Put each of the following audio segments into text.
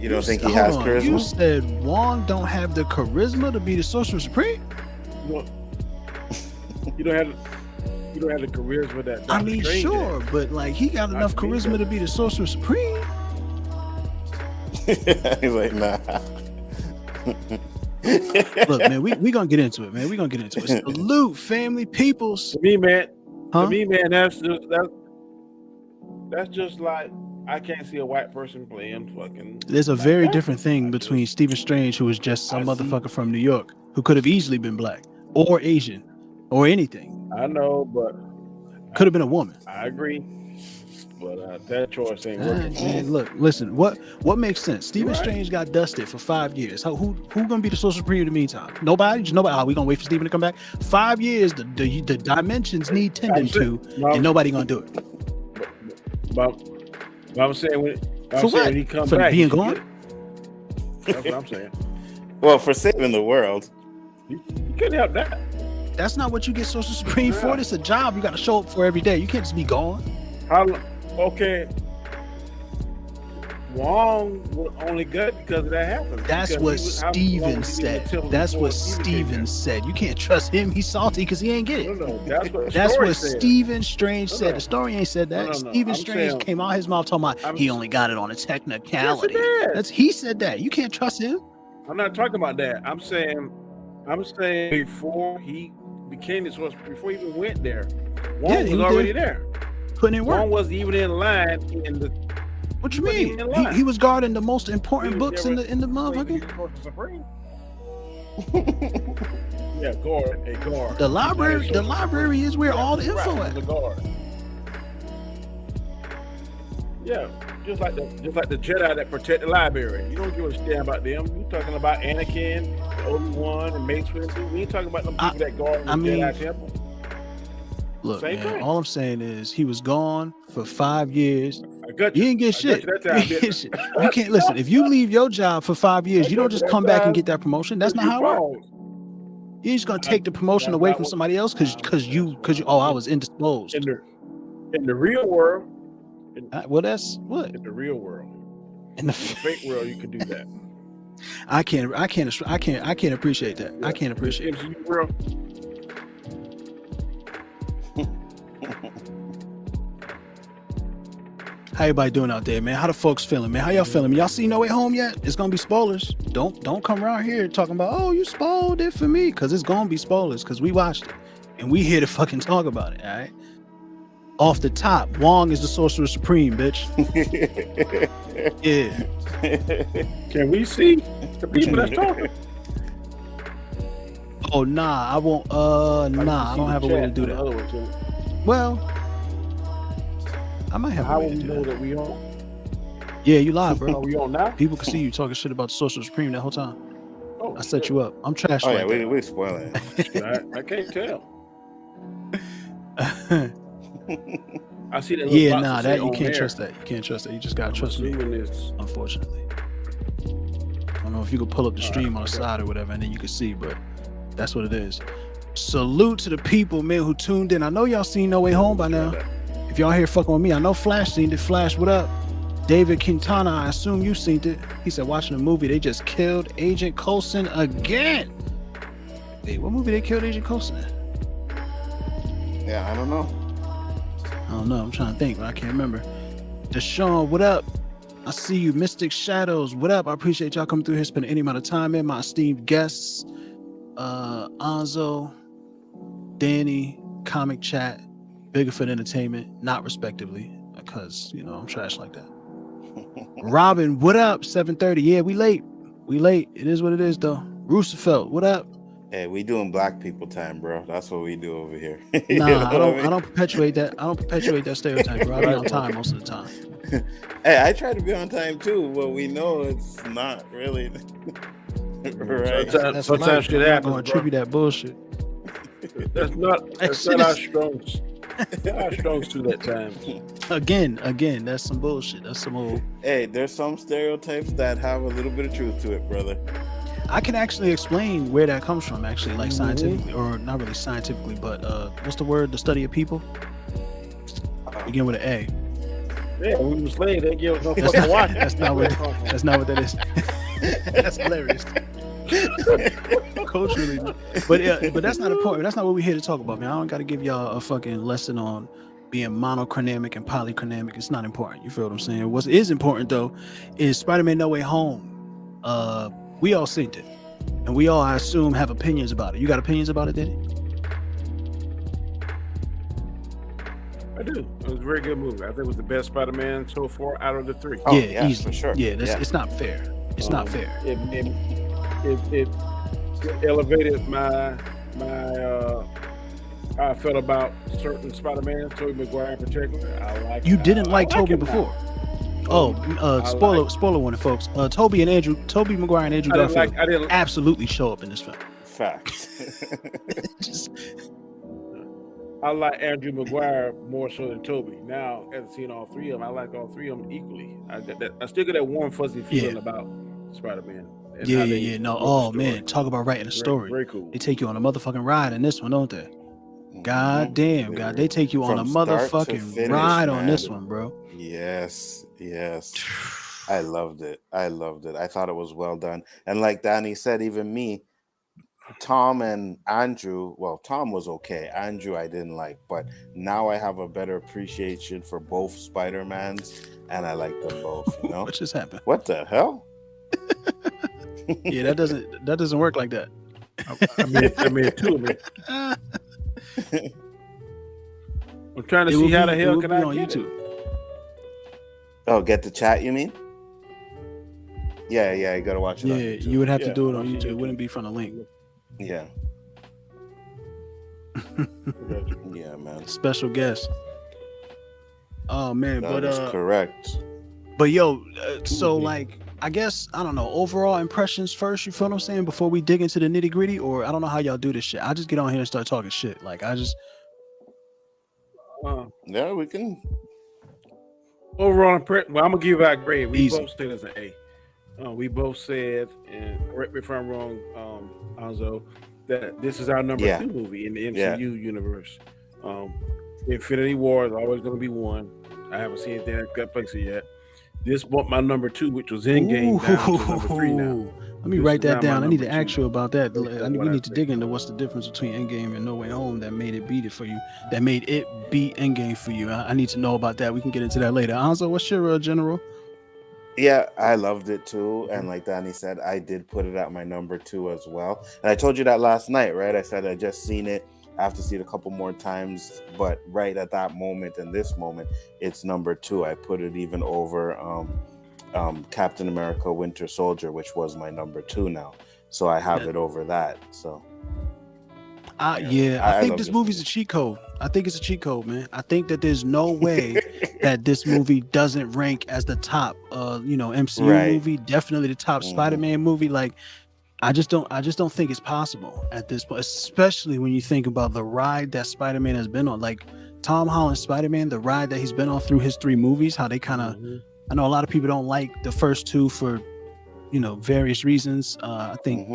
You don't think he has charisma? You said Wong don't have the charisma to be the Sorcerer Supreme? You don't have the charisma that I mean, Strange sure, has. but like he got enough charisma to be the Sorcerer Supreme. He's like, nah. Look, man, we gonna get into it, man. We gonna get into it. Salute, family, peoples. To me, man. Huh? To me, man, that's just like I can't see a white person playing fucking. There's a very different thing between Stephen Strange, who is just some motherfucker from New York, who could have easily been black or Asian or anything. I know, but could have been a woman. I agree, but that choice ain't working. Man, look, listen. What makes sense? Stephen Strange got dusted for 5 years. Who gonna be the Sorcerer Supreme in the meantime? Nobody. Just nobody. We gonna wait for Stephen to come back? 5 years. The dimensions need tending to, and nobody gonna do it. But I'm saying when he comes for back, being gone. That's what I'm saying. Well, for saving the world, you couldn't help that. That's not what you get Sorcerer Supreme for. It's a job you got to show up for every day. You can't just be gone. Okay. Wong was only good because that happened. That's what Steven said. That's what Steven said. You can't trust him. He's salty because he ain't get it. No, that's what said. Stephen Strange said. The story ain't said that. No. Stephen Strange came out his mouth talking about he only got it on a technicality. He said that. You can't trust him. I'm not talking about that. I'm saying before he became this, before he even went there, Wong was already there. Putting in work. Wong wasn't even in line in the. What you mean? He was guarding the most important books in the motherfucker. Yeah, guard. The library is where all the info at. The guard. Yeah, just like the Jedi that protect the library. You don't give a damn about them. You talking about Anakin, Obi-Wan, and Mace Windu. We ain't talking about them people that guard the Jedi temple. Look, man, all I'm saying is he was gone for 5 years. You didn't get shit. You can't listen. If you leave your job for 5 years, you don't just come back and get that promotion. That's not how it works. You're just gonna take the promotion away from somebody else because you I was indisposed. In the real world. Well, that's what in the real world. In the fake world, you can do that. I can't appreciate that. Yeah. I can't appreciate MCU world. How everybody doing out there, man? How the folks feeling, man? How y'all feeling? Y'all see No Way Home yet? It's gonna be spoilers. Don't come around here talking about, oh, you spoiled it for me, because it's gonna be spoilers, because we watched it and we here to fucking talk about it. All right. Off the top, Wong is the Sorcerer Supreme, bitch. Yeah. Can we see the people that's talking? Oh nah, I won't. I don't have a way to do that. Well, I might have a way to do that. That we on? Yeah, you live, bro. Are we on now? People can see you talking shit about the Sorcerer Supreme that whole time. Oh, I set you up. I'm trash. Oh yeah, we're spoiling it. I can't tell. I see that. Yeah, nah, that you can't trust that. You can't trust that. You just gotta trust me. Unfortunately, I don't know if you could pull up the stream on the side or whatever, and then you can see, but that's what it is. Salute to the people, man, who tuned in. I know y'all seen No Way Home by now. If y'all here fucking with me, I know Flash seen it. Flash, what up? David Quintana, I assume you seen it. He said watching the movie, they just killed Agent Coulson again. Wait, what movie they killed Agent Coulson in? Yeah, I don't know. I'm trying to think, but I can't remember. Deshaun, what up? I see you. Mystic Shadows, what up? I appreciate y'all coming through here, spending any amount of time in. My esteemed guests, Anzo, Danny, Comic Chat, Biggerfoot Entertainment, not respectively, because, I'm trash like that. Robin, what up? 7:30. Yeah, we late. It is what it is, though. Roosevelt, what up? Hey, we doing black people time, bro. That's what we do over here. Nah, I don't perpetuate that. I don't perpetuate that stereotype, bro. I be on time most of the time. Hey, I try to be on time too, but we know it's not really right. Sometimes shit happens. I'm gonna attribute that bullshit. That's not our strongest. Our strongest to that time. Again, that's some bullshit. That's some old. Hey, there's some stereotypes that have a little bit of truth to it, brother. I can actually explain where that comes from, actually, like scientifically, or not really scientifically, but what's the word? The study of people. Begin with an A. Yeah, we were slaves. They give us no fucking watch. That's not what that is. That's hilarious. Culturally, but that's not important. That's not what we're here to talk about, man. I don't got to give y'all a fucking lesson on being monochromatic and polychromatic. It's not important. You feel what I'm saying? What is important though is Spider-Man No Way Home. We all seen it, and we all, I assume, have opinions about it. You got opinions about it, Diddy? I do. It was a very good movie. I think it was the best Spider-Man so far out of the three. Oh, yeah, easily. For sure. Yeah, it's not fair. It's not fair. It elevated my how I felt about certain Spider-Man, Tobey Maguire in particular. You didn't like Tobey before. Spoiler warning, folks. Tobey Maguire and Andrew Garfield absolutely show up in this film. Facts. I like Andrew Maguire more so than Tobey. Now, after seeing all three of them, I like all three of them equally. I still get that warm, fuzzy feeling about Spider-Man. Yeah. No, oh man, talk about writing a story. Very cool. They take you on a motherfucking ride in this one, don't they? God damn, God, they take you on a motherfucking ride on this one, bro. Yes. I loved it. I thought it was well done. And like Danny said, even me, Tom and Andrew, well, Tom was okay. Andrew I didn't like, but now I have a better appreciation for both Spider-Mans, and I like them both, you know? What just happened? What the hell? Yeah, that doesn't work like that. I mean, two of me. I'm trying to see how the hell can I on get YouTube. Oh, get the chat, you mean? Yeah, you gotta watch it. Yeah, on YouTube. You would have to do it on YouTube. It wouldn't be from a link. Yeah. Yeah, man. Special guest. Oh man, That is correct. But yo, so like, I guess, I don't know, overall impressions first, you feel what I'm saying, before we dig into the nitty gritty, or I don't know how y'all do this shit. I just get on here and start talking shit. Like, I just... Yeah, we can... Overall impression, well, I'm going to give out a grade. We Easy. both said it's an A. We both said, and correct me if I'm wrong, Anzo, that this is our number 2 movie in the MCU universe. Infinity War is always going to be 1. I haven't seen anything that got placed yet. This bumped my number 2, which was Endgame, down to number 3 now. Let me write that down. I need to ask you about that. We need to dig into what's the difference between Endgame and No Way Home that made it beat it for you. That made it beat Endgame for you. I need to know about that. We can get into that later. Anzo, what's your general? Yeah, I loved it too. And like Danny said, I did put it at my number 2 as well. And I told you that last night, right? I said I just seen it. I have to see it a couple more times, but right at that moment and this moment, it's number 2. I put it even over Captain America Winter Soldier, which was my number 2 now. So I have it over that. So I think this movie's a cheat code. I think it's a cheat code, man. I think that there's no way that this movie doesn't rank as the top MCU movie, definitely the top Spider-Man movie. Like, I just don't think it's possible at this point, especially when you think about the ride that Spider-Man has been on. Like, Tom Holland's Spider-Man, the ride that he's been on through his 3 movies, how they kind of I know a lot of people don't like the first 2 for, various reasons. I think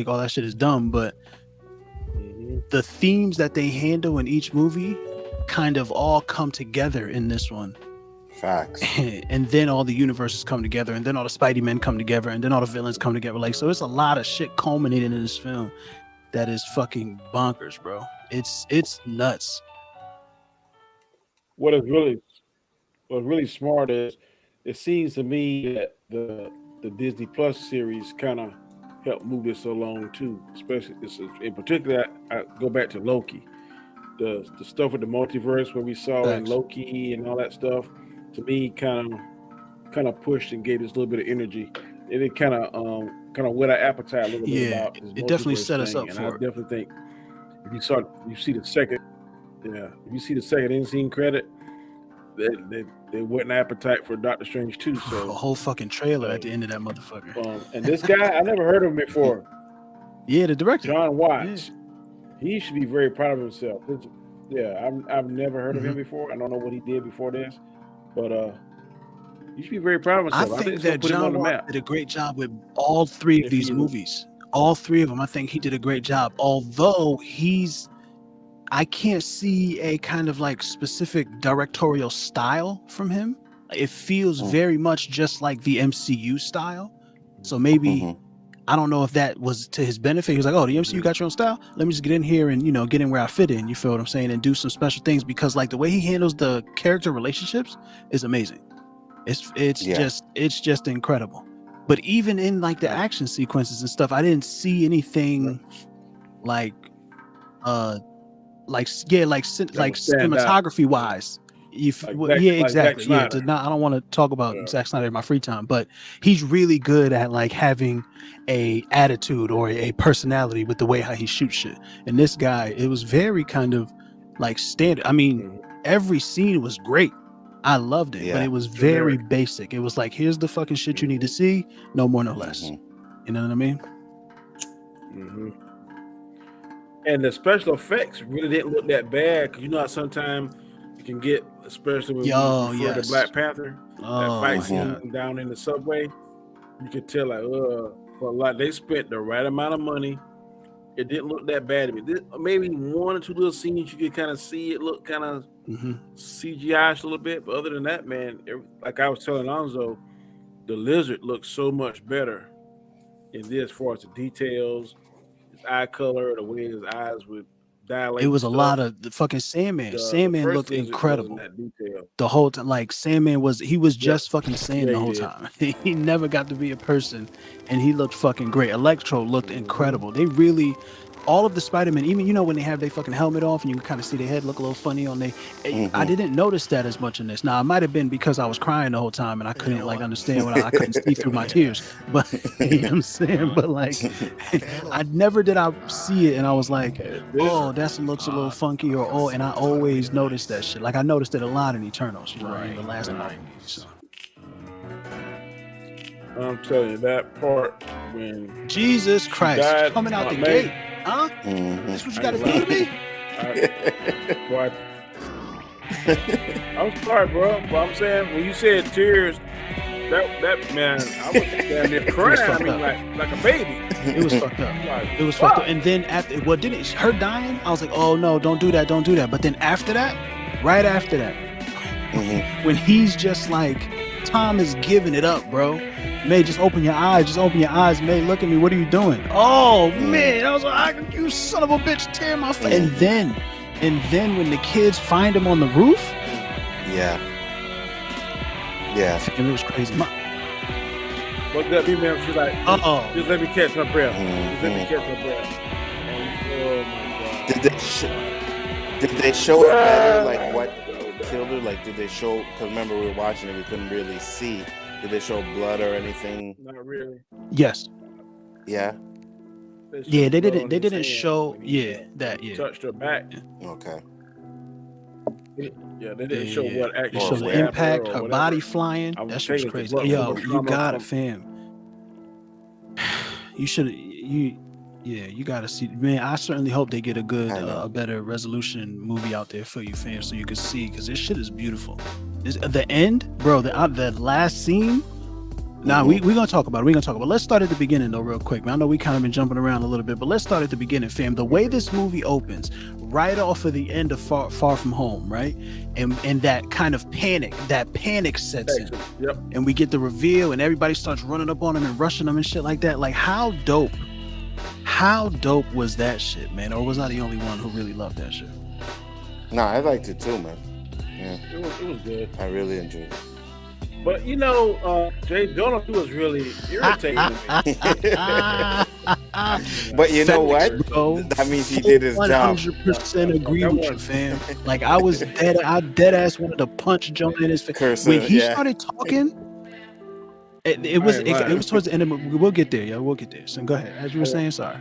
all that shit is dumb, but the themes that they handle in each movie kind of all come together in this one. Facts. And then all the universes come together, and then all the Spidey-Men come together, and then all the villains come together. Like, so it's a lot of shit culminating in this film that is fucking bonkers, bro. It's nuts. What's really smart is, it seems to me that the Disney Plus series kind of helped move this along too. Especially in particular, I go back to Loki, the stuff with the multiverse where we saw in Loki and all that stuff. To me, kind of pushed and gave us a little bit of energy. It kind of whet our appetite a little bit about this. It definitely set us up and for I it. definitely think if you see the second end scene credit, they whet an appetite for Doctor Strange 2. So a whole fucking trailer at the end of that motherfucker. And this guy, I never heard of him before. Yeah, the director, John Watts. Yeah. He should be very proud of himself. I've never heard of him before. I don't know what he did before this, but you should be very proud of himself. I think that John Watts did a great job with all 3 of these movies. All 3 of them, I think he did a great job. Although I can't see a kind of like specific directorial style from him. it feels very much just like the MCU style. So maybe I don't know if that was to his benefit. He was like, oh, the MCU got your own style. Let me just get in here and, get in where I fit in. You feel what I'm saying? And do some special things, because like the way he handles the character relationships is amazing. It's just incredible. But even in like the action sequences and stuff, I didn't see anything like cinematography wise. Exactly. I don't want to talk about Zack Snyder in my free time, but he's really good at like having a attitude or a personality with the way how he shoots shit. And this guy, it was very kind of like standard. I mean, every scene was great. I loved it, but it was very basic. It was like, here's the fucking shit you need to see, no more, no less. You know what I mean? And the special effects really didn't look that bad, because you know how sometimes you can get, especially when you refer to Black Panther, that fight scene down in the subway, you could tell like they spent the right amount of money. It didn't look that bad to me. Maybe one or two little scenes you could kind of see it look kind of CGI a little bit, but other than that, man, like I was telling Alonzo, the lizard looks so much better in this, as far as the details, his eye color, the way his eyes would dilate. It was a lot of the fucking Sandman. Sandman looked incredible. The whole time, like Sandman was just fucking Sand the whole time. He never got to be a person, and he looked fucking great. Electro looked incredible. They really, all of the Spider-Man, even when they have their fucking helmet off and you can kind of see their head look a little funny on I didn't notice that as much in this. Now it might have been because I was crying the whole time and I couldn't understand what I couldn't see through my tears. But you know what I'm saying? But like I see it and I was like, oh, that looks a little funky, or and I always noticed that shit. Like I noticed it a lot in Eternals, in the last movie. So. I'm telling you, that part when Jesus Christ coming out the gate. Huh? That's what you gotta do to me? I'm sorry, bro. But I'm saying, when you said tears, that man, I was down there crying. I mean, like a baby. It was fucked up. It was fucked up. And then after, her dying? I was like, oh no, don't do that. But then after that, right after that, when he's just like, Tom is giving it up, bro. May, just open your eyes. May, look at me. What are you doing? Oh man, I was like, you son of a bitch, tear my face. And then when the kids find him on the roof, and it was crazy. What's that female? She's like, just let me catch my breath. Oh my god. Did they show it better? Like what killed her? Like did they show? Because remember we were watching it, we couldn't really see. Did they show blood or anything? Not really. Yes. Yeah. They didn't show. That. Touched her back. Okay. Yeah, they didn't show what actually. They showed the impact, her body flying. That shit was crazy. Yo, you got it, fam. You should. You gotta see. Man, I certainly hope they get a better resolution movie out there for you, fam, so you can see, because this shit is beautiful. The end, bro. The last scene. Now we're gonna talk about it. Let's start at the beginning though, real quick, man. I know we kind of been jumping around a little bit, but let's start at the beginning, fam. The way this movie opens, right off of the end of Far From Home, right, and that kind of panic sets in. Yep. And we get the reveal, and everybody starts running up on him and rushing him and shit like that. Like, how dope was that shit, man? Or was I the only one who really loved that shit? Nah, I liked it too, man. Yeah. It was good. I really enjoyed it. But Jay Donald was really irritating to me. But you know what? Bro, that means he did his job. 100% agree with you, fam. Like I dead ass wanted to punch jump in his face. When he started talking, it was towards the end of the movie. We'll get there, yo. We'll get there. So go ahead. As you were saying, sorry.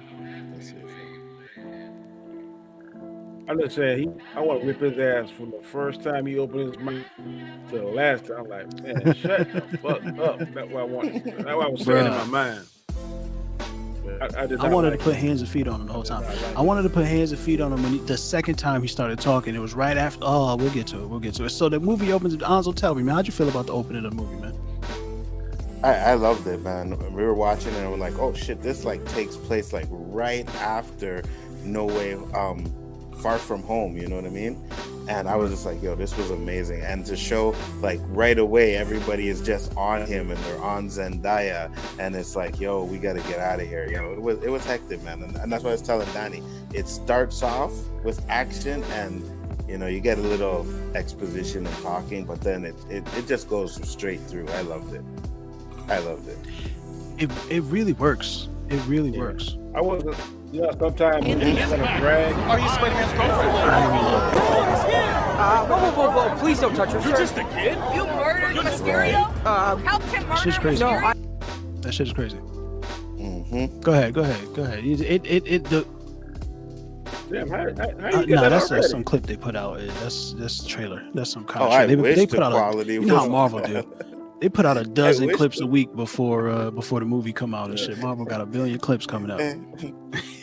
I'm just saying, I want to rip his ass from the first time he opened his mouth to the last time. I'm like, man, shut the fuck up. That's what I wanted. That's what I was saying in my mind. I wanted to put hands and feet on him the whole time. I wanted to put hands and feet on him when the second time he started talking. It was right after. Oh, we'll get to it. So the movie opens. Anzo, tell me, man, how'd you feel about the opening of the movie, man? I loved it, man. We were watching it and we're like, oh shit, this like takes place like right after No Way Far From Home, you know what I mean? And I was just like, yo, this was amazing. And to show like right away, everybody is just on him and they're on Zendaya. And it's like, yo, we got to get out of here. You know, it was hectic, man. And that's what I was telling Danny. It starts off with action and, you know, you get a little exposition and talking, but then it just goes straight through. I loved it. It really works. It really works. I wasn't, sometimes it's kind of drag. Are you Spider-Man's girlfriend? Whoa, please don't touch her, sir. You're just a kid? You murdered Mysterio? Helped him murder shit's crazy. Mysterio? That shit is crazy. Mm-hmm. Go ahead. Damn, how you get that's that already? some clip they put out. That's trailer. That's some Oh, kind I of shit. wish They the put out quality you know how was- Marvel do. They put out a dozen wish clips the- a week before the movie come out and shit. Marvel got a billion clips coming out.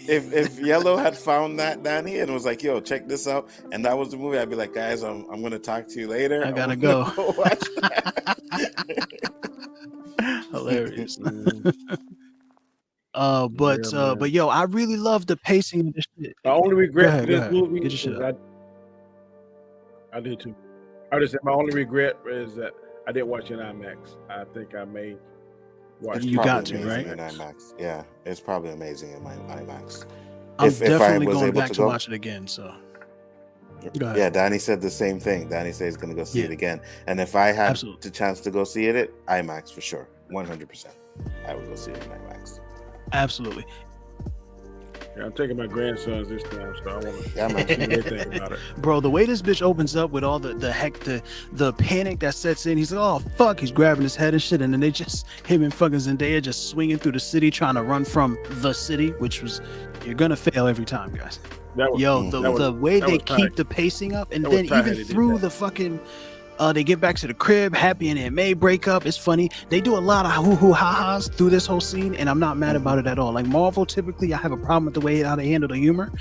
If Yellow had found that, Danny, and was like, yo, check this out, and that was the movie, I'd be like, guys, I'm gonna talk to you later. I gotta I'm go. gonna watch that. Hilarious. But yo, I really love the pacing of this shit. My only regret ahead, for go this ahead. movie Get your shit is up. I did too. I just said my only regret is that I didn't watch it in IMAX. I think I may watch It's You probably got to, amazing right? in IMAX. Yeah, it's probably amazing in my IMAX. I'm If I definitely was going able back to to go- watch it again. So go ahead. Yeah, Danny said the same thing. Danny says he's gonna go see Yeah. it again, and if I had Absolutely. the chance to go see it, IMAX for sure, 100%. I would go see it in IMAX. Absolutely. Yeah, I'm taking my grandsons this time, so I want to Yeah, man. see what they think about it. Bro, the way this bitch opens up with all the panic that sets in, he's like, oh fuck, he's grabbing his head and shit, and then they just him and fucking Zendaya just swinging through the city trying to run from the city, which was you're gonna fail every time, guys. That was, Yo, the way that they was keep tight. the pacing up, and That was then tight how even they did through that. the fucking they get back to the crib, Happy and Aunt May break up. It's funny. They do a lot of hoo-hoo ha-has through this whole scene, and I'm not mad about it at all. Like Marvel, typically, I have a problem with the way how they handle the humor.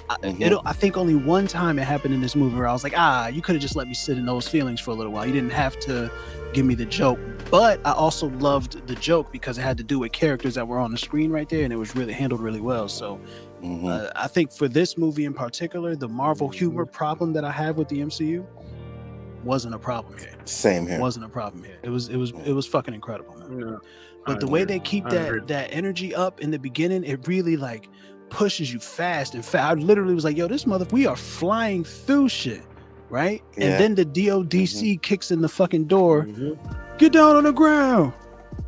I think only one time it happened in this movie where I was like, you could have just let me sit in those feelings for a little while. You didn't have to give me the joke. But I also loved the joke because it had to do with characters that were on the screen right there, and it was really handled really well. So I think for this movie in particular, the Marvel humor problem that I have with the MCU wasn't a problem here. Same here. Wasn't a problem here. It was fucking incredible, man. Yeah, But I the way agree. they keep I agree. that energy up in the beginning, it really like pushes you fast. And I literally was like, yo, this we are flying through shit, right? Yeah. And then the DODC kicks in the fucking door. Mhm. Get down on the ground.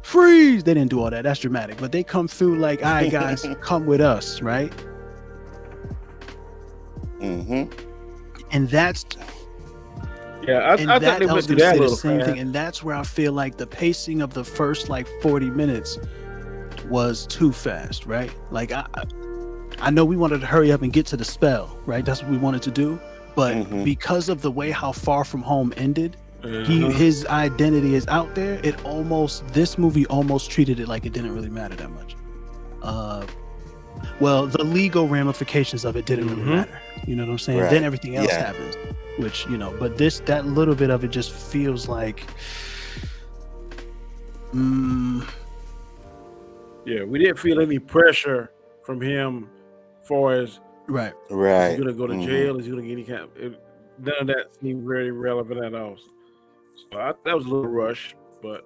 Freeze. They didn't do all that. That's dramatic. But they come through like, all right, guys, come with us, right? Mm-hmm. And that's Yeah, I and think that, they I went was through gonna that say a the little same fast. thing, and that's where I feel like the pacing of the first like 40 minutes was too fast, right? Like I know we wanted to hurry up and get to the spell, right? That's what we wanted to do, but because of the way how Far From Home ended, his identity is out there. This movie almost treated it like it didn't really matter that much. Well, the legal ramifications of it didn't really matter. You know what I'm saying? Right. Then everything else Yeah. happens, which, you know, but that little bit of it just feels like, Yeah, we didn't feel any pressure from him far as right. Right. he's gonna go to jail, is he gonna get any kind none of that seemed very relevant at all. So that was a little rush, but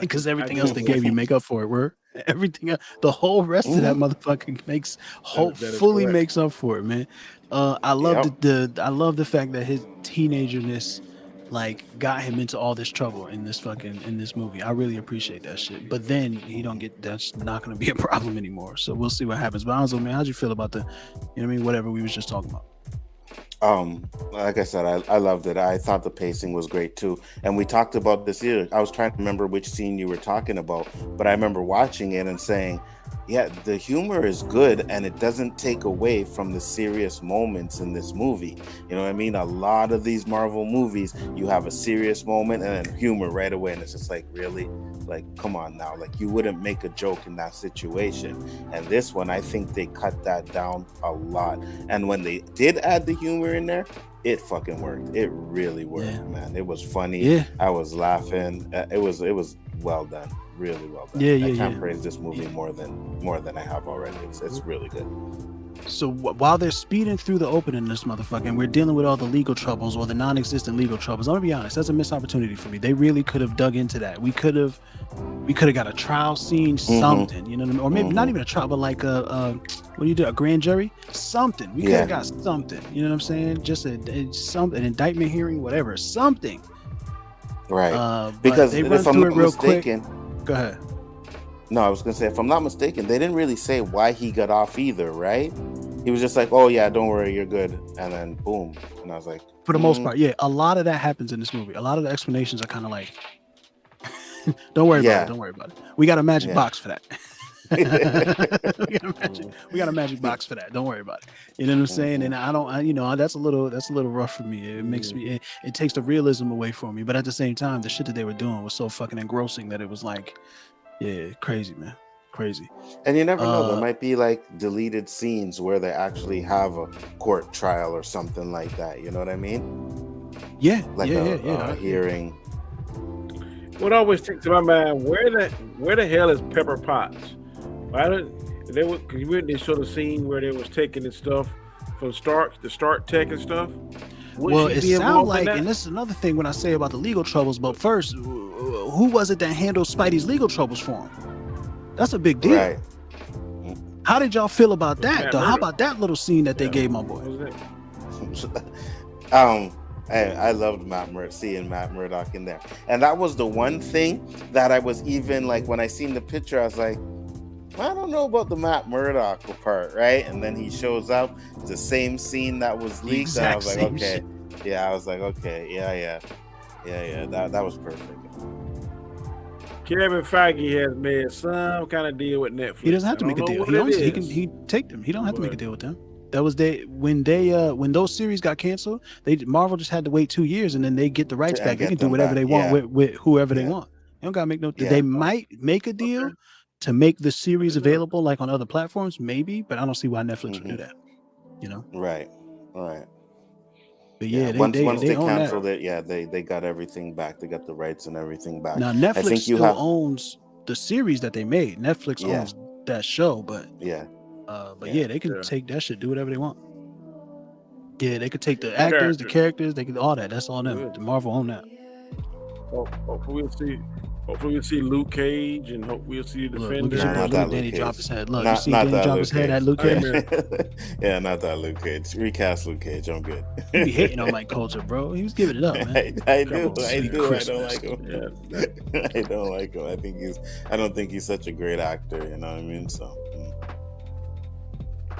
Because everything I else go they for gave it. you make up for it. Everything else, the whole rest of that motherfucker makes That is fully correct. makes up for it, man. I love I love the fact that his teenagerness like got him into all this trouble in this movie. I really appreciate that shit. But then that's not gonna be a problem anymore. So we'll see what happens. But Alonzo, man, how'd you feel about whatever we was just talking about? Like I said, I loved it. I thought the pacing was great too. And we talked about this here. I was trying to remember which scene you were talking about, but I remember watching it and saying, yeah, the humor is good and it doesn't take away from the serious moments in this movie. You know what I mean? A lot of these Marvel movies, you have a serious moment and then humor right away. And it's just like, really? Like, come on now. Like, you wouldn't make a joke in that situation. And this one, I think they cut that down a lot. And when they did add the humor in there, it fucking worked. It really worked, man. It was funny. Yeah. I was laughing. It was well done. Really well done. Yeah, I can't yeah. praise this movie more than I have already. It's really good. So while they're speeding through the opening of this motherfucker, and we're dealing with all the legal troubles or the non-existent legal troubles, I'm gonna be honest, that's a missed opportunity for me. They really could have dug into that. We could have got a trial scene, something, you know what I mean? Or maybe not even a trial, but like what do you do? A grand jury, something. We could have got something. You know what I'm saying? Just an indictment hearing, whatever, something. Right. Because if I'm not mistaken, go ahead. No, I was gonna say, if I'm not mistaken, they didn't really say why he got off either, right? He was just like, "Oh yeah, don't worry, you're good," and then boom. And I was like, for the most part, yeah, a lot of that happens in this movie. A lot of the explanations are kind of like, "Don't worry about it. Don't worry about it. We got a magic box for that. we got a magic box for that. Don't worry about it." You know what I'm saying? And that's a little rough for me. It makes me it takes the realism away from me. But at the same time, the shit that they were doing was so fucking engrossing that it was like, yeah, crazy, man. Crazy. And you never know, there might be like deleted scenes where they actually have a court trial or something like that. You know what I mean? Yeah. Like a hearing. What always sticks to my mind, where the hell is Pepper Potts? Why don't they show the scene where they was taking the stuff from the Stark Tech and stuff? Well, it sounds like, and this is another thing when I say about the legal troubles, but first, who was it that handled Spidey's legal troubles for him? That's a big deal. Right. How did y'all feel about that, though? How about that little scene that they gave my boy? I loved seeing Matt Murdock in there. And that was the one thing that I was even like, when I seen the picture, I was like, I don't know about the Matt Murdock part, right? And then he shows up, it's the same scene that was leaked, and I was like, okay. Shit. Yeah, I was like, okay, yeah. That was perfect. Kevin Feige has made some kind of deal with Netflix. He doesn't have to make a deal. He take them. He don't have to make a deal with them. That was when those series got canceled, Marvel just had to wait 2 years and then they get the rights back. They can do whatever they want with whoever they want. They don't gotta make no deal. They might make a deal to make the series available like on other platforms, maybe, but I don't see why Netflix would do that. You know? Right. But yeah, once they canceled it, they got everything back. They got the rights and everything back. Now Netflix still owns the series that they made. Netflix owns that show, but they can take that shit, do whatever they want. Yeah, they could take the actors, the characters, they could all that. That's all them. The Marvel own that. Hopefully we'll see Luke Cage, and hope we'll see the Defender. Look, Danny dropped his head. Look, you see Danny drop his head at Luke Cage? Yeah, not that Luke Cage. Recast Luke Cage. I'm good. You be hating on Mike Coulter, bro. He was giving it up, man. I do. I don't like him. Yeah. I don't like him. I don't think he's such a great actor. You know what I mean? So.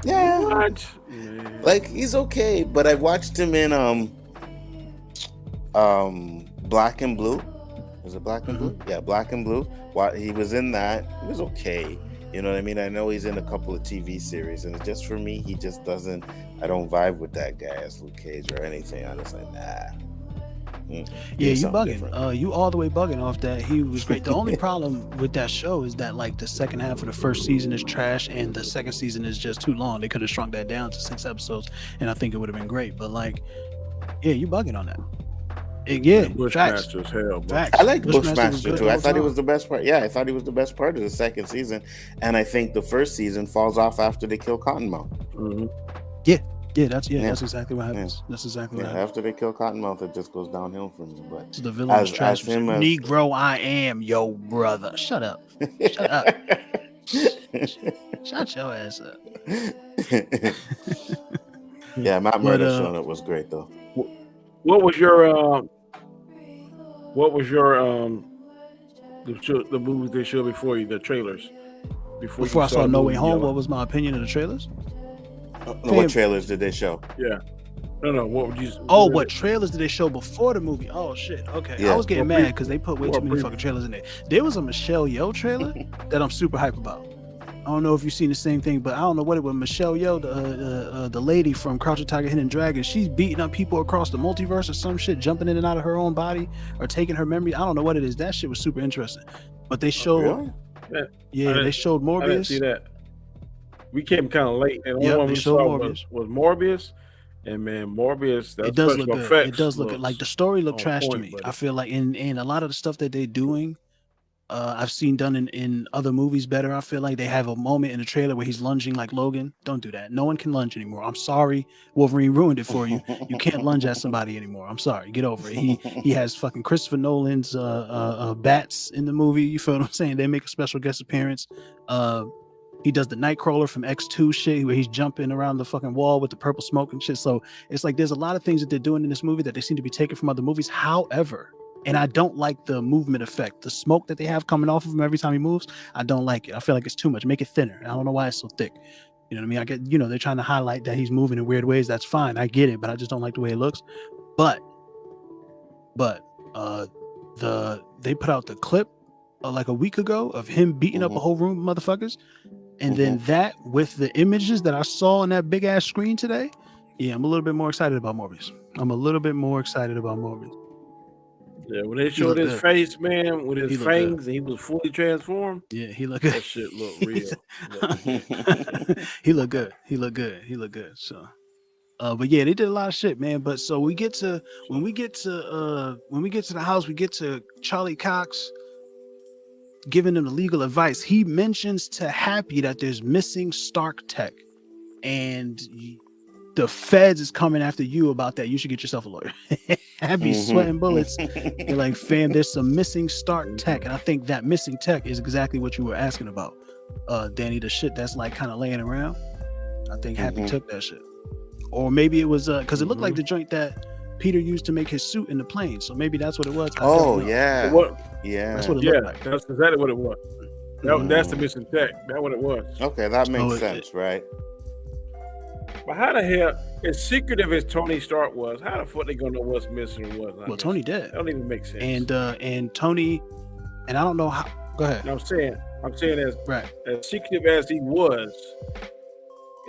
Yeah. What? Like, he's okay, but I watched him in Black and Blue. Was it Black and Blue? Yeah, Black and Blue. He was in that. It was okay. You know what I mean? I know he's in a couple of TV series, and just for me, he just doesn't. I don't vibe with that guy as Luke Cage or anything. I'm just like, nah. Yeah, you bugging. You all the way bugging off that. He was great. The only problem with that show is that like the second half of the first season is trash, and the second season is just too long. They could have shrunk that down to 6 episodes, and I think it would have been great. But like, yeah, you bugging on that. Bushmaster's hell, bro. I like Bushmaster too. I thought he was the best part. Yeah, I thought he was the best part of the second season, and I think the first season falls off after they kill Cottonmouth. That's exactly what happens. That's exactly what happens. After they kill Cottonmouth, it just goes downhill from me. But so the villain was trash. Negro, I am your brother. Shut up. Shut up. Shut your ass up. Yeah, Matt Murdock showing up was great though. What was your the movies they showed before you, the trailers? Before I saw No Way Home, what was my opinion of the trailers? What trailers did they show? Yeah. No. What would you? What trailers did they show before the movie? Oh shit. Okay. Yeah. I was getting mad because they put way too many fucking trailers in there. There was a Michelle Yeoh trailer that I'm super hype about. I don't know if you've seen the same thing, but I don't know what it was. Michelle Yeoh, the lady from Crouching Tiger, Hidden Dragon, she's beating up people across the multiverse or some shit, jumping in and out of her own body or taking her memory. I don't know what it is. That shit was super interesting. But they showed, they showed Morbius. I didn't see that. We came kind of late, and the only one we saw was Morbius. And man, Morbius, it does look good. It does look good. Like the story looked trash to me. I feel like in a lot of the stuff that they're doing. I've seen done in other movies better. I feel like they have a moment in the trailer where he's lunging like Logan. Don't do that. No one can lunge anymore. I'm sorry, Wolverine ruined it for you. You can't lunge at somebody anymore. I'm sorry. Get over it. He has fucking Christopher Nolan's bats in the movie. You feel what I'm saying? They make a special guest appearance. He does the Nightcrawler from X2 shit where he's jumping around the fucking wall with the purple smoke and shit. So it's like there's a lot of things that they're doing in this movie that they seem to be taking from other movies. However, and I don't like the movement effect, the smoke that they have coming off of him every time he moves. I don't like it. I feel like it's too much. Make it thinner. I don't know why it's so thick. You know what I mean? I get, they're trying to highlight that he's moving in weird ways. That's fine. I get it, but I just don't like the way it looks. But they put out the clip like a week ago of him beating up a whole room of motherfuckers. And then that with the images that I saw on that big ass screen today, yeah, I'm a little bit more excited about Morbius. Yeah, when they showed his face, man, with his fangs, and he was fully transformed. Yeah, he looked good. That shit looked real. He looked good. So, but yeah, they did a lot of shit, man. But so when we get to the house, we get to Charlie Cox giving them the legal advice. He mentions to Happy that there's missing Stark tech, and the feds is coming after you about that. You should get yourself a lawyer. Happy's sweating bullets. You're like, fam, there's some missing Stark tech, and I think that missing tech is exactly what you were asking about, Danny. The shit that's like kind of laying around. I think Happy took that shit, or maybe it was because it looked like the joint that Peter used to make his suit in the plane. So maybe that's what it was. Yeah. That's what it looked like. That's exactly what it was. That's the missing tech. That's what it was. Okay, that makes sense, right? But how the hell, as secretive as Tony Stark was, how the fuck they gonna know what's missing and what's not? Well, Tony did. That don't even make sense. And Tony, and I don't know how. Go ahead. I'm saying as secretive as he was,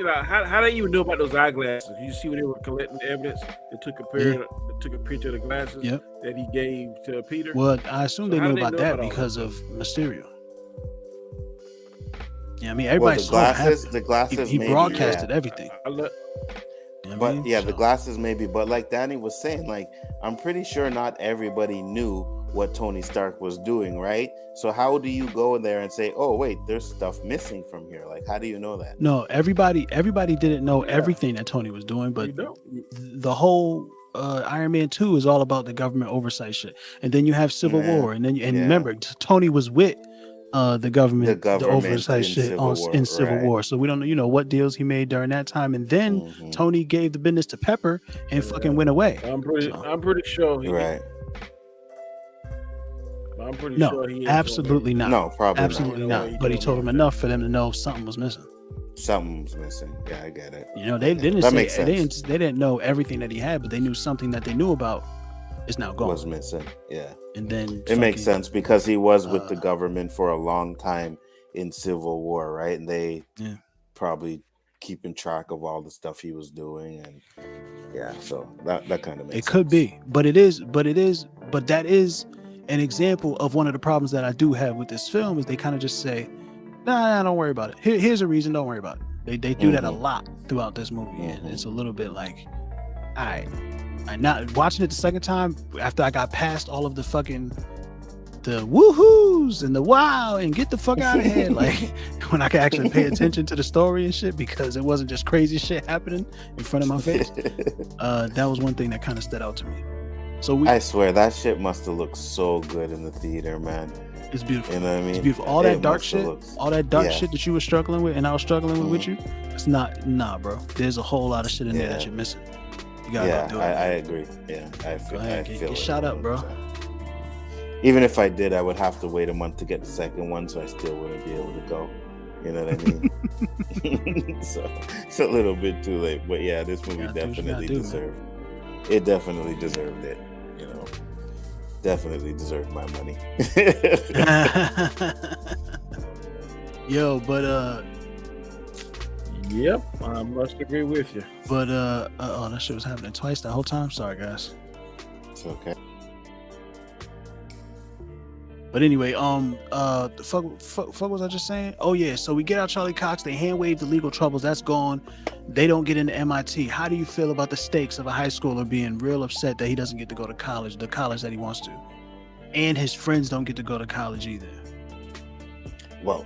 how they even know about those eyeglasses? You see when they were collecting the evidence, they took a picture of the glasses that he gave to Peter. Well, I assume they knew about that because of Mysterio. Yeah, I mean, everybody saw the glasses. He broadcasted everything. The glasses maybe. But like Danny was saying, like I'm pretty sure not everybody knew what Tony Stark was doing, right? So how do you go in there and say, "Oh, wait, there's stuff missing from here"? Like, how do you know that? No, everybody didn't know everything that Tony was doing, but the whole Iron Man 2 is all about the government oversight shit. And then you have Civil War, and then remember, Tony was with the government the oversight shit in Civil War. So we don't know, what deals he made during that time. And then Tony gave the business to Pepper and fucking went away. I'm pretty sure he I'm pretty sure he absolutely not. No, probably absolutely not. But he told him enough for them to know something was missing. Something's missing. Yeah, I get it. They didn't say they didn't know everything that he had, but they knew something that they knew about is now gone. Was missing. Yeah. And then it makes sense because he was with the government for a long time in Civil War, right? And they probably keeping track of all the stuff he was doing, and so that kind of makes sense. It could be, but that is an example of one of the problems that I do have with this film is they kind of just say, nah, don't worry about it. Here's a reason, don't worry about it. They do that a lot throughout this movie, and it's a little bit like, all right. I'm not watching it the second time after I got past all of the woohoos and the wow and get the fuck out of here. Like when I could actually pay attention to the story and shit because it wasn't just crazy shit happening in front of my face. That was one thing that kind of stood out to me. So I swear that shit must have looked so good in the theater, man. It's beautiful. You know what I mean? It's beautiful. All that dark shit, shit that you were struggling with and I was struggling with you. It's not, bro. There's a whole lot of shit in there that you're missing. You gotta do it. I agree. Yeah, I feel get shot up, bro. Even if I did, I would have to wait a month to get the second one, so I still wouldn't be able to go. You know what I mean? So it's a little bit too late, but yeah, this movie definitely deserved. It definitely deserved it. Definitely deserved my money. Yo, but yep, I must agree with you. But that shit was happening twice that whole time. Sorry, guys. It's okay. But anyway, the fuck was I just saying? Oh yeah, so we get out Charlie Cox. They hand wave the legal troubles. That's gone. They don't get into MIT. How do you feel about the stakes of a high schooler being real upset that he doesn't get to go to college, the college that he wants to, and his friends don't get to go to college either? Well,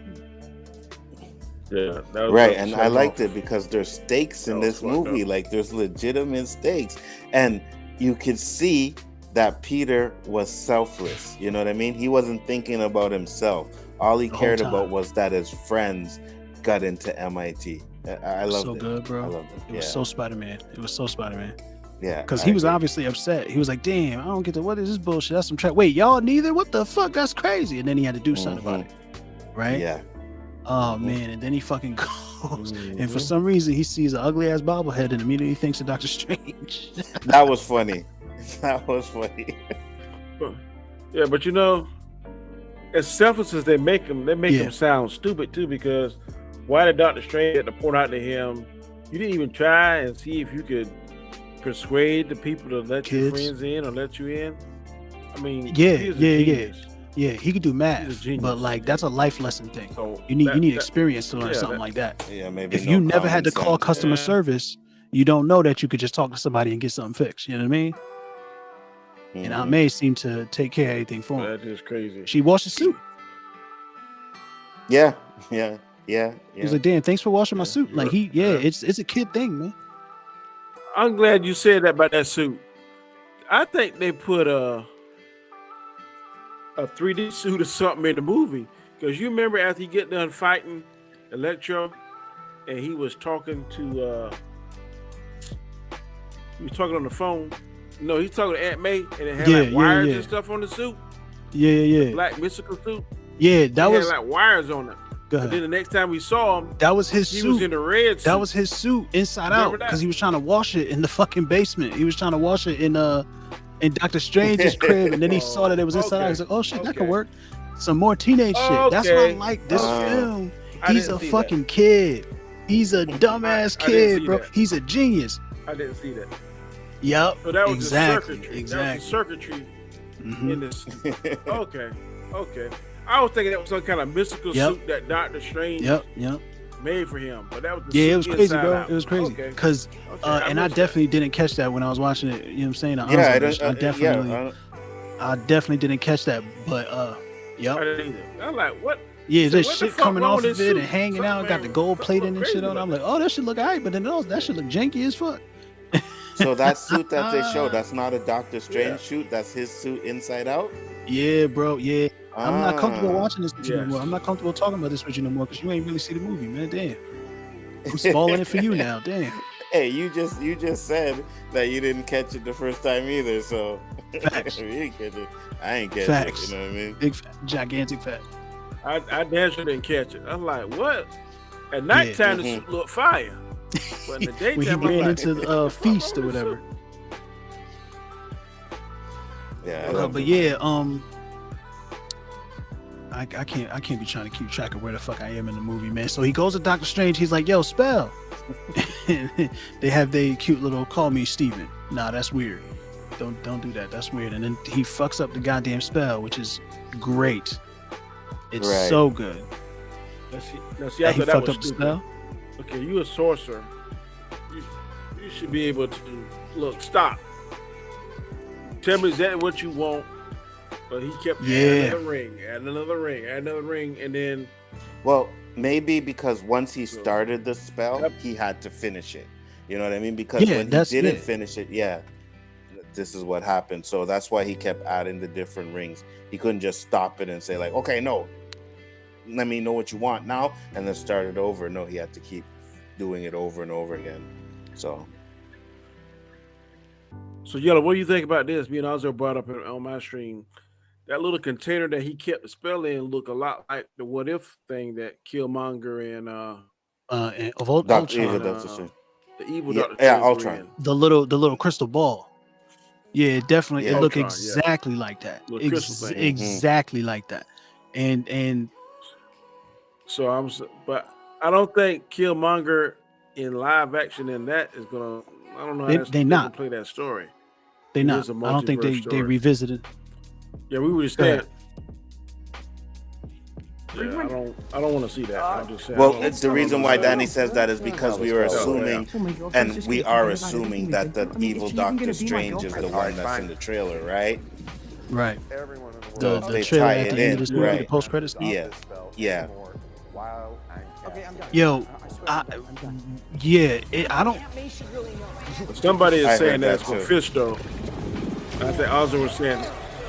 Yeah, that was right, and I liked it because there's stakes in this movie. Like there's legitimate stakes, and you could see that Peter was selfless. You know what I mean? He wasn't thinking about himself. All he cared about was that his friends got into MIT. I loved it. So good, bro. I loved it. It was so Spider-Man. It was so Spider-Man. Yeah, because he was obviously upset. He was like, "Damn, I don't get to what is this bullshit? That's some trap. Wait, y'all neither? What the fuck? That's crazy." And then he had to do something about it, right? Yeah. Oh man, and then he fucking goes, and for some reason he sees an ugly ass bobblehead and immediately thinks of Doctor Strange. That was funny. That was funny. Yeah, but you know, as selfless as they make him sound stupid too. Because why did Doctor Strange get to point out to him? You didn't even try and see if you could persuade the people to let your friends in or let you in. I mean, yeah. He could do math, but like that's a life lesson thing. So you need experience to learn something like that. Yeah, maybe if you never had to call customer service, you don't know that you could just talk to somebody and get something fixed. You know what I mean? And Aunt May seemed to take care of everything for him. That is crazy. She washed his suit. Yeah. He was like, "Damn, thanks for washing my suit." Like it's a kid thing, man. I'm glad you said that about that suit. I think they put a 3D suit or something in the movie, because you remember after he get done fighting Electro, and he was talking to he was talking on the phone. No, he's talking to Aunt May, and it had like wires and stuff on the suit. The black mystical suit. Yeah, that was had like wires on it. And then the next time we saw him, that was his suit. He was in the red suit. That was his suit inside out, because he was trying to wash it in the fucking basement. He was trying to wash it in Doctor Strange's crib, and then he saw that it was inside out. He's like, "Oh shit, that could work." Some more teenage shit. That's what I like this film. He's a fucking kid. He's a dumbass kid, bro. He's a genius. I didn't see that. Yep. So that was exactly. The circuitry. That was the circuitry in this. Okay. I was thinking that was some kind of mystical suit that Doctor Strange made for him, but that was the suit it was crazy, bro. out. It was crazy because, and I definitely didn't catch that when I was watching it. You know what I'm saying? I definitely didn't catch that, but I didn't either. I'm like, what? Yeah, there's shit coming off of it and hanging out. Got the gold plating and shit on. I'm like, oh, that should look alright, but then that should look janky as fuck. So that suit that they showed, that's not a Doctor Strange suit. That's his suit inside out. Yeah, bro. Yeah. I'm not comfortable watching this with you no more. I'm not comfortable talking about this with you no more because you ain't really see the movie, man. Damn. I'm spoiling it for you now. Damn. Hey, you just said that you didn't catch it the first time either, so facts. You didn't catch it. I ain't catch facts. it. You know what I mean? Big, gigantic fact. I damn sure didn't catch it. I'm like, what? At nighttime, the suit looked fire. But in the daytime, when he ran into the feast or whatever. Yeah. But yeah, I can't be trying to keep track of where the fuck I am in the movie, man. So he goes to Doctor Strange. He's like, "Yo, spell." They have their cute little "call me Steven." Nah, that's weird. Don't do that. That's weird. And then he fucks up the goddamn spell, which is great. It's so good. Now see, I thought that was up the spell. Okay, you a sorcerer. You should be able to look. Stop. Tell me exactly what you want. But he kept adding another ring, and then. Well, maybe because once he started the spell, he had to finish it. You know what I mean? Because when he didn't finish it, this is what happened. So that's why he kept adding the different rings. He couldn't just stop it and say like, "Okay, no, let me know what you want now," and then start it over. No, he had to keep doing it over and over again. So Yellow, what do you think about this? Me and Ozzo brought up on my stream. That little container that he kept the spell in looked a lot like the What If thing that Killmonger and Ultron. The evil Doctor. Yeah, Ultron. The little crystal ball. Yeah, definitely. It looked exactly like that. Exactly like that. And so but I don't think Killmonger in live action in that is gonna. I don't know how they not play that story. They not. I don't think they revisited. Yeah, we were just saying. Yeah, I don't want to see that. I'm just saying. Well, the reason why Danny says that is because we were assuming, and we are assuming that the evil Doctor Strange is the one that's in the trailer, right? Right. So The they trailer tie at it the end of in, this movie, the right? post credits. Yeah, yeah. Okay, I'm done. Yo, yeah, I don't. Somebody is I saying heard that that it's too. Mephisto. I think Ozzy was saying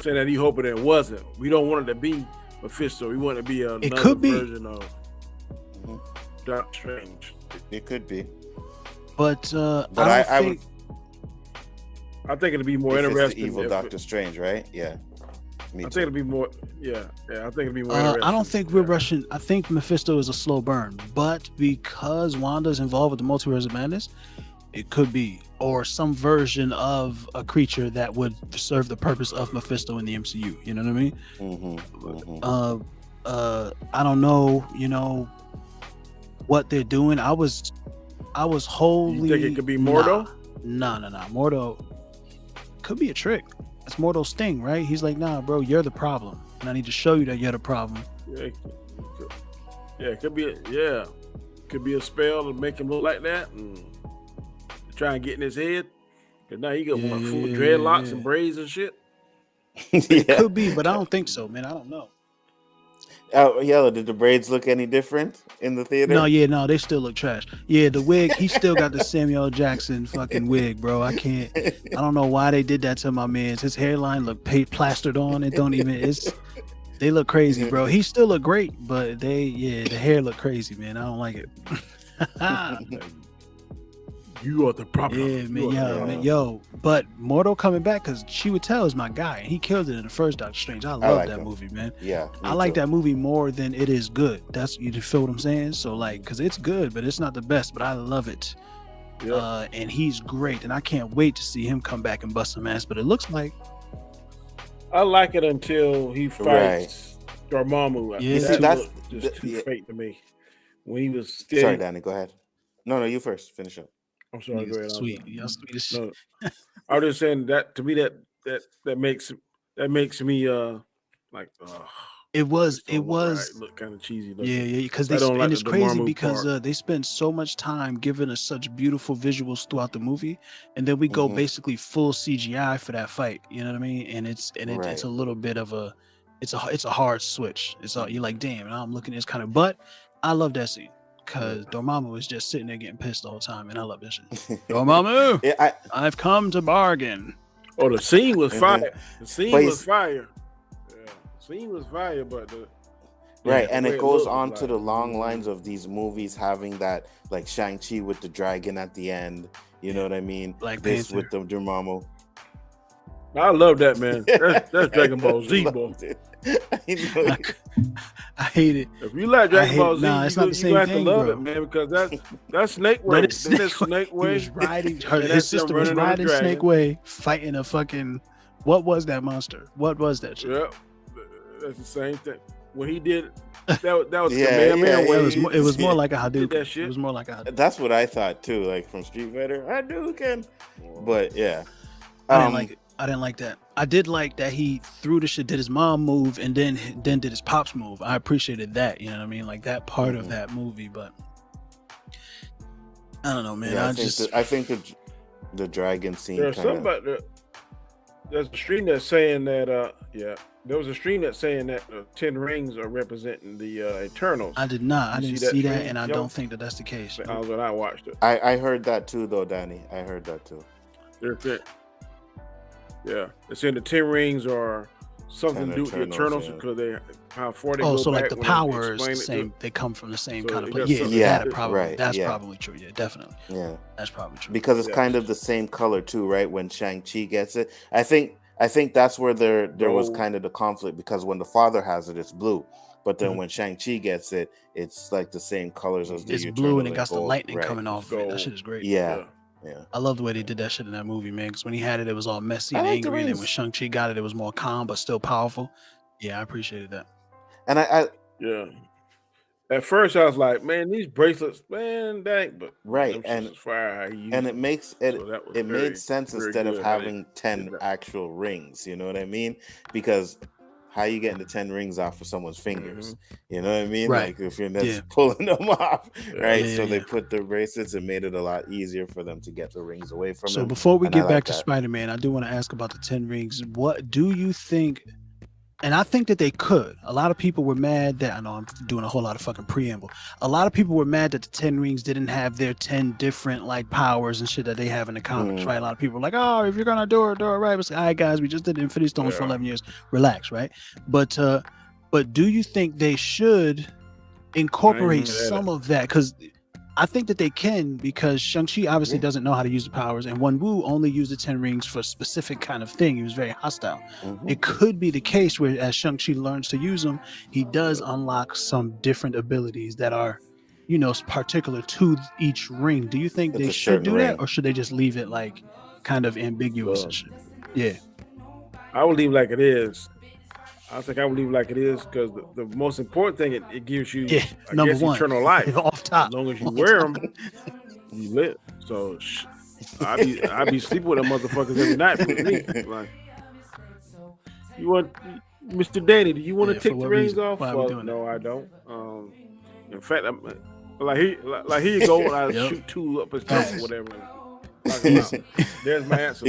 that he hoping it wasn't. We don't want it to be Mephisto. We want it to be another could be. version of Doctor Strange. It could be, But but I I don't think. I think it'd be more if it's interesting. the evil Doctor Strange, right? Yeah, me I think too. it'd be more. Yeah. I think it'd be more interesting. I don't think we're rushing. I think Mephisto is a slow burn, but because Wanda's involved with the Multiverse of Madness, it could be, or some version of a creature that would serve the purpose of Mephisto in the MCU. You know what I mean? I don't know. You know what they're doing. I was wholly. You think it could be Mordo? Nah. Mordo could be a trick. That's Mordo's thing, right? He's like, nah, bro, you're the problem, and I need to show you that you're the problem. Yeah, it could be. Could be a spell to make him look like that, and try and get in his head. Cause now he got full dreadlocks and braids and shit. It could be, but I don't think so, man. I don't know. Yellow, did the braids look any different in the theater? No, they still look trash. Yeah, the wig, he still got the Samuel L. Jackson fucking wig, bro. I don't know why they did that to my man. His hairline look plastered on. It don't even, they look crazy, bro. He still look great, but the hair look crazy, man. I don't like it. You are the problem. Yeah, man, yo. But Mordo coming back, because Chiwetel is my guy, and he killed it in the first Doctor Strange. I love that movie, man. Yeah, I like that movie more than it is good. That's, you feel what I'm saying? So like, because it's good, but it's not the best, but I love it. Yeah. And he's great, and I can't wait to see him come back and bust some ass. But it looks like I like it until he fights Dormammu. Yeah, that's just too fake to me. When he was still. Sorry, Danny, go ahead. No, you first. Finish up. I'm sorry. Go ahead. Sweet, y'all sweet as shit. No, I was just saying that to me that makes me like. It was look kind of cheesy. Yeah, because it's crazy because they spend so much time giving us such beautiful visuals throughout the movie, and then we go basically full CGI for that fight. You know what I mean? And it's a little bit of it's a hard switch. You're like, damn, and I'm looking at this kind of, but I love that scene. Because Dormammu was just sitting there getting pissed the whole time, and I love this shit. Dormammu, I've come to bargain. Oh, the scene was fire. The scene was fire. Yeah, the scene was fire, but and it goes on to the long lines of these movies having that, like Shang-Chi with the dragon at the end. You know what I mean? Like this with the Dormammu. I love that, man. That's Dragon Ball Z, boy. I hate it. If you like Dragon Ball Z, it's not the same have thing, to love bro. it, man, because that's Snake Way. Snake Way. He was riding his sister was riding Snake Way, fighting a fucking. What was that monster? What was that shit? Yeah, that's the same thing. When he did that was the Kamehameha way. It was more like a Hadouken. That shit. It was more like a Hadouken. That's what I thought too, like from Street Fighter. Hadouken. But yeah, I didn't like it. I didn't like that. I did like that he threw the shit, did his mom move, and then did his pops move. I appreciated that. You know what I mean? Like that part of that movie. But I don't know, man. Yeah, I think the dragon scene. There's a stream that's saying that. There was a stream that's saying that 10 rings are representing the Eternals. I did not. I didn't see that, and I don't think that that's the case. When I watched it, I heard that too, though, Danny. I heard that too. Yeah, it's in the 10 rings or something to do with the Eternals because they how far they go so back like the powers the same. They come from the same kind of place. That's probably true. Yeah, definitely. Yeah, that's probably true because it's kind of the same color too, right? When Shang-Chi gets it, I think that's where there was kind of the conflict because when the father has it, it's blue, but then when Shang-Chi gets it, it's like the same colors as the It's blue and it got the lightning coming off of it. That shit is great. Yeah. I love the way they did that shit in that movie, man. Because when he had it, it was all messy and angry, and then when Shang-Chi got it, it was more calm but still powerful. Yeah, I appreciated that. And I at first I was like, man, these bracelets, man, dang, but and fire how he and it makes it so it made sense instead of having 10 actual rings. You know what I mean? Because how you getting the 10 rings off of someone's fingers? You know what I mean? Right. Like if you're just pulling them off, right? Yeah, so yeah, they yeah. put the bracelets and made it a lot easier for them to get the rings away from So him. before we And I get like back to that. Spider-Man, I do want to ask about the 10 rings. What do you think? And I think that they could. A lot of people were mad that, I know I'm doing a whole lot of fucking preamble. A lot of people were mad that the 10 rings didn't have their 10 different like powers and shit that they have in the comics, right? A lot of people were like, oh, if you're gonna do it right. It's like, all right, guys, we just did Infinity Stones for 11 years. Relax, right? But do you think they should incorporate some of that? Because I think that they can, because Shang-Chi obviously doesn't know how to use the powers, and Wenwu only used the 10 rings for a specific kind of thing. He was very hostile. It could be the case where as Shang-Chi learns to use them, he does unlock some different abilities that are, particular to each ring. Do you think they should do that, or should they just leave it like kind of ambiguous and shit? Yeah. I would leave like it is. I think I would leave like it is because the most important thing it gives you, number one, eternal life. Off top. As long as you wear them, you live. So I be sleeping with them motherfuckers every night. For me. Like, you want, Mr. Danny? Do you want to take the rings off? No, I don't. In fact, I'm like here you go. When I shoot two up his chest or whatever. There's my answer.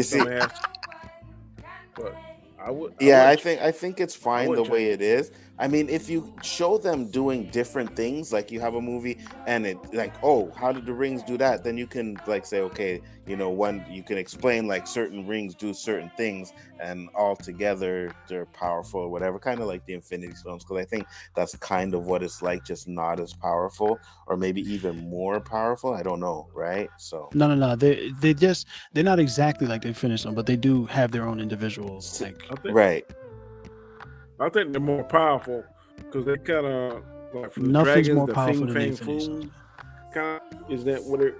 But I think it's fine the way it is. I mean, if you show them doing different things, like you have a movie and it like, oh, how did the rings do that? Then you can like say, okay, one you can explain like certain rings do certain things and all together they're powerful or whatever, kind of like the Infinity Stones, because I think that's kind of what it's like, just not as powerful or maybe even more powerful. I don't know, right? So no, they're not exactly like the Infinity Stone, but they do have their own individuals. Right. I think they're more powerful because they kind of like from the nothing's dragons, more the powerful than the Fing Infinity Foom. Kind of, is that what it?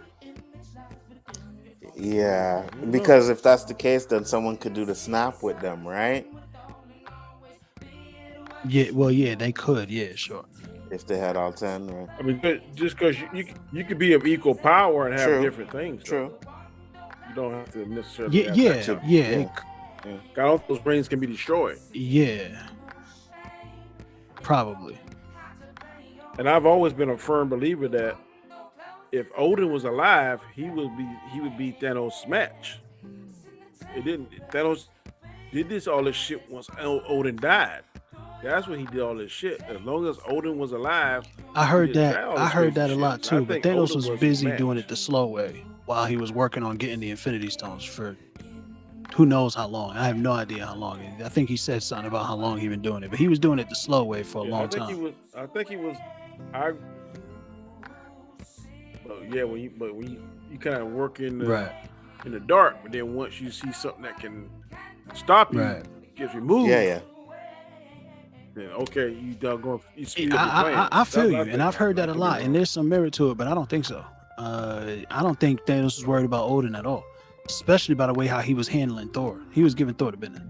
Yeah, because if that's the case, then someone could do the snap with them, right? Yeah, well, yeah, they could. Yeah, sure. If they had all 10, right? I mean, just because you could be of equal power and have different things. True. You don't have to necessarily. Yeah. All those rings can be destroyed. Yeah. Probably. And I've always been a firm believer that if Odin was alive, he would be Thanos' match. It didn't. Thanos did all this shit once Odin died. That's when he did all this shit. As long as Odin was alive, I heard that a lot too. But Thanos was busy doing it the slow way while he was working on getting the Infinity Stones for who knows how long. I have no idea how long. I think he said something about how long he'd been doing it, but he was doing it the slow way for a long time. I think he was. When you kind of work in the dark, but then once you see something that can stop you, gets removed. Yeah. Then okay, you doggone. You speed up your plan. I feel you, and I've heard that a lot, and there's some merit to it, but I don't think so. I don't think Thanos was worried about Odin at all. Especially by the way how he was handling Thor. He was giving Thor the business.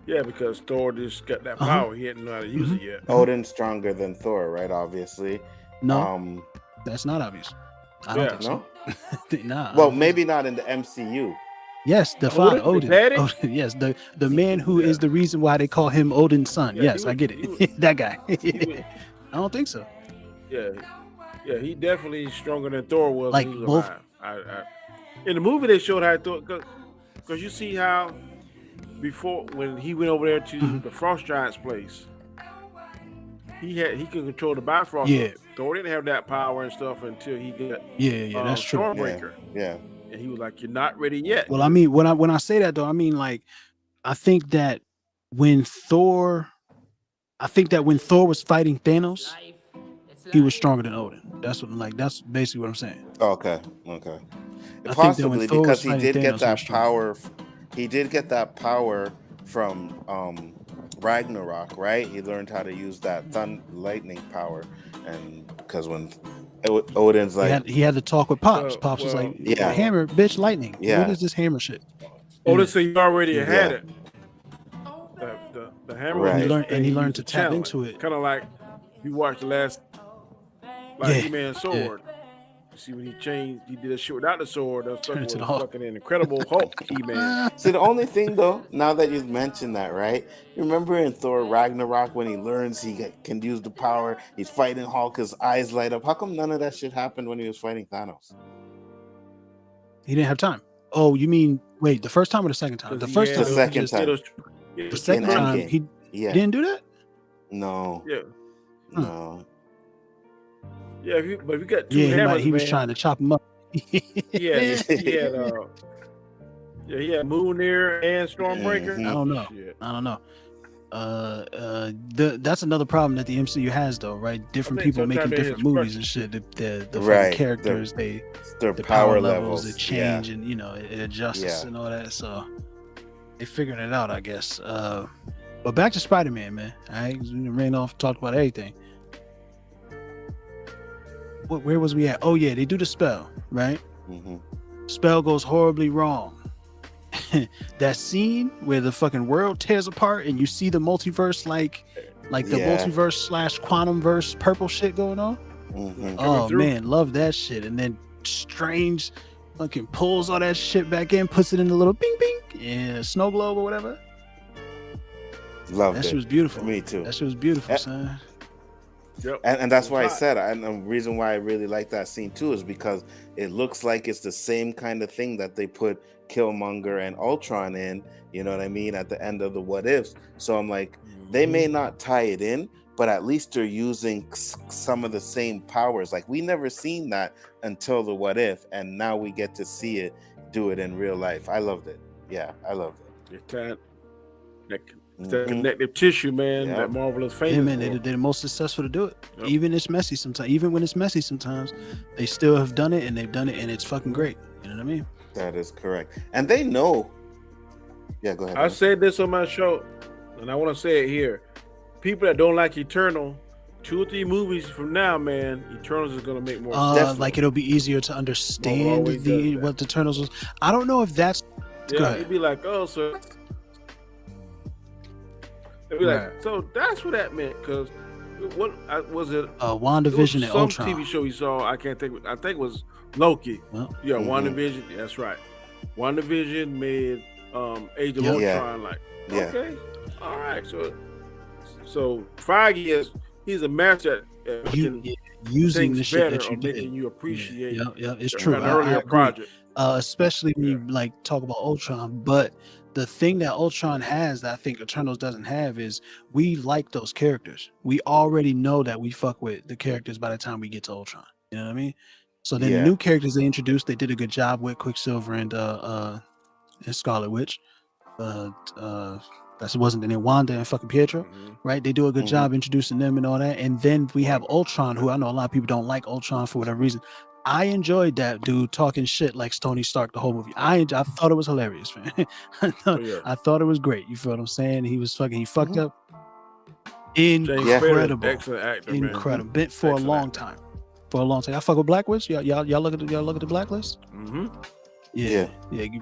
Yeah, because Thor just got that power. He hadn't know how to use it yet. Odin's stronger than Thor, right? Obviously. No, that's not obvious. I don't think so. Nah. Well, maybe not in the MCU. Yes, the father, Odin. Yes, the man who is the reason why they call him Odin's son. Yes, I get it. That guy. I don't think so. Yeah, he definitely stronger than Thor was. Like when he was both. alive. In the movie, they showed how Thor, because you see how before when he went over there to the Frost Giant's place, he could control the Bifrost. Yeah. Thor didn't have that power and stuff until he got that's true. Stormbreaker. Yeah. And he was like, "You're not ready yet." Well, I mean, when I say that though, I mean like, I think that when Thor was fighting Thanos, he was stronger than Odin. That's basically what I'm saying. Okay. Possibly because he did get that power. He did get that power from Ragnarok, right? He learned how to use that lightning power, and because when Odin's like, he had to talk with Pops. Pops was like, hammer, bitch, lightning. Yeah. What is this hammer shit? Odin said you already had it. The hammer, right. And he learned to tap into it. Kind of like you watched the last He-Man Sword. See when he changed, he did a shit without the sword. That Turn was into the Hulk. fucking an Incredible Hulk He-Man. See, the only thing though, now that you've mentioned that, right? Remember in Thor Ragnarok when he learns can use the power, he's fighting Hulk, his eyes light up. How come none of that shit happened when he was fighting Thanos? He didn't have time. Oh, you mean wait, the first time or the second time? The first time. The second time. The second time he didn't do that? No. Yeah. No. Yeah, but if you got two hammers, he was trying to chop him up. He had Moonir and Stormbreaker. I don't know. Shit. I don't know. That's another problem that the MCU has, though, right? Different people making different movies and shit. The fucking characters, their power levels, they change, and it adjusts and all that. So they figuring it out, I guess. But back to Spider-Man, man. All right, we ran off, talked about everything. Where was we at? Oh yeah, they do the spell, right? Mm-hmm. Spell goes horribly wrong. That scene where the fucking world tears apart and you see the multiverse, like the multiverse / quantum verse purple shit going on. Mm-hmm. Oh man, love that shit. And then Strange fucking pulls all that shit back in, puts it in a little bing bing and snow globe or whatever. Loved it. That shit was beautiful. Me too. That shit was beautiful, son. Yep. And that's why I said, and the reason why I really like that scene too is because it looks like it's the same kind of thing that they put Killmonger and Ultron in, you know what I mean, at the end of the What Ifs. So I'm like, they may not tie it in, but at least they're using some of the same powers. Like we never seen that until the What If, and now we get to see it, do it in real life. I loved it. Yeah, I loved it. It's that connective tissue, man. That Marvel is famous. Yeah, man, they're the most successful to do it. Yep. Even it's messy sometimes. Even when it's messy sometimes, they still have done it, and they've done it, and it's fucking great. You know what I mean? That is correct. And they know. Yeah, go ahead. I said this on my show, and I want to say it here. People that don't like Eternal, 2 or 3 movies from now, man, Eternals is gonna make more sense. Like it'll be easier to understand what the Eternals was. I don't know if that's. Yeah, it'd be like, oh, so. It'd be like, so that's what that meant. Because what was it? WandaVision and Ultron. Some TV show you saw, I can't think. I think it was Loki. WandaVision. That's right. WandaVision made Age of Ultron. Like, okay, all right. So Feige he's a master at using the shit better that you or did. making you appreciate. Yeah, it's true. An earlier project, especially when you like talk about Ultron, but. The thing that Ultron has that I think Eternals doesn't have is we like those characters. We already know that we fuck with the characters by the time we get to Ultron. You know what I mean? So then the new characters they introduced, they did a good job with Quicksilver and Scarlet Witch. That wasn't the name, Wanda and fucking Pietro, right? They do a good job introducing them and all that. And then we have Ultron, who I know a lot of people don't like Ultron for whatever reason. I enjoyed that dude talking shit like Tony Stark the whole movie. I thought it was hilarious, man. I thought it was great. You feel what I'm saying? He fucked up. Incredible. Excellent actor, incredible. Been for a long time. I fuck with Blacklist. Y'all look at the Blacklist. Yeah.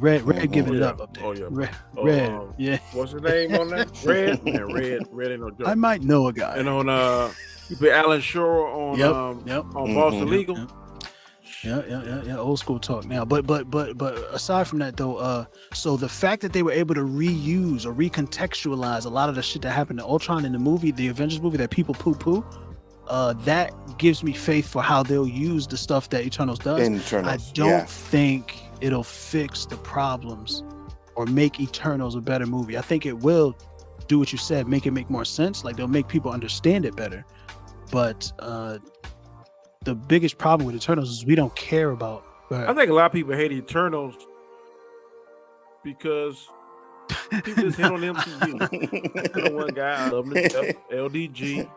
Red giving it up there. Oh yeah. Red. Yeah. What's his name on that? Red. Man, Red ain't no joke. I might know a guy. And on you put Alan Shore on on Boston Legal. Yeah, old school talk now. But aside from that though, so the fact that they were able to reuse or recontextualize a lot of the shit that happened to Ultron in the movie, the Avengers movie that people poo-poo, that gives me faith for how they'll use the stuff that Eternals does. I don't think it'll fix the problems or make Eternals a better movie. I think it will do what you said, make it make more sense. Like they'll make people understand it better. But the biggest problem with Eternals is we don't care about. I think a lot of people hate Eternals because people just hit on the MCU. One guy, I love him, LDG.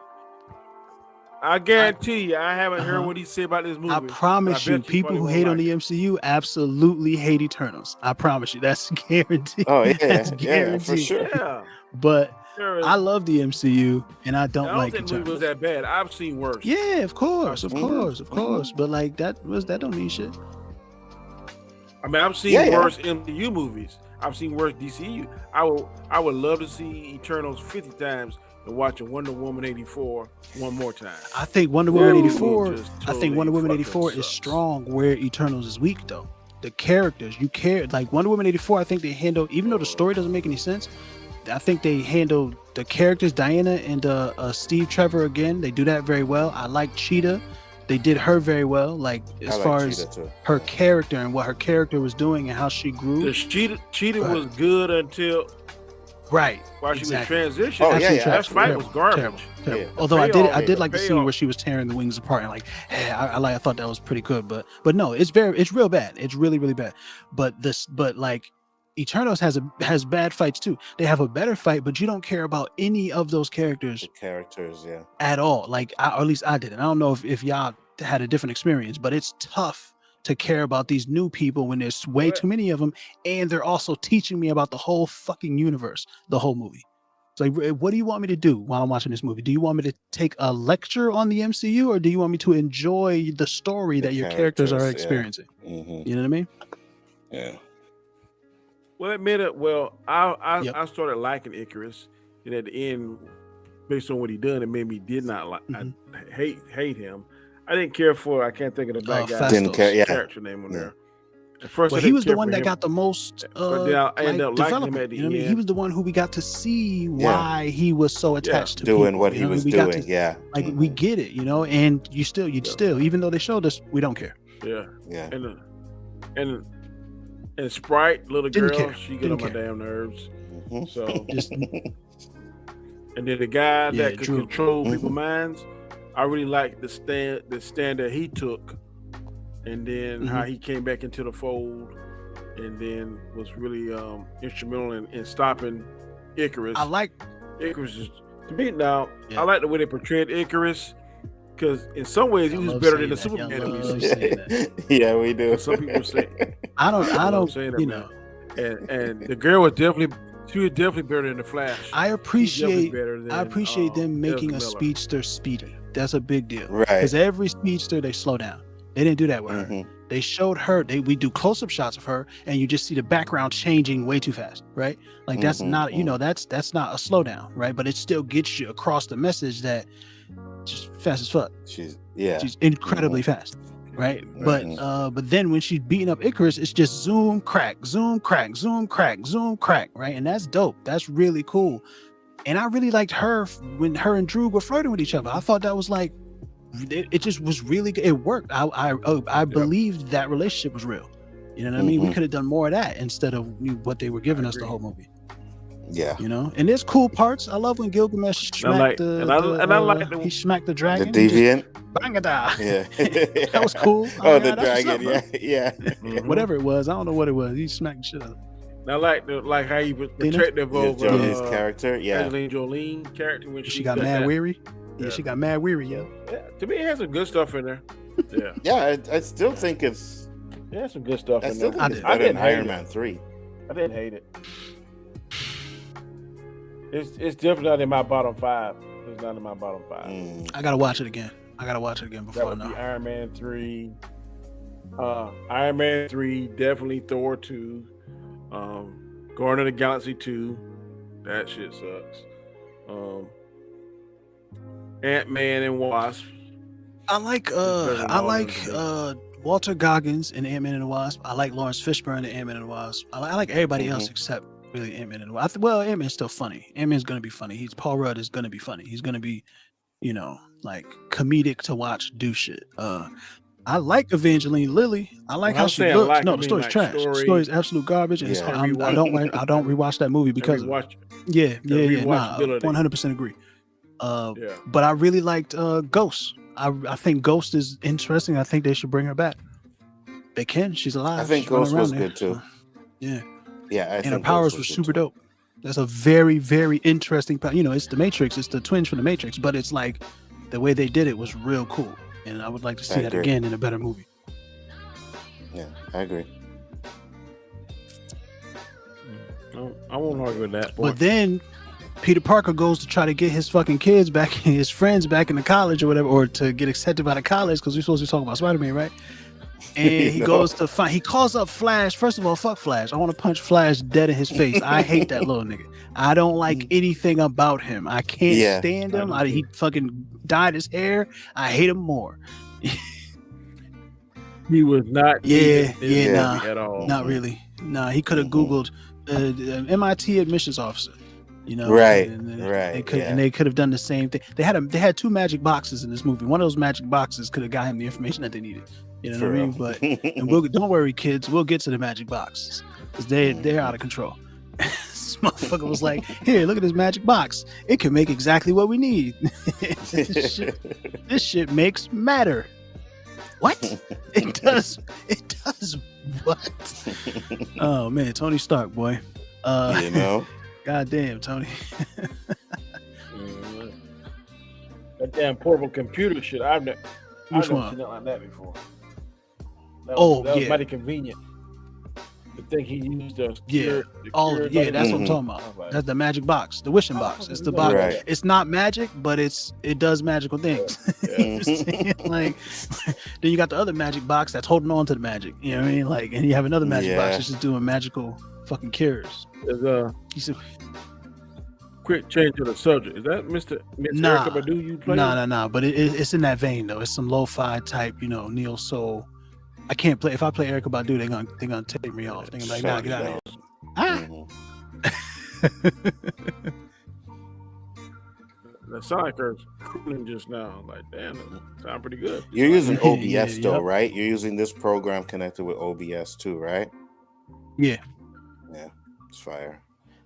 I guarantee you, I haven't heard what he said about this movie. I promise you, people who hate on the MCU absolutely hate Eternals. I promise you, that's guaranteed. Oh yeah, that's guaranteed. For sure. Yeah. But I love the MCU, and I don't like Eternals. I don't think the movie was that bad. I've seen worse. Yeah, of course. But like that don't mean shit. I mean, I've seen worse MCU movies. I've seen worse DCU. I would love to see Eternals 50 times and watching Wonder Woman 84 one more time. I think Wonder Woman That movie 84. just I think Wonder Woman totally 84 fucking is sucks. strong where Eternals is weak though. The characters you care like Wonder Woman 84. I think they handle even though the story doesn't make any sense. I think they handle the characters Diana and Steve Trevor again. They do that very well. I like Cheetah. They did her very well. Like as far as her character and what her character was doing and how she grew. The Cheetah was good until while she was transitioning. Oh yeah, that fight was garbage. Terrible. Yeah. Although I did like the scene where she was tearing the wings apart and like, hey, I thought that was pretty good. But no, it's real bad. It's really bad. But like Eternals has bad fights too. They have a better fight, but you don't care about any of those characters. At all. Like or at least I didn't. I don't know if y'all had a different experience, but it's tough to care about these new people when there's way too many of them, and they're also teaching me about the whole fucking universe, the whole movie. It's like, what do you want me to do while I'm watching this movie? Do you want me to take a lecture on the MCU, or do you want me to enjoy the story that your characters are experiencing? Yeah. You know what I mean? Yeah. Well, admit it. Well, I started liking Icarus, and at the end, based on what he done, it made me did not like. I hate him. I didn't care for. I can't think of the black guy. Didn't care. Character name on there. At first, he was the one that got the most but then I ended up liking him at the end. He was the one who we got to see why he was so attached to doing people, what he was doing. We get it, and you'd still, even though they showed us, we don't care. Yeah. And Sprite, little girl, she get on my damn nerves. So just. And then the guy that could control people's minds, I really like the stand that he took, and then how he came back into the fold, and then was really instrumental in stopping Icarus. I like Icarus. To me now, I like the way they portrayed Icarus, because in some ways he was better than the Superman. Yeah, we do. Some people say I don't. And the girl was definitely. She was definitely better than the Flash. I appreciate them making a speedster speedy. That's a big deal, right? Because every speedster they slow down. They didn't do that with her. They showed her. We do close-up shots of her, and you just see the background changing way too fast, right? Like that's not that's not a slowdown, right? But it still gets you across the message that just fast as fuck. She's incredibly fast. Right, but then when she's beating up Icarus, it's just zoom, crack, zoom, crack, zoom, crack, zoom, crack, right? And that's dope. That's really cool. And I really liked her when her and Drew were flirting with each other. I thought that was like, it just was really good. It worked. I believed that relationship was real. You know what I mean? We could have done more of that instead of what they were giving us the whole movie. Yeah, and there's cool parts. I love when Gilgamesh smacked he smacked the dragon, the deviant. Yeah, that was cool. The dragon, whatever it was, I don't know what it was. He smacked the shit out of it. I like how he was protective of Jolie's character. Angelina Jolie character when she got mad weary. Yeah, she got mad weary. Yeah, to me, it has some good stuff in there. I still think it's. It has some good stuff in there. I didn't Iron Man 3. I didn't hate it. It's definitely not in my bottom 5. It's not in my bottom 5. I gotta watch it again. Before that would be Iron Man 3. Iron Man 3, definitely Thor 2. Guardians of the Galaxy 2. That shit sucks. Ant-Man and Wasp. I like Walter Goggins in Ant-Man and the Wasp. I like Lawrence Fishburne in Ant-Man and the Wasp. I like everybody else except really Ant-Man and the Wasp. Well, Ant-Man's still funny. Ant-Man's gonna be funny. Paul Rudd is gonna be funny. He's gonna be, like comedic to watch do shit. I like Evangeline Lilly. I like how she looks. The story's trash. The story's absolute garbage, and I don't rewatch that movie because of it. Yeah. 100% agree. But I really liked Ghost. I think Ghost is interesting. I think they should bring her back. They can. She's alive. I think Ghost was good too. Yeah. And her powers were super dope. That's a very, very interesting power. It's the Matrix. It's the twins from the Matrix, but it's like the way they did it was real cool. And I would like to see that again in a better movie. Yeah, I agree. I won't argue with that. But then Peter Parker goes to try to get his fucking kids back, his friends back into college or whatever, or to get accepted by the college because we're supposed to be talking about Spider-Man, right? And he goes to find. He calls up Flash. First of all, fuck Flash. I want to punch Flash dead in his face. I hate that little nigga. I don't like anything about him. I can't stand him. He fucking dyed his hair. I hate him more. He was not. Nah, at all. Not really. Nah, he could have Googled MIT admissions officer. You know, right. And they could have done the same thing. They had 2 magic boxes in this movie. One of those magic boxes could have got him the information that they needed. You know what I mean? But don't worry, kids. We'll get to the magic boxes because they're out of control. This motherfucker was like, "Here, look at this magic box. It can make exactly what we need. This shit makes matter." What? It does. It does what? Oh man, Tony Stark, boy. You know. Goddamn, Tony. That damn portable computer shit. I've never seen nothing like that before. That was mighty convenient. The thing he used to that's what I'm talking about. That's the magic box, the wishing box. It's the box. Right. It's not magic, but it does magical things. Like, then you got the other magic box that's holding on to the magic. You know what I mean? Like, and you have another magic box that's just doing magical fucking cures. There's quick change of the subject. Is that Mr. Erykah Badu you play? No. But it's in that vein though. It's some lo-fi type, neo soul. I can't play. If I play Erykah Badu, they're gonna take me off. They're gonna be like, nah, get out of here. The Sonic is cooling just now. Like, damn, it sound pretty good. You're using OBS though, right? You're using this program connected with OBS too, right? Yeah. Yeah, it's fire.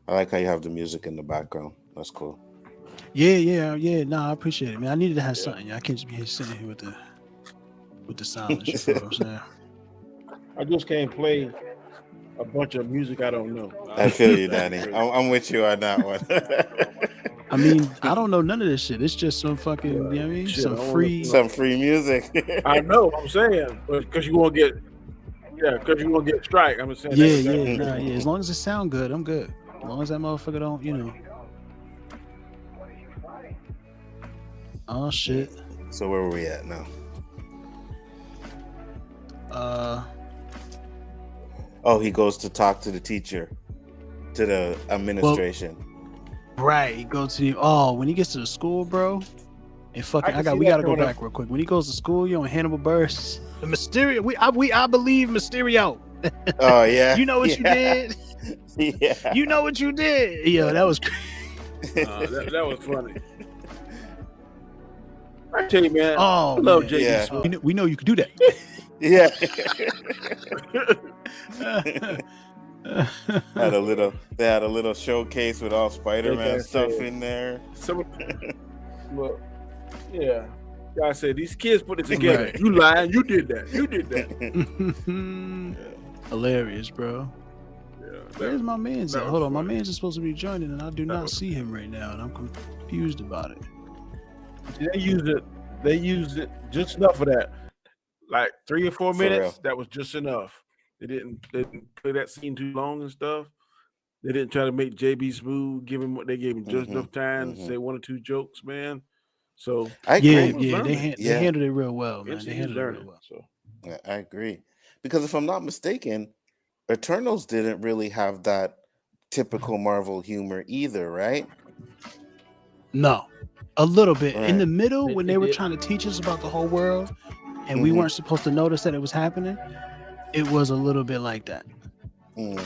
I like how you have the music in the background. That's cool. Yeah. Nah, I appreciate it, man. I needed to have something. I can't just be sitting here with the sound and shit. You know what I'm saying? I just can't play a bunch of music I don't know. I feel you, Danny. I'm with you on that one. I mean, I don't know none of this shit. It's just some fucking, you know what I mean? Shit, some free music. I know. I'm saying, because you won't get, because you won't get strike. I'm saying. Yeah. As long as it sound good, I'm good. As long as that motherfucker don't, Oh shit. So where were we at now? He goes to talk to the teacher, to the administration. Right, he goes to when he gets to the school, bro. And fucking, we gotta go back real quick. When he goes to school, Hannibal Buress, the Mysterio. I believe Mysterio. Oh yeah. You know what you did. Yeah. You know what you did. Yo, that was crazy. That was funny. I tell you, man. Oh, I love Jason. We know you could do that. Yeah. They had a little showcase with all Spiderman stuff in there. Look, yeah. I said these kids put it together. Right. You lying? You did that. Hilarious, bro. Yeah, where's my man's at? Hold on, my man's is supposed to be joining, and I do not see him right now, and I'm confused about it. They used it just enough of that. Like 3 or 4 minutes, that was just enough. They didn't play that scene too long and stuff. They didn't try to make JB smooth. They gave him just enough time to say 1 or 2 jokes, man. So they handled it real well, man. They handled it real well. So yeah, I agree, because if I'm not mistaken, Eternals didn't really have that typical Marvel humor either, right? No, a little bit in the middle when they were trying to teach us about the whole world. And we weren't supposed to notice that it was happening. It was a little bit like that. Mm.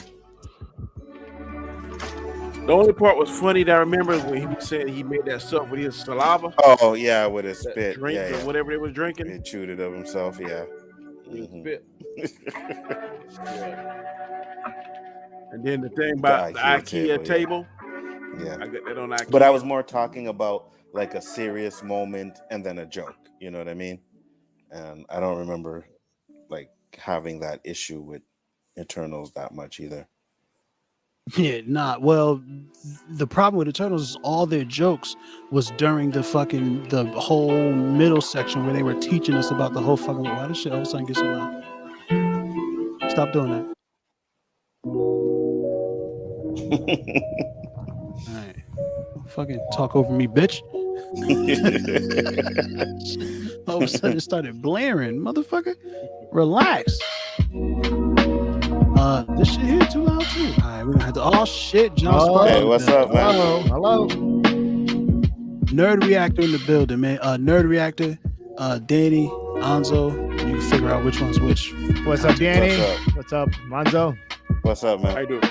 The only part was funny that I remember when he was saying he made that stuff with his saliva. Oh yeah, with his spit, drink or whatever they was drinking. He chewed it of himself, yeah. Spit. And then the thing about the IKEA table. Yeah, I got that on IKEA. But I was more talking about like a serious moment and then a joke. You know what I mean? And I don't remember like having that issue with Eternals that much either. Yeah, well, the problem with Eternals is all their jokes was during the whole middle section where they were teaching us about the whole fucking why this shit all of a sudden gets around. Stop doing that. All right. Fucking talk over me, bitch. All of a sudden, it started blaring. Motherfucker, relax. This shit here too loud too. All right, we're gonna have to. Oh shit, John Spartan. Hey, what's up, man? Hello. Nerd Reactor in the building, man. Nerd Reactor, Danny, Anzo. You can figure out which one's which. What's up, Danny? What's up, Monzo? What's up, man? How you doing?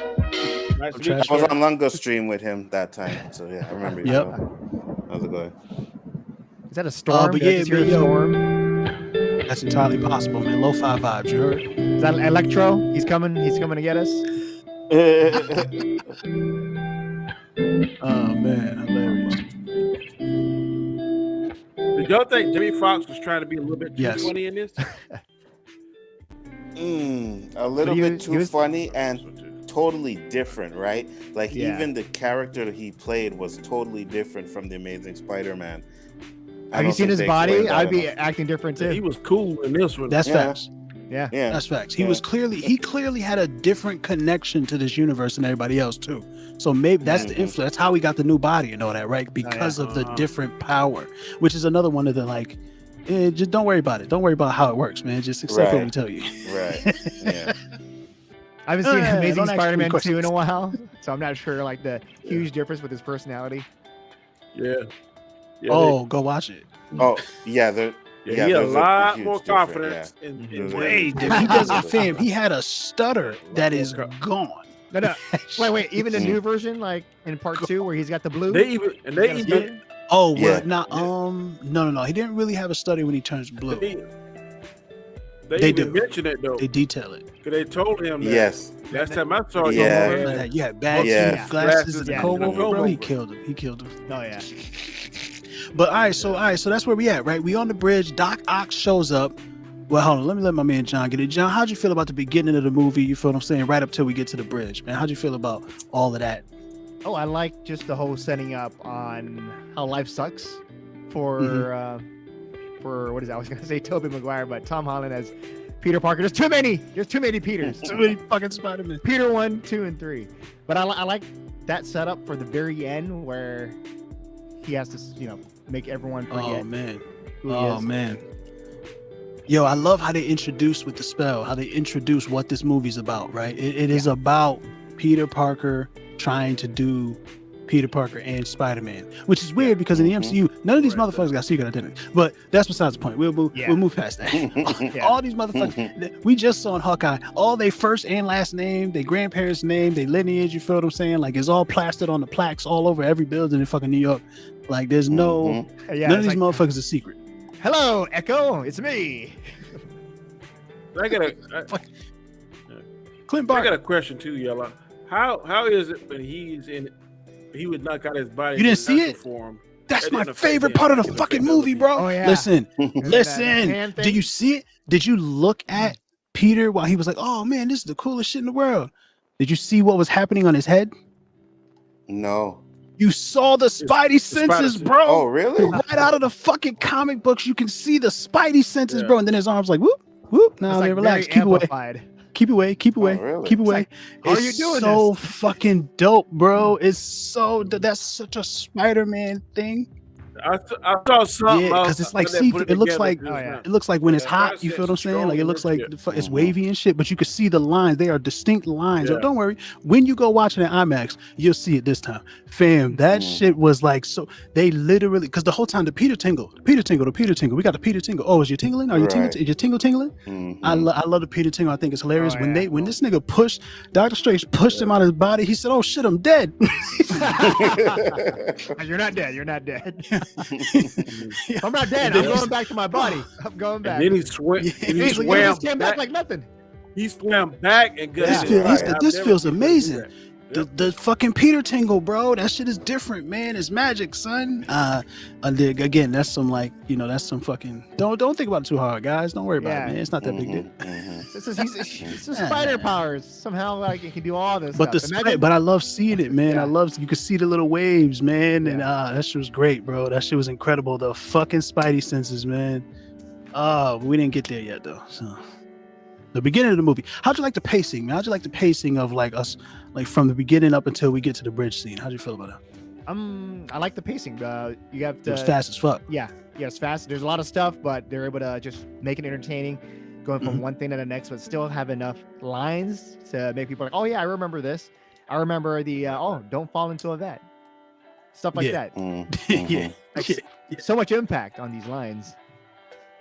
Nice to meet I you. was on Lungo's stream with him that time, so yeah, I remember. You. Yep. How's it going? Is that a storm? But Did I yeah, just hear a man, yo. storm? That's entirely possible, man. Lo-fi vibes, you heard? Is that Electro? He's coming to get us. Oh man, hilarious. Did y'all think Jimmy Fox was trying to be a little bit too funny in this? A little bit too funny and totally different, right? Like even the character that he played was totally different from the Amazing Spider-Man. Have you seen his body? I'd be acting different too. He was cool in this one. That's facts. Yeah, that's facts. He clearly had a different connection to this universe than everybody else too. So maybe that's the influence. That's how he got the new body and all that, right? Because of the different power, which is another one of the like. Just don't worry about it. Don't worry about how it works, man. Just accept what we tell you. Right. Yeah. I haven't seen Amazing Spider-Man 2 in a while, so I'm not sure like the huge difference with his personality. Yeah. Go watch it. Oh yeah, he had a lot more confidence in he doesn't, fam. He had a stutter that is gone. No. Wait. Even the new version, like in part 2, where he's got the blue. They even. Oh, well, no. He didn't really have a stutter when he turns blue. They do mention it though. They detail it. Because they told him that. Yes. Last time I saw it. Yeah, bad glasses and the Kobo, bro. He killed him. Oh yeah. But all right, so that's where we at, right? We on the bridge. Doc Ock shows up. Well, hold on. Let me let my man John get it. John, how'd you feel about the beginning of the movie? You feel what I'm saying? Right up till we get to the bridge, man. How'd you feel about all of that? Oh, I like just the whole setting up on how life sucks for what is that? I was gonna say Tobey Maguire, but Tom Holland as Peter Parker. There's too many Peters. Too many fucking Spider-Man. Peter 1, 2, and 3. But I like that setup for the very end where he has to, make everyone forget. Oh man. Oh man. Yo, I love how they introduce with the spell, how they introduce what this movie's about, right? It is about Peter Parker trying to do Peter Parker and Spider-Man, which is weird because in the MCU, none of these motherfuckers got secret identity. But that's besides the point. We'll move past that. All these motherfuckers, we just saw in Hawkeye, all their first and last name, their grandparents' name, their lineage, you feel what I'm saying? Like it's all plastered on the plaques all over every building in fucking New York. Like there's none of these motherfuckers are secret. Hello, Echo, it's me. I got a question too, Yella. How is it when he's in? He would knock out his body. You didn't see it? Form. That's my favorite part of the fucking movie, bro. Oh, yeah. Listen. Did you see it? Did you look at Peter while he was like, "Oh man, this is the coolest shit in the world"? Did you see what was happening on his head? No. You saw the Spidey senses, bro. Oh, really? Right out of the fucking comic books, you can see the Spidey senses, bro. And then his arms like, whoop, whoop. Now they relax. Keep away. Keep away. Oh, really? Keep away. Like, how are you doing so this? fucking dope, bro. That's such a Spider-Man thing. I saw something. Yeah, because it's like it looks like when it's hot. You feel what I'm saying? Like it looks like it's wavy and shit, but you can see the lines. They are distinct lines. Yeah. So don't worry. When you go watch it in IMAX, you'll see it this time, fam. That shit was like so. They literally because the whole time the Peter tingle. We got the Peter tingle. Oh, is you tingling? Are you tingling? Is your tingle tingling? Mm-hmm. I love the Peter tingle. I think it's hilarious when this nigga pushed Dr. Strange pushed him out of his body. He said, "Oh shit, I'm dead." You're not dead. You're not dead. I'm not dead. I'm going back to my body. I'm going back. And then he swam. He swam back like nothing. He swam back and got this feels amazing. The fucking Peter tingle, bro. That shit is different, man. It's magic, son. Again, that's some that's some fucking. Don't think about it too hard, guys. Don't worry about it, man. It's not that big deal. This is spider powers. Somehow, like it can do all this. But stuff. But I love seeing it, man. I love you can see the little waves, man, and that shit was great, bro. That shit was incredible. The fucking Spidey senses, man. We didn't get there yet though. So the beginning of the movie. How'd you like the pacing, man? How'd you like the pacing of like us, like from the beginning up until we get to the bridge scene? How'd you feel about that? I like the pacing. You have to. It was fast as fuck. Yeah, it's fast. There's a lot of stuff, but they're able to just make it entertaining, going from one thing to the next, but still have enough lines to make people like, oh yeah, I remember this. I remember the don't fall into a vet. Stuff like that. Yeah. So much impact on these lines.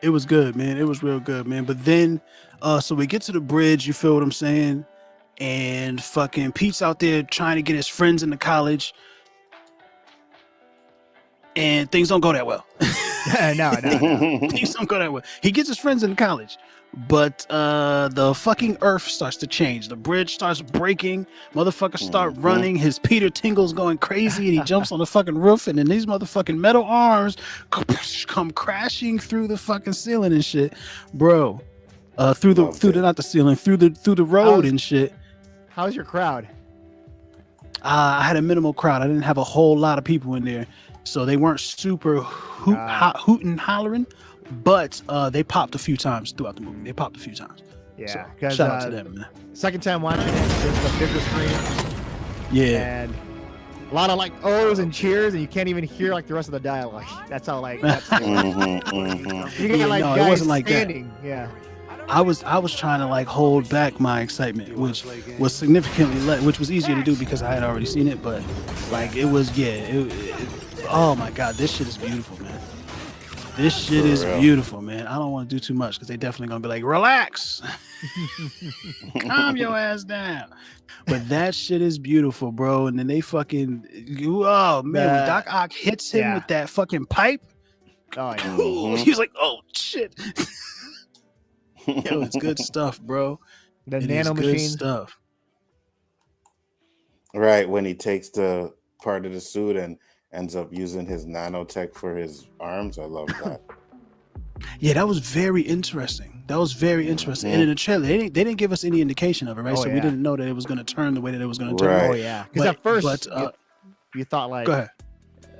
It was good, man. It was real good, man. But then, so we get to the bridge. You feel what I'm saying? And fucking Pete's out there trying to get his friends into college, and things don't go that well. No. Things don't go that well. He gets his friends into college, but the fucking earth starts to change. The bridge starts breaking. Motherfuckers start running. His Peter Tingle's going crazy, and he jumps on the fucking roof. And then these motherfucking metal arms come crashing through the fucking ceiling and shit, bro. Through the road and shit. How's your crowd? I had a minimal crowd. I didn't have a whole lot of people in there, so they weren't super hooting, hollering. But they popped a few times throughout the movie. They popped a few times. Yeah, so, shout out to them, man. Second time watching it, there's a bigger screen. Yeah, and a lot of like ohs and cheers, and you can't even hear like the rest of the dialogue. That's how like that's you get like guys it wasn't like standing. that. Yeah. I was trying to like hold back my excitement, which was significantly which was easier to do because I had already seen it. But like it was, oh my god, this shit is beautiful, man. This shit is beautiful, man. I don't want to do too much because they definitely gonna be like, relax, calm your ass down. But that shit is beautiful, bro. And then they fucking, oh man, when Doc Ock hits him with that fucking pipe, he's like, oh shit. Yo, it's good stuff, bro. The nano machine stuff. Right, when he takes the part of the suit and ends up using his nanotech for his arms. I love that. Yeah, that was very interesting. And in the trailer, they didn't give us any indication of it, right? So we didn't know that it was going to turn the way that it was going to turn. Right. Oh yeah, because at first you thought like, go ahead.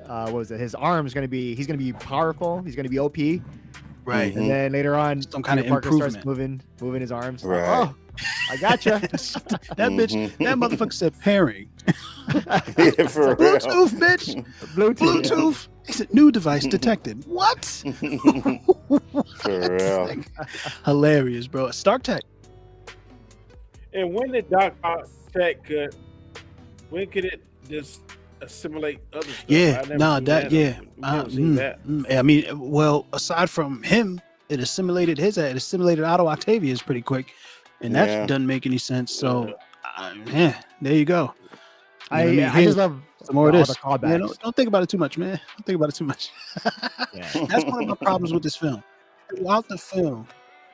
What was it? His arm is going to be, he's going to be powerful. He's going to be OP. Right. And then later on, some kind of improvement. starts moving his arms. Right. Oh, I gotcha. That bitch, that motherfucker said pairing. Yeah, for real. Bluetooth, bitch. Bluetooth. He said new device detected. What? For real. Like, hilarious, bro. Stark Tech. And when did Doc Ock Tech cut? When could it just assimilate other stuff? I mean, well, aside from him, it assimilated Otto Octavius pretty quick, and that doesn't make any sense. So, there you go. I just love some more of this. Yeah, don't think about it too much, man. Don't think about it too much. That's one of my problems with this film. Throughout the film,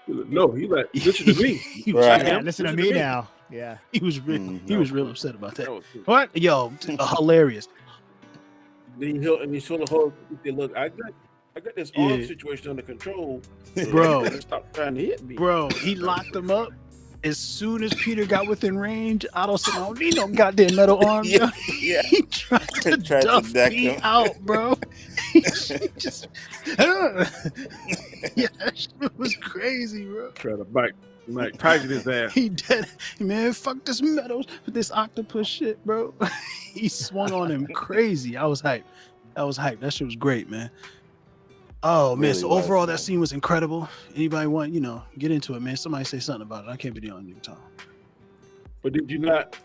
no, he like listen to me. Listen to me now. Yeah, he was real upset about that. What? Yo, hilarious. Then he sort of look, I got this arm situation under control, bro. Stop trying to hit me, bro. He locked him up. As soon as Peter got within range, Otto said, "I don't need no goddamn metal arm." Yeah. He tried to duff me out, bro. He just, yeah, that shit was crazy, bro. Try to bite Tiger his ass. He did, man. Fuck this metal, this octopus shit, bro. He swung on him crazy. I was hyped. That shit was great, man. Oh man, so overall that scene was incredible. Anybody want, get into it, man? Somebody say something about it. I can't be the only time. But did you not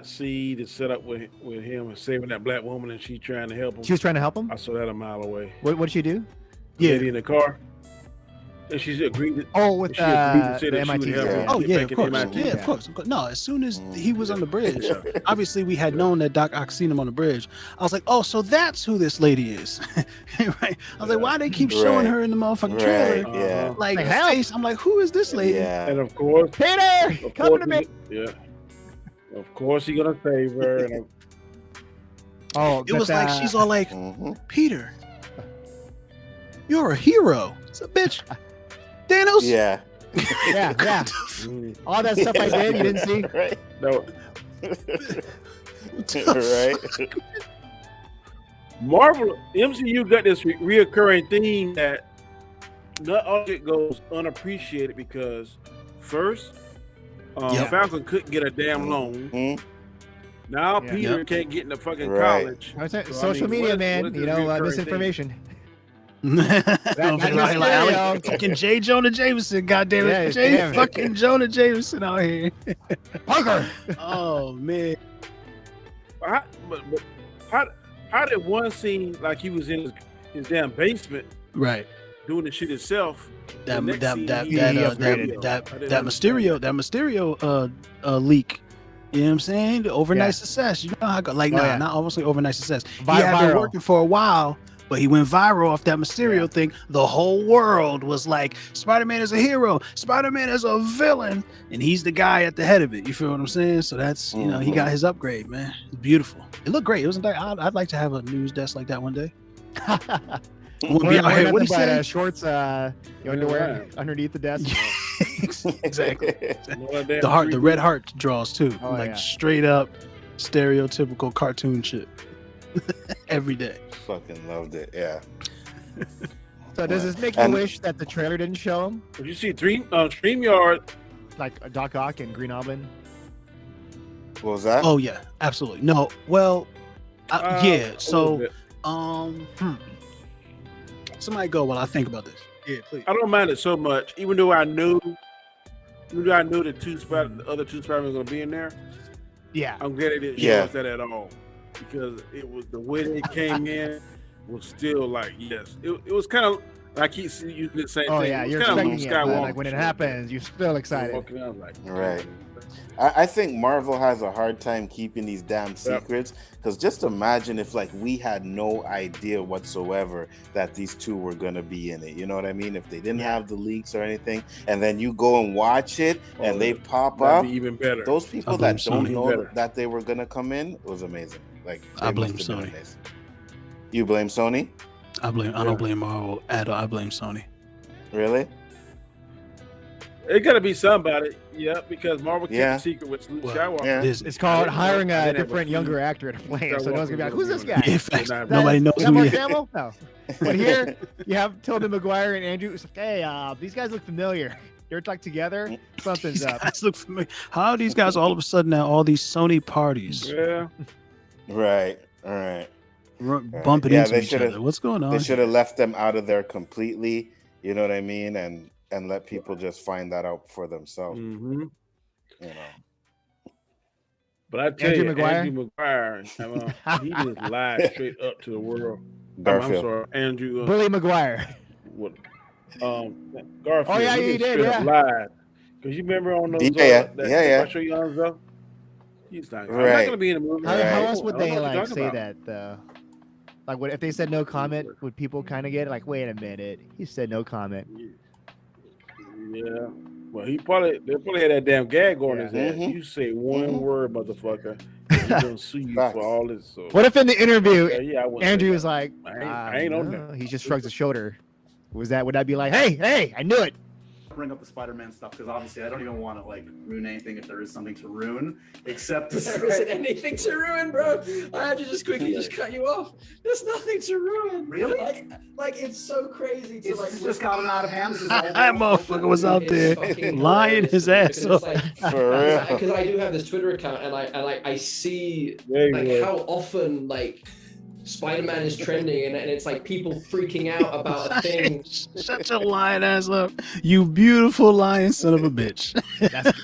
see the setup with him and saving that black woman and she trying to help him? She was trying to help him? I saw that a mile away. What did she do? The lady in the car. And she agreed to, with the MIT. Of course. No, as soon as he was on the bridge, obviously we had known that Doc Ock seen him on the bridge. I was like, oh, so that's who this lady is. Right? I was like, why they keep showing her in the motherfucking trailer? Yeah. Like face. I'm like, who is this lady? Yeah. And of course, Peter, coming to me. Yeah. Of course he's gonna save her. And it was like she's all like, Peter, you're a hero. It's a bitch. Thanos? Yeah. Yeah. All that stuff I did, you didn't see? Right. No. Right. Marvel, MCU got this reoccurring theme that not all it goes unappreciated because first, Falcon couldn't get a damn loan. Now Yeah. Peter can't get into fucking Right. college. I was saying, So, I social mean, media, what man. is You this know, reoccurring misinformation. Like, fucking J. Jonah Jameson, goddamn it, Yeah, J. damn. fucking Jonah Jameson out here. Parker. Oh man, But how did one seem like he was in his damn basement right? doing the shit himself? That The next scene, that he that upgraded. that Mysterio leak. You know what I'm saying? The overnight Yeah. success. You know how like Oh, yeah. not obviously overnight success. He Vi- had been viral. working for a while, but he went viral off that Mysterio Yeah. thing. The whole world was like, Spider-Man is a hero, Spider-Man is a villain, and he's the guy at the head of it. You feel what I'm saying? So that's you know he got his upgrade, man. It's beautiful. It looked great. It wasn't that. I'd like to have a news desk like that one day. We'll be out here. What do you say? Shorts, underwear underneath the desk. Exactly. The The red heart draws too. Oh, like yeah. straight up stereotypical cartoon shit. Every day. Fucking loved it. Yeah. So does this make you And- wish that the trailer didn't show him, If you see StreamYard, like Doc Ock and Green Goblin? What was that? Oh yeah, absolutely. No, well, yeah. a little So, bit. somebody go while I think about this. Yeah, please. I don't mind it so much, even though I knew the other two Spider-Men were gonna be in there. Yeah. I'm glad they didn't show Yeah. us that at all, because it was the way they came in was still like yes, it was kind of. I keep seeing you do the same Oh thing. yeah, It was you're kinda expecting Luke it, but Skywalker like when it shit. happens, you're still excited. Walking out like, Right. I think Marvel has a hard time keeping these damn secrets, because just imagine if like we had no idea whatsoever that these two were gonna be in it. You know what I mean? If they didn't have the leaks or anything, and then you go and watch it and they pop that'd up, be even better. those people I blame that don't Sony. know Better. that they were gonna come in was amazing. Like I they blame must have been Sony. amazing. You blame Sony? I don't blame Marvel at all. I blame Sony. Really? It gotta be somebody, yeah, because Marvel kept Yeah. the secret with Luke Well, Skywalker. Yeah. It's called I hiring didn't a have a different, clue. younger actor to play it. So no one's gonna be like, "Who's this guy?" Yeah, Is facts. That- Nobody knows that who Mark he is. Hamill? No. But here you have Tobey Maguire and Andrew. It's like, hey, these guys look familiar. They're like together. Something's These up. guys look familiar. How are these guys all of a sudden at all these Sony parties Yeah, Right. All right. bumping Yeah, into they each should've- other? What's going on? They should have left them out of there completely. You know what I mean? And let people just find that out for themselves. hmm You know. but I tell Andrew you, Maguire? Andrew Maguire, he just lied straight up to the world. I'm Garfield. sorry, Andrew. Bully Maguire. What? Garfield. Oh, yeah, he just did, straight up yeah. lied. Because you remember on those, Yeah. I show you on stuff. He's like, I'm not Right. gonna be in the movie. How Right. else would I don't they know what you're like talking say about. that though? Like, what if they said no comment? Would people kind of get it? Like, wait a minute, he said no comment. Yeah. Well, they probably had that damn gag on his ass. Mhm. You say one Mhm. word, motherfucker, and he's gonna sue you Facts. for all this. So. What if in the interview Yeah, I wouldn't say Andrew that. was like, I ain't on no. He just shrugs his shoulder. Would that be like, hey, I knew it? Bring up the Spider-Man stuff because obviously I don't even want to like ruin anything if there is something to ruin, except There isn't anything to ruin, bro. I had to just quickly just cut you off. There's nothing to ruin. Really? Like it's so crazy to it's just gotten out of hand. This is That motherfucker was out there fucking lying his ass off. For real. Because I do have this Twitter account, and I see There you like go. how often like Spider-Man is trending, and it's like people freaking out about a thing. Shut your lying ass up, you beautiful lying son of a bitch.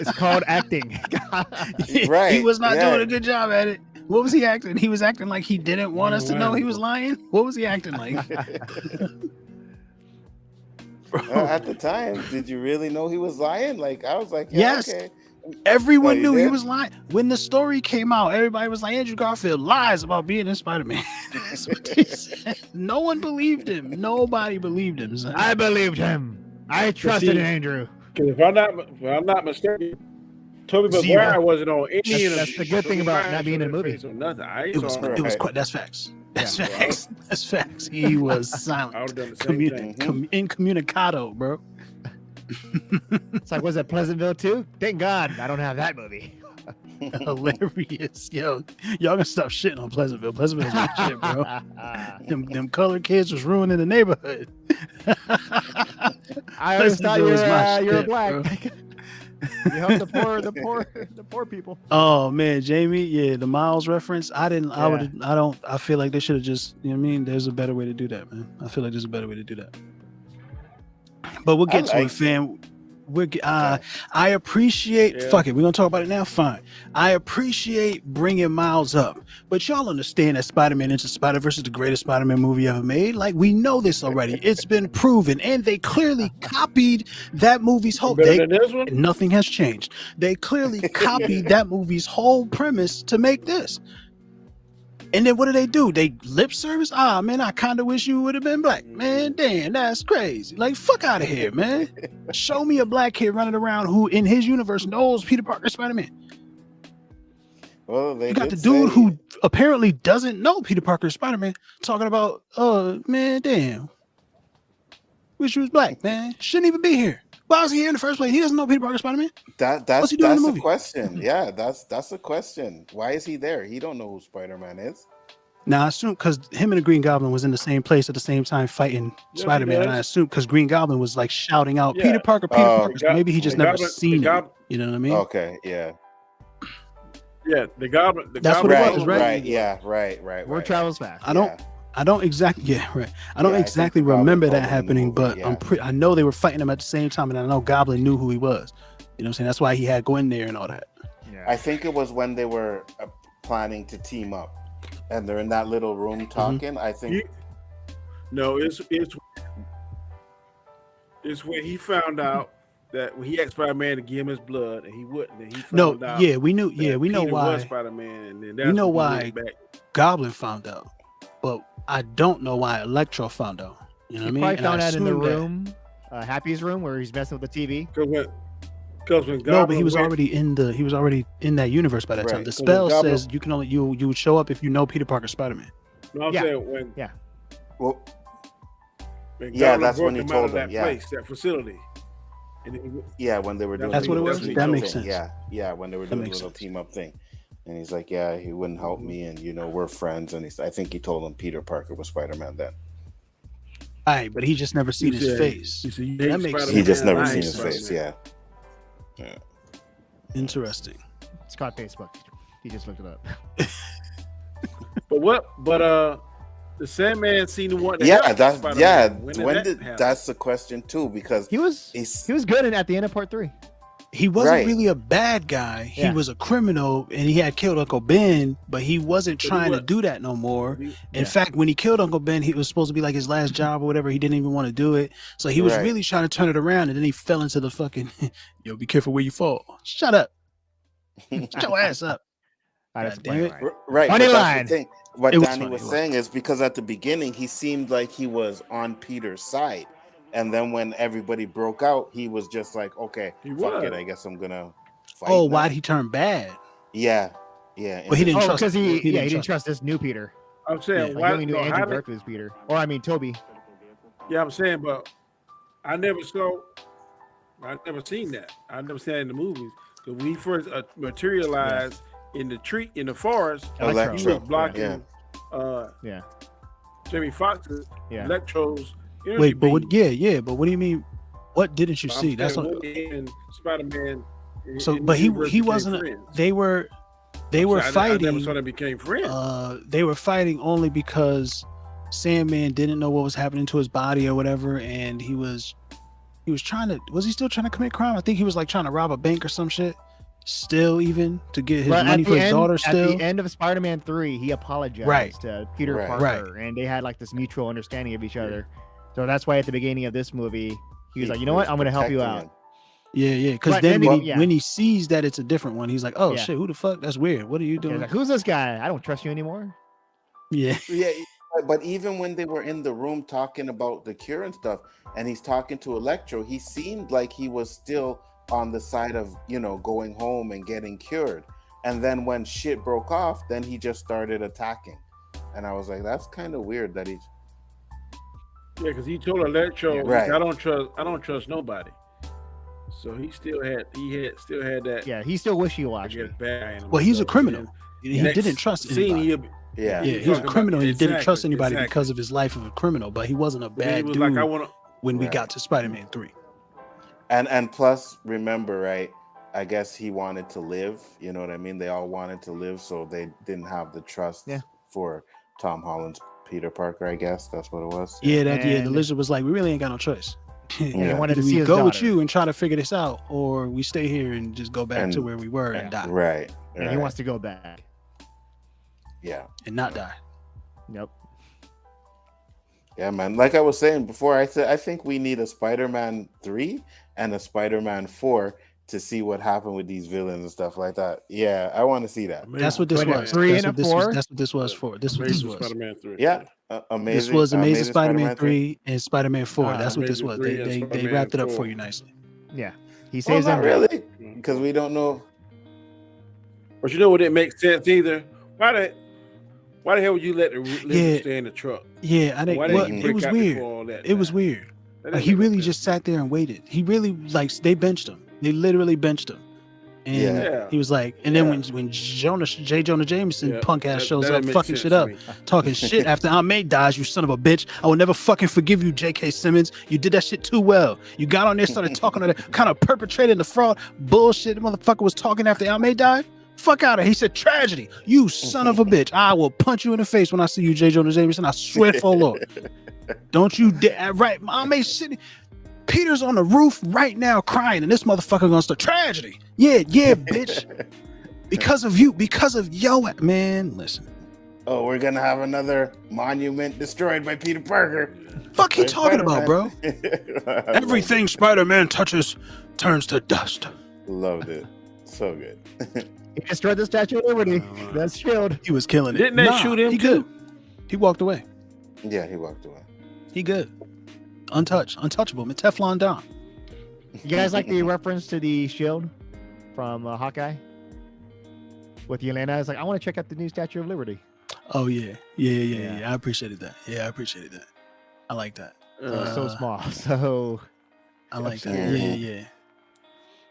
It's called acting. Right, He was not yeah. doing a good job at it. What was he acting? He was acting like he didn't want us to know he was lying. What was he acting like? At the time, did you really know he was lying? Like I was like, yeah, Yes. okay. Everyone Oh, you knew he did? was lying. When the story came out, everybody was like, Andrew Garfield lies about being in Spider-Man. That's what they said. No one believed him. Nobody believed him. son. I believed him. I trusted see- Andrew. Because if I'm not mistaken, Tobey Zero. Maguire wasn't on any That's- of them. that's the good thing about not being in a movie. Or nothing. I ain't It was, saw him. it was Right. quite, that's facts. That's Yeah. facts. That's facts. He was I silent. would have done the same thing. Incommunicado, bro. It's like, was it Pleasantville too? Thank God I don't have that movie. Hilarious. Yo, y'all gonna stop shitting on Pleasantville. Pleasantville's my shit, bro. Them colored kids was ruining the neighborhood. I always thought you Pleasantville is my were shit, black. bro. You help the poor people. Oh man, Jamie, yeah, the Miles reference. I feel like they should have just, you know what I mean? There's a better way to do that, man. I feel like there's a better way to do that. But we'll get to it, fam. I appreciate. Yeah. Fuck it, we're gonna talk about it now. Fine. I appreciate bringing Miles up, but y'all understand that Spider-Man Into Spider-Verse is the greatest Spider-Man movie ever made. Like, we know this already. It's been proven, and they clearly copied that movie's whole. Better than this one? Nothing has changed. They clearly copied that movie's whole premise to make this. And then what do? They lip service? Ah, man, I kind of wish you would have been black. Man, damn, that's crazy. Like, fuck out of here, man. Show me a black kid running around who, in his universe, knows Peter Parker Spider-Man. Well, you got the dude who apparently doesn't know Peter Parker Spider-Man talking about, man, damn. Wish he was black, man. Shouldn't even be here. Why was he here in the first place? He doesn't know Peter Parker Spider-Man. That's a question. Yeah, that's a question. Why is he there? He don't know who Spider-Man is. Now I assume because him and the Green Goblin was in the same place at the same time fighting Spider-Man. And I assume because Green Goblin was like shouting out Peter Parker, Peter Parker. So maybe he just never seen it. You know what I mean? Okay, yeah. Yeah, the Goblin. That's what it was, right? Right. Yeah. Right. Word travels fast. I don't exactly exactly remember that happening, but I know they were fighting him at the same time, and I know Goblin knew who he was. You know what I'm saying? That's why he had to go in there and all that. Yeah. I think it was when they were planning to team up, and they're in that little room talking. Mm-hmm. I think. It's when he found out that when he asked Spider-Man to give him his blood, and he wouldn't. And he found out. Yeah, we knew. Yeah, we know why. Spider-Man, and then that's we know why Goblin found out, but I don't know why Electro found out. You know what I mean? Probably found out in the room, Happy's room, where he's messing with the TV. Because when but he was already in that universe by that time. The spell says you can only you would show up if you know Peter Parker Spider-Man. No, I'm saying when well, that's when he told him. That facility. When they were doing. That's what it was. That makes sense. Yeah, when they were doing a little team up thing. And he's like, yeah, he wouldn't help me, and we're friends. And I think he told him Peter Parker was Spider-Man then. All right, but he just never seen his face. That makes sense. He just never seen his face. Yeah. Interesting. It's called Facebook. He just looked it up. But the Sandman seen the one. That's the question too, because he was good at the end of part 3. He wasn't really a bad guy. He was a criminal, and he had killed Uncle Ben, but he wasn't trying to do that no more. In fact, when he killed Uncle Ben, he was supposed to be like his last job or whatever. He didn't even want to do it. So he was really trying to turn it around, and then he fell into the fucking, yo, be careful where you fall. Shut up. Shut your ass up. Right. Funny line. What Danny was saying is because at the beginning, he seemed like he was on Peter's side. And then when everybody broke out, he was just like, okay, fuck it. I guess I'm going to fight. Oh, why'd he turn bad? Yeah. But he didn't trust because he didn't trust this new Peter. I'm saying, why only knew Andrew Garfield's Peter. Or, Toby. Yeah, I'm saying, but I never seen that. I never seen that in the movies. Because when he first materialized in the forest, he was blocking Jamie Foxx's Electro's. Wait, but what? Yeah, but what do you mean? What didn't you see? That's what. Spider-Man. But he wasn't. They were fighting. I never saw them became friends. They were fighting only because Sandman didn't know what was happening to his body or whatever, and he was trying to. Was he still trying to commit crime? I think he was like trying to rob a bank or some shit. Still, even to get his money for his daughter. Still, at the end of Spider-Man 3, he apologized to Peter Parker, and they had like this mutual understanding of each other. So that's why at the beginning of this movie, he was like, you know what? I'm going to help you out. Yeah. Because then when he sees that it's a different one, he's like, oh, shit, who the fuck? That's weird. What are you doing? Like, who's this guy? I don't trust you anymore. Yeah. Yeah. But even when they were in the room talking about the cure and stuff, and he's talking to Electro, he seemed like he was still on the side of, going home and getting cured. And then when shit broke off, then he just started attacking. And I was like, that's kind of weird that he's... Yeah, because he told Electro, I don't trust nobody. So he still had that. Yeah, he's still wishy-washy. Well, he's a criminal. He didn't trust anybody. He's a criminal. He didn't trust anybody because of his life of a criminal, but he wasn't a bad dude when we got to Spider-Man 3. And plus, remember, right, I guess he wanted to live. You know what I mean? They all wanted to live, so they didn't have the trust for Tom Holland's Peter Parker. I guess that's what it was. The Lizard was like, we really ain't got no choice. He wanted to see we his go daughter. with you and try to figure this out, or we stay here and just go back to where we were and die. Right. And he wants to go back. Yeah. And not die. Yep. Yeah, man. Like I was saying before, I think we need a Spider-Man 3 and a Spider-Man 4 to see what happened with these villains and stuff like that. Yeah, I want to see that. That's what this was. That's what this was for. This was Spider-Man 3. Yeah, amazing. This was Amazing Spider-Man 3 and Spider-Man 4. That's what this was. Amazing They wrapped it up for you nicely. Yeah, he says not that really, because we don't know. But you know what? It makes sense either. Why the hell would you let the lizard stay in the truck? Yeah, I think it was weird. It was weird. Like, he really just sat there and waited. He really they benched him. They literally benched him. And he was like, and then when J. Jonah Jameson punk ass shows up fucking shit up, talking shit after Aunt May dies, you son of a bitch. I will never fucking forgive you, J.K. Simmons. You did that shit too well. You got on there, started talking to that, kind of perpetrating the fraud bullshit. The motherfucker was talking after Aunt May died. Fuck out of here. He said, tragedy. You son of a bitch. I will punch you in the face when I see you, J. Jonah Jameson. I swear for Lord. Don't you dare. Right. Aunt May sitting. Peter's on the roof right now crying, and this motherfucker gonna start tragedy. Yeah, bitch. Because of you, man. Listen. Oh, we're gonna have another monument destroyed by Peter Parker. Fuck you talking about, bro? Everything Spider-Man touches turns to dust. Loved it. So good. He destroyed the Statue of Liberty. That's Shield. He was killing it. Didn't they shoot him? He good. He walked away. Yeah, he walked away. He good. Untouchable. Teflon down. You guys like the reference to the Shield from Hawkeye? With Yelena, I was like, I want to check out the new Statue of Liberty. Oh yeah. I appreciated that. I like that. So small. So I like that. Yeah.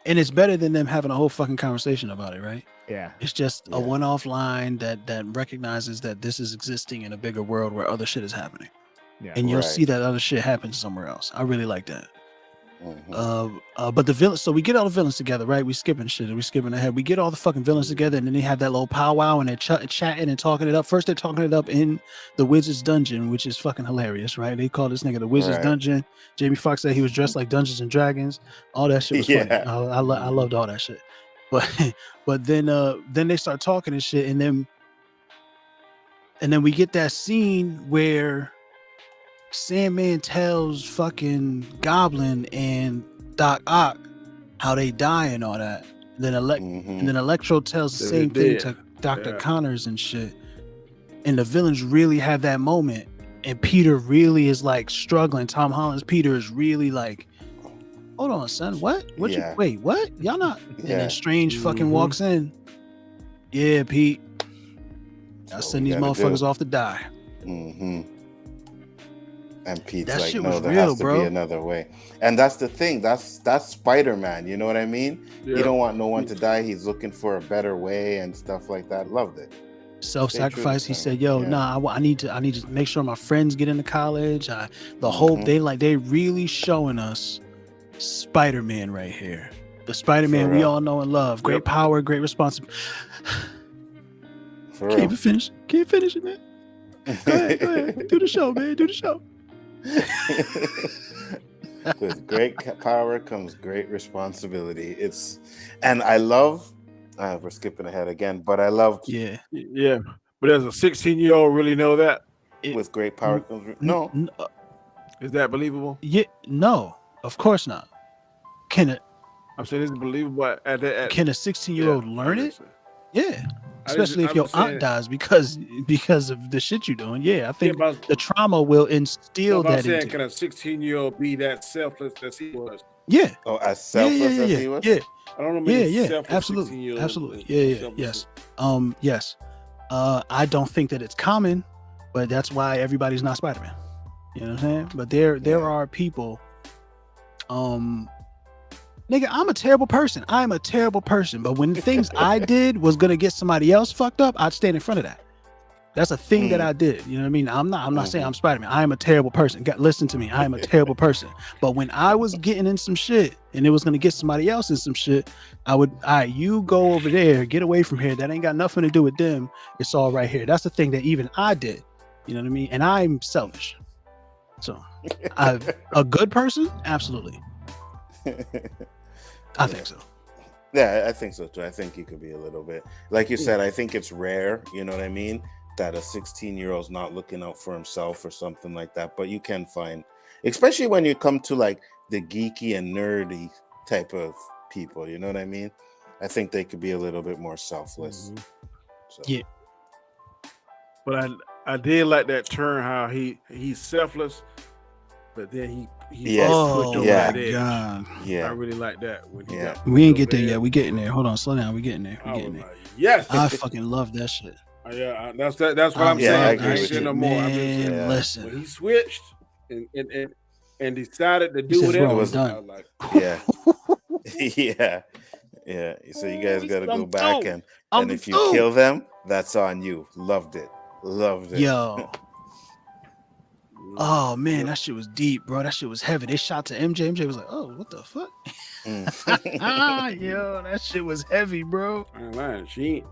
And it's better than them having a whole fucking conversation about it, right? Yeah. It's just a one-off line that recognizes that this is existing in a bigger world where other shit is happening. Yeah. And you'll see that other shit happen somewhere else. I really like that. But the villains, so we get all the villains together, right? We skipping shit. We skipping ahead. We get all the fucking villains together, and then they have that little powwow, and they're chatting and talking it up. First, they're talking it up in the Wizard's Dungeon, which is fucking hilarious, right? They call this nigga the Wizard's Dungeon. Jamie Foxx said he was dressed like Dungeons and Dragons. All that shit was funny. I loved all that shit. But then they start talking and shit, and then we get that scene where Sandman tells fucking Goblin and Doc Ock how they die and all that. Then and then Electro tells the same thing to Dr. Connors and shit. And the villains really have that moment. And Peter really is like struggling. Tom Holland's Peter is really like, hold on, son. What? Wait, what? Y'all not? And then Strange fucking walks in. Yeah, Pete. I'll send these motherfuckers off to die. And Pete's like, no, there has to be another way. And that's the thing. That's Spider-Man. You know what I mean? Yeah. He don't want no one to die. He's looking for a better way and stuff like that. Loved it. Self-sacrifice. He said, "Yo, I need to make sure my friends get into college." They really showing us Spider-Man right here. The Spider-Man we all know and love. Great power, great responsibility. Can't finish it, man. Go ahead. Do the show, man. Do the show. With great power comes great responsibility. And I love. We're skipping ahead again, but I love. Yeah. But as a 16-year-old, really know that with great power comes no. Is that believable? Yeah, no, of course not. I'm saying it's believable. Can a 16-year-old learn it? Yeah. Especially if your aunt dies because of the shit you're doing. Yeah, I think the trauma will instill that into. Can a 16-year-old be that selfless as he was? Yeah. Oh, as selfless as he was? Yeah. I don't know. Yeah. Absolutely. Yeah. Yes. Yes. I don't think that it's common, but that's why everybody's not Spider-Man. You know what I'm saying? But there are people. Nigga, I'm a terrible person. I'm a terrible person. But when things I did was gonna get somebody else fucked up, I'd stand in front of that. That's a thing that I did. You know what I mean? I'm not saying I'm Spider-Man. I am a terrible person. Listen to me. I am a terrible person. But when I was getting in some shit and it was gonna get somebody else in some shit, I would, all right, you go over there, get away from here. That ain't got nothing to do with them. It's all right here. That's the thing that even I did. You know what I mean? And I'm selfish. So a good person? Absolutely. I think so. Yeah, I think so too. I think you could be a little bit, like you said, I think it's rare, you know what I mean, that a 16-year-old's not looking out for himself or something like that. But you can find, especially when you come to like the geeky and nerdy type of people, you know what I mean? I think they could be a little bit more selfless. So. Yeah. But I did like that turn, how he's selfless, but then he Yes. pushed over Yeah. that edge. God. Yeah. I really like that. When he got We ain't pushed get there over yet. We getting there. Hold on, slow down. We getting there. We I getting was there. like, yes. I fucking love that shit. Yeah, that's what I'm Yeah, I saying. agree I ain't with saying you. no more. I'm just Man, saying, listen. when he switched and decided to He do said, whatever, bro, I'm I was done. like, Yeah. Yeah. So you guys got to go I'm back through. and if you kill them, that's on you. Loved it. Yo. Oh man, that shit was deep, bro. That shit was heavy. They shot to MJ. MJ was like, "Oh, what the fuck?" Yo, that shit was heavy, bro. I ain't lying. She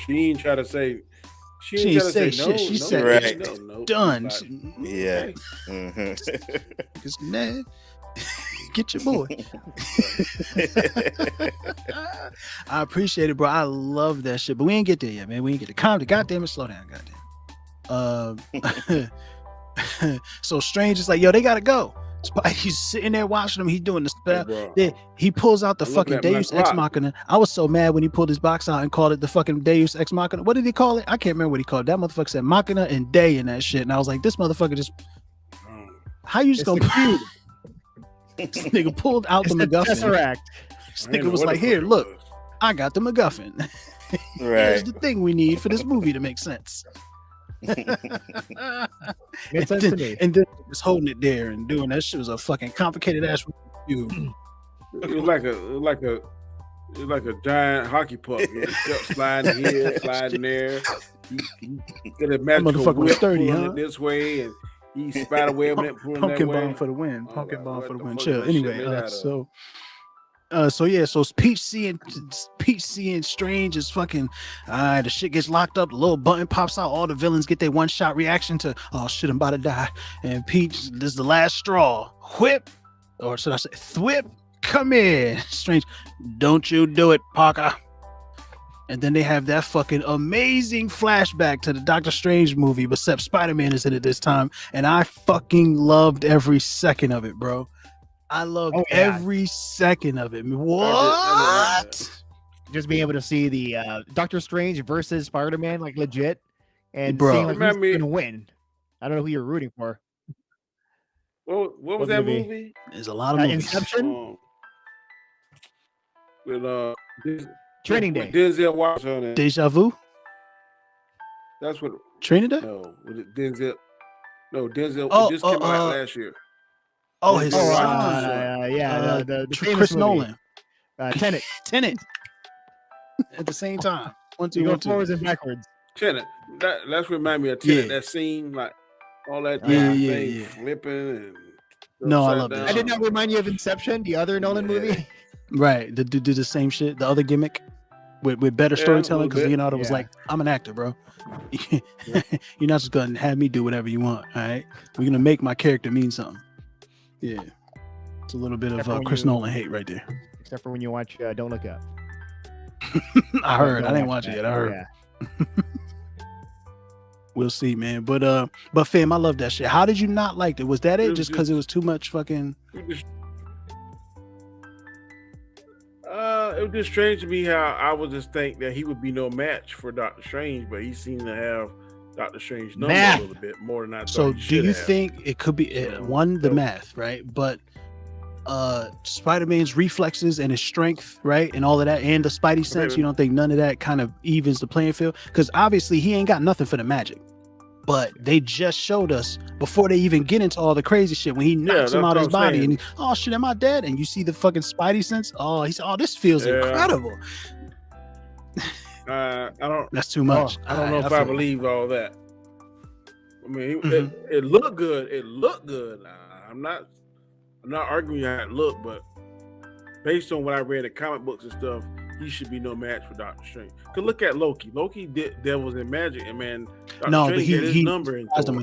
ain't try to say. She She ain't ain't try to say say shit. no. She no, said, Right. no. Done. Like, Yeah. okay. Cause man, get your boy. I appreciate it, bro. I love that shit, but we ain't get there yet, man. We ain't get there. Calm down. Goddamn it, slow down. Goddamn. So Strange is like, yo, they gotta go. He's sitting there watching him. He's doing the spell. bro. Then he pulls out the I'm looking fucking at my Deus Ex clock. Machina. I was so mad when he pulled his box out and called it the fucking Deus Ex Machina. What did he call it? I can't remember what he called it. That motherfucker said Machina and Day and that shit. And I was like, this motherfucker just, how you just It's gonna this nigga pulled out the MacGuffin. Tesseract. This I didn't nigga know was what like, the here, fuck it look, was. I got the MacGuffin. Here's Right. the thing we need for this movie to make sense. Makes sense to me. And then just holding it there and doing that shit was a fucking complicated ass review. It was like a giant hockey puck. He kept sliding here, sliding there. He did a magical motherfucker was whip, 30, pulling huh? it this way, and he spider webbing it, pulling that Pumpkin way. bomb for the win. I was Pumpkin like, bomb what for the the win. fuck Chill. is that shit Anyway, made out of? so Peach seeing Strange is fucking. The shit gets locked up. The little button pops out. All the villains get their one shot reaction to, oh shit, I'm about to die. And Peach, this is the last straw. Whip, or should I say, thwip? Come here, Strange. Don't you do it, Parker. And then they have that fucking amazing flashback to the Doctor Strange movie, but except Spider-Man is in it this time. And I fucking loved every second of it, bro. I loved every second of it. What? Just being able to see the Doctor Strange versus Spider-Man, like legit, and Bro. seeing like who's Remind me- gonna win. I don't know who you're rooting for. What was What that movie? movie? There's a lot of movies. Inception, With Training with Day. Denzel Washington. And Deja Vu? that's what. Training Day? No, was it Denzel? No, Denzel. Oh, It just came out last year. Oh, his Oh, son. The famous Chris movie. Nolan. Tenet. Tenet. At the same time. One, two, You go one, two. forwards and backwards. Tenet. That's remind me of Tenet. Yeah. That scene, like all that Yeah, thing yeah. flipping and. No, I upside love that down. I did not remind you of Inception, the other Nolan Yeah. movie. Right. To do the same shit. The other gimmick with better Yeah, a storytelling, little because bit. Leonardo was Yeah. like, I'm an actor, bro. You're not just gonna have me do whatever you want. All right. We're gonna make my character mean something. Yeah. It's a little bit Except for of when Chris you- Nolan hate right there. Except for when you watch Don't Look Up. I heard. I Don't didn't watch it that. yet. I heard. Yeah. We'll see, man. But fam, I love that shit. How did you not like it? Was that It it? was Just because it was too much fucking. It was just strange to me how I would just think that he would be no match for Doctor Strange, but he seemed to have Doctor Strange number Math. a little bit more than I thought. So he do should you have. think it could be one, the math, right? But Spider-Man's reflexes and his strength, right, and all of that, and the Spidey sense, you don't think none of that kind of evens the playing field? Because obviously he ain't got nothing for the magic. But they just showed us before they even get into all the crazy shit when he knocks him that's out of his what I'm body saying. and oh shit, am I dead? And you see the fucking Spidey sense. Oh, he said, oh, this feels Yeah. incredible. I don't. That's too much. I don't know if I believe all that. I mean, it looked good. It looked good. I'm not arguing how it looked, but based on what I read in comic books and stuff, he should be no match for Doctor Strange. Cause look at Loki. Loki did Devils and Magic, and man, Doctor Strange had his number in Thor.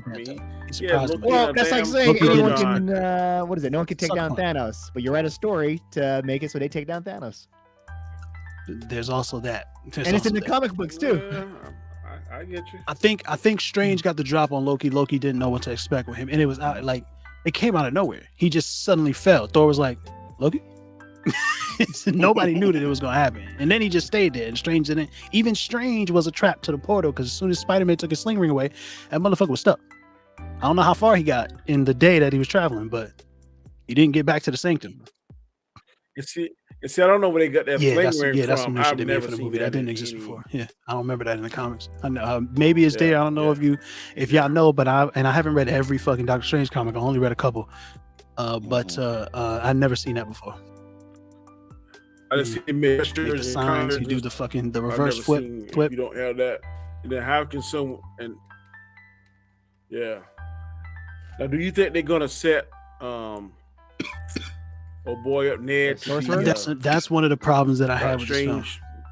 Well, that's like saying anyone can. What is it? No one can take down Thanos, but you write a story to make it so they take down Thanos. There's also that. And it's in the comic books too. I get you. I think Strange got the drop on Loki. Loki didn't know what to expect with him, and it was out like it came out of nowhere. He just suddenly fell. Thor was like, Loki. Nobody knew that it was gonna happen, and then he just stayed there. And Strange didn't. Even Strange was a trap to the portal because as soon as Spider-Man took his sling ring away, that motherfucker was stuck. I don't know how far he got in the day that he was traveling, but he didn't get back to the sanctum. You see, I don't know where they got that sling ring from. That's some new shit they made for the movie that didn't exist before. Yeah, I don't remember that in the comics. I know maybe it's there. I don't know if y'all know, but I haven't read every fucking Doctor Strange comic. I only read a couple, but I've never seen that before. I just see the signs. You do the reverse flip. You don't have that, and then how can someone yeah. Now, do you think they're gonna set oh boy up Ned? That's one of the problems that I have with this film.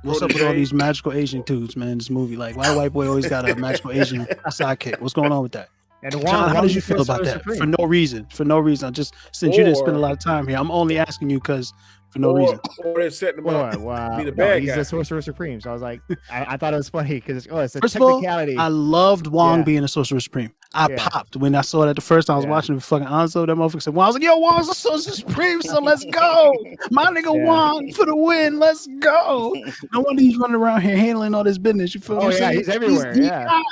What's up with all these magical Asian dudes, man? This movie, like, why white boy always got a magical Asian sidekick? What's going on with that? And John, how did you feel about that? For no reason. Just since you didn't spend a lot of time here, I'm only asking you because for no reason. Or they're setting him up to be the bad guy. He's the Sorcerer Supreme. So I was like, I thought it was funny because it's a First technicality. Of all, I loved Wong being the Sorcerer Supreme. I popped when I saw that the first time I was watching the fucking Anzo. That motherfucker said, "Well," I was like, "Yo, Wong's the Sorcerer Supreme, so let's go, my nigga Wong for the win. Let's go." No wonder he's running around here handling all this business. You feel what I'm saying? He's everywhere.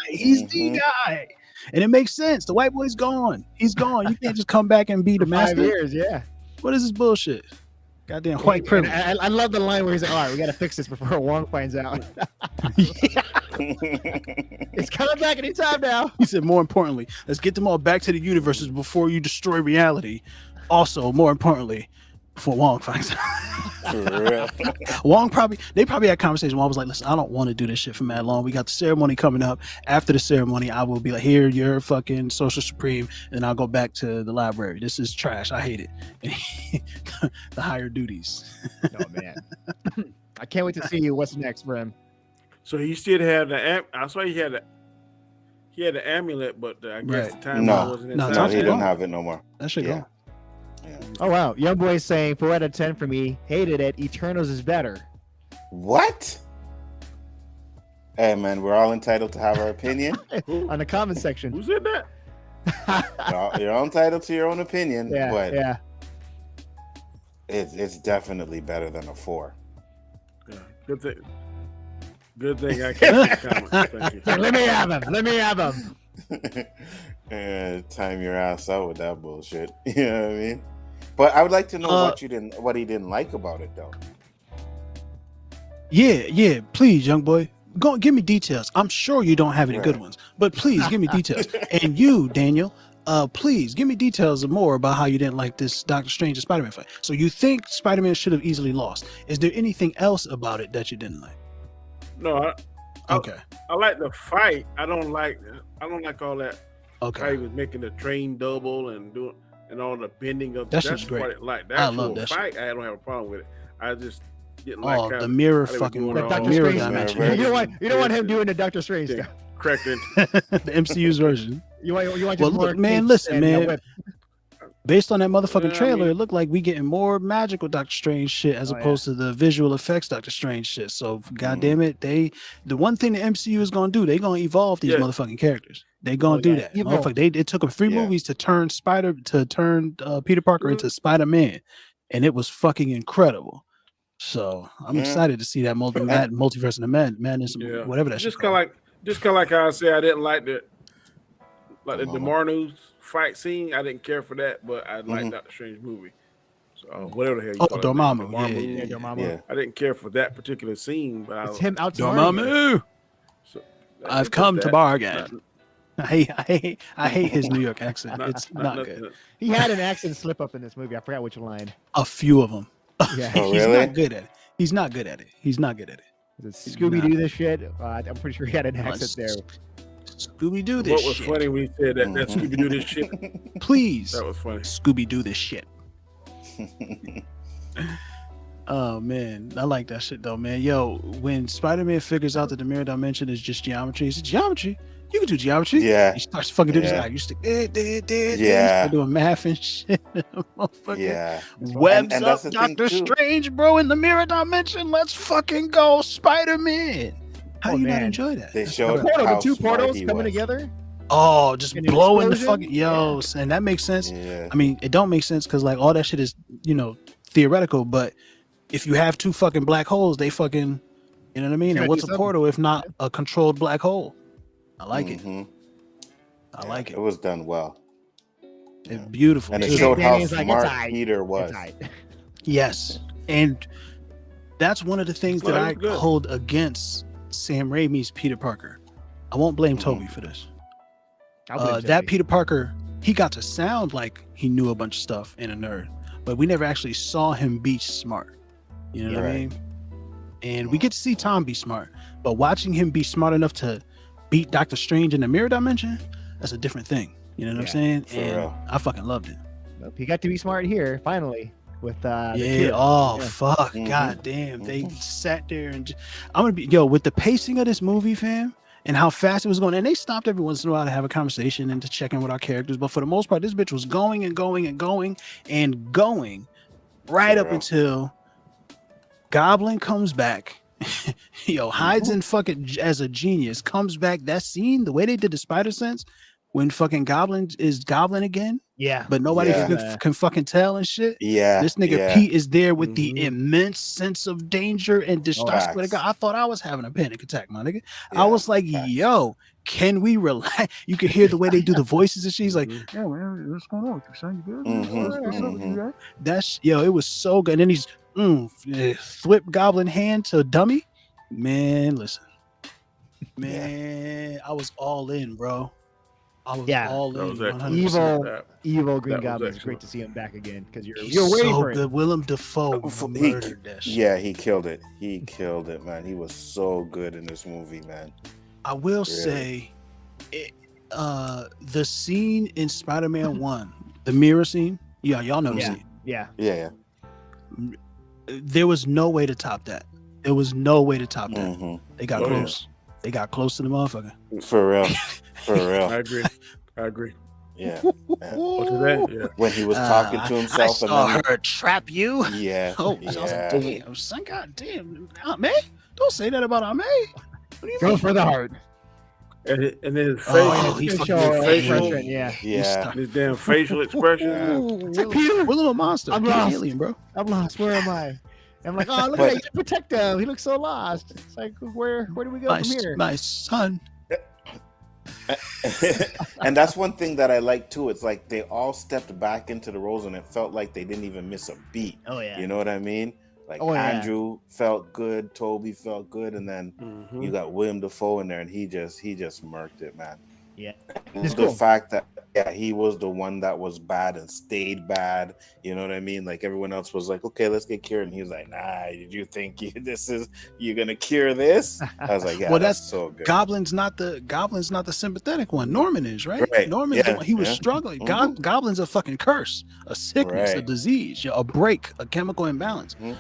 He's the guy. And it makes sense. The white boy's gone. He's gone. You can't just come back and be the master. 5 years, yeah. What is this bullshit? Goddamn white privilege. I love the line where he's like, "All right, we got to fix this before Wong finds out." It's coming back anytime now. He said, more importantly, let's get them all back to the universes before you destroy reality. Also, more importantly, before Wong finds out. For real. They probably had conversation. Wong was like, "Listen, I don't want to do this shit for mad long. We got the ceremony coming up. After the ceremony, I will be like, here, you're fucking Sorcerer Supreme, and I'll go back to the library. This is trash. I hate it." The higher duties. Oh man, I can't wait to see what's next for him. So he still had the. I saw he had the amulet, but I guess the time wasn't inside. No, he didn't have it no more. That shit gone. Yeah. Oh wow, young boy saying 4 out of 10 for me. Hated it. Eternals is better. What? Hey man, we're all entitled to have our opinion. On the comment section. Who said that? You're all entitled to your own opinion. But yeah. It's definitely better than a 4. Yeah, good thing I can't comment. Thank you. Let me have him. Time your ass out with that bullshit. You know what I mean? But I would like to know what he didn't like about it though. Yeah, please, young boy. Go give me details. I'm sure you don't have any good ones, but please give me details. And you, Daniel, please give me details more about how you didn't like this Doctor Strange and Spider-Man fight. So you think Spider-Man should have easily lost. Is there anything else about it that you didn't like? No, okay. I like the fight. I don't like all that. Okay. How he was making the train double and doing and all the bending of that's just great. I love that fight. I don't have a problem with it. I just didn't like the mirror fucking mirror dimension. You don't want him doing the Doctor Strange stuff. Correct. The MCU's version. You want just look, man. Listen, man. Based on that motherfucking trailer, it looked like we getting more magical Doctor Strange shit as opposed to the visual effects Doctor Strange shit. So goddamn it, the one thing the MCU is gonna do, they gonna evolve these motherfucking characters. They gonna do that. Motherfucker, it took them 3 movies to turn Peter Parker into Spider-Man, and it was fucking incredible. So I'm excited to see that multiverse of the madness, whatever that shit. Just kind of like I said, I didn't like the Marnu's fight scene. I didn't care for that, but I liked Doctor Strange movie. So whatever the hell you call it. Dormammu. Dormammu. I didn't care for that particular scene, but it's him out Dormammu. So I've come to bargain. I hate his New York accent. It's not good. He had an accent slip up in this movie. I forgot which line. A few of them. Yeah. Oh, He's really? not good at it. He's not good at it. Scooby Doo this shit. I'm pretty sure he had an accent there. Scooby Doo this shit. What was funny when you said that Scooby Doo this shit? Please. That was funny. Scooby Doo this shit. Oh man, I like that shit though, man. Yo, when Spider-Man figures out that the mirror dimension is just geometry, it's geometry. You can do geometry. Yeah. He starts fucking doing this. You stick doing math and shit. Yeah. Webs and up that's the Doctor thing, too. Strange, bro, in the mirror dimension. Let's fucking go, Spider-Man. How do you not enjoy that? They showed The two smart portals he coming was. together. Oh, just And an blowing the explosion? fucking and that makes sense. Yeah. I mean, it don't make sense because like all that shit is, theoretical, but if you have two fucking black holes, they fucking, you know what I mean? And what's a portal if not a controlled black hole? I like it. I like it. It was done well. It's beautiful. And it too. showed how Danny's like, smart it's aight. Peter was. It's aight. Yes. And that's one of the things that Well, I that's good. hold against Sam Raimi's Peter Parker. I won't blame Toby for this. I'll blame That Toby. Peter Parker, he got to sound like he knew a bunch of stuff and a nerd, but we never actually saw him be smart. You know what I Right. mean? And we get to see Tom be smart, but watching him be smart enough to beat Doctor Strange in the mirror dimension, that's a different thing. You know what I'm saying? for And real. I fucking loved it. Nope, he got to be smart here finally with the Yeah. kid. Oh Yeah. fuck. Mhm. God damn. They sat there and I'm gonna be with the pacing of this movie, fam, and how fast it was going. And they stopped every once in a while to have a conversation and to check in with our characters. But for the most part, this bitch was going and going and going and going right For up real. until Goblin comes back. Hides in fucking as a genius, comes back. That scene, the way they did the spider sense when fucking Goblin is Goblin again, Yeah. but nobody Yeah. can fucking tell and shit. Yeah. This nigga yeah. Pete is there with the immense sense of danger and distress. Facts. I thought I was having a panic attack, my nigga. I Yeah, was like, facts. yo, can we relax? You can hear the way they do the voices and she's like, Mhm. yeah, man, what's going on with you, son? You good? Mhm, What's up with you, mhm. right? That's, it was so good. And then he's flip Goblin hand to dummy. Man, listen. Man, I was all in, bro. I was all That was in. excellent. 100%. Evil Green That was Goblin. It's excellent. great to see him back again because you're He's waiting so for it. good. Willem Dafoe He- murdered that shit. Yeah, he killed it. He killed it, man. He was so good in this movie, man. I will say, the scene in Spider-Man 1, the mirror scene. Yeah, y'all know the Yeah. scene. Yeah. Yeah, There was no way to top that. There was no way to top that. yeah. They got Oh, yeah. close. They got close to the motherfucker. For real. For I real. agree. Yeah. yeah. What is that? Yeah. When he was talking to himself I saw and then her trap you. yeah. Oh, I was like, yeah. damn, son, goddamn, Aunt May. Don't say that about Aunt May. What do you Go mean? for the heart. And then his face, Oh, he He's fucking gonna show facial- expression, yeah. Yeah. his damn facial expression. It's like, Peter, We're a little monster. I'm He's an lost. alien, bro. I'm lost. Where am I? I'm like, oh, look But- at that. You protect him. He looks so lost. It's like, where do we go My, from here? my son. And that's one thing that I like too. It's like they all stepped back into the roles and it felt like they didn't even miss a beat. Oh, yeah. You know what I mean? Like Oh, yeah. Andrew felt good, Toby felt good, and then Mhm. you got William Dafoe in there, and he just murked it, man. Yeah. And It's the cool. fact that he was the one that was bad and stayed bad. You know what I mean? Like everyone else was like, okay, let's get cured, and he was like, nah. Did you think you're gonna cure this? I was like, yeah, Well, that's that's so good. Goblin's not the sympathetic one. Norman is, right? Right, Norman's the yeah, one. He was yeah. struggling. Mhm. Goblin's a fucking curse, a sickness, a Right. disease, a break, a chemical imbalance. Mhm.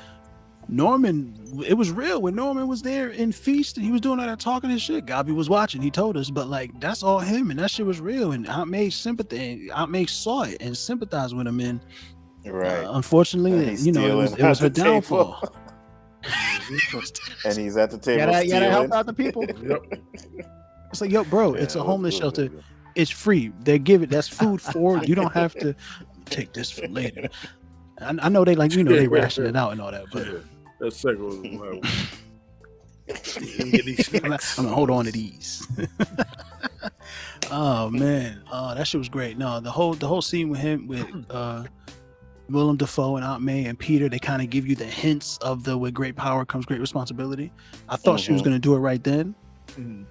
Norman, it was real when Norman was there in Feast and he was doing all that talking and shit. Gobby was watching, he told us, but like that's all him and that shit was real. And Aunt May saw it and sympathized with him. And Right. unfortunately, And he's it was stealing her at the table. downfall. And he's at the table You gotta stealing. help out the people. Yep. It's like, yo, bro, it's Yeah, a it was homeless good, shelter. it was good. It's free. They give it. That's food for. You don't have to take this for later. I know they they ration it out and all that, but That second was like, get these I'm snacks. gonna hold on to these. Oh man, that shit was great. No, the whole scene with him with Willem Dafoe and Aunt May and Peter, they kind of give you the hints of with great power comes great responsibility. I thought she was Mhm. gonna do it right then,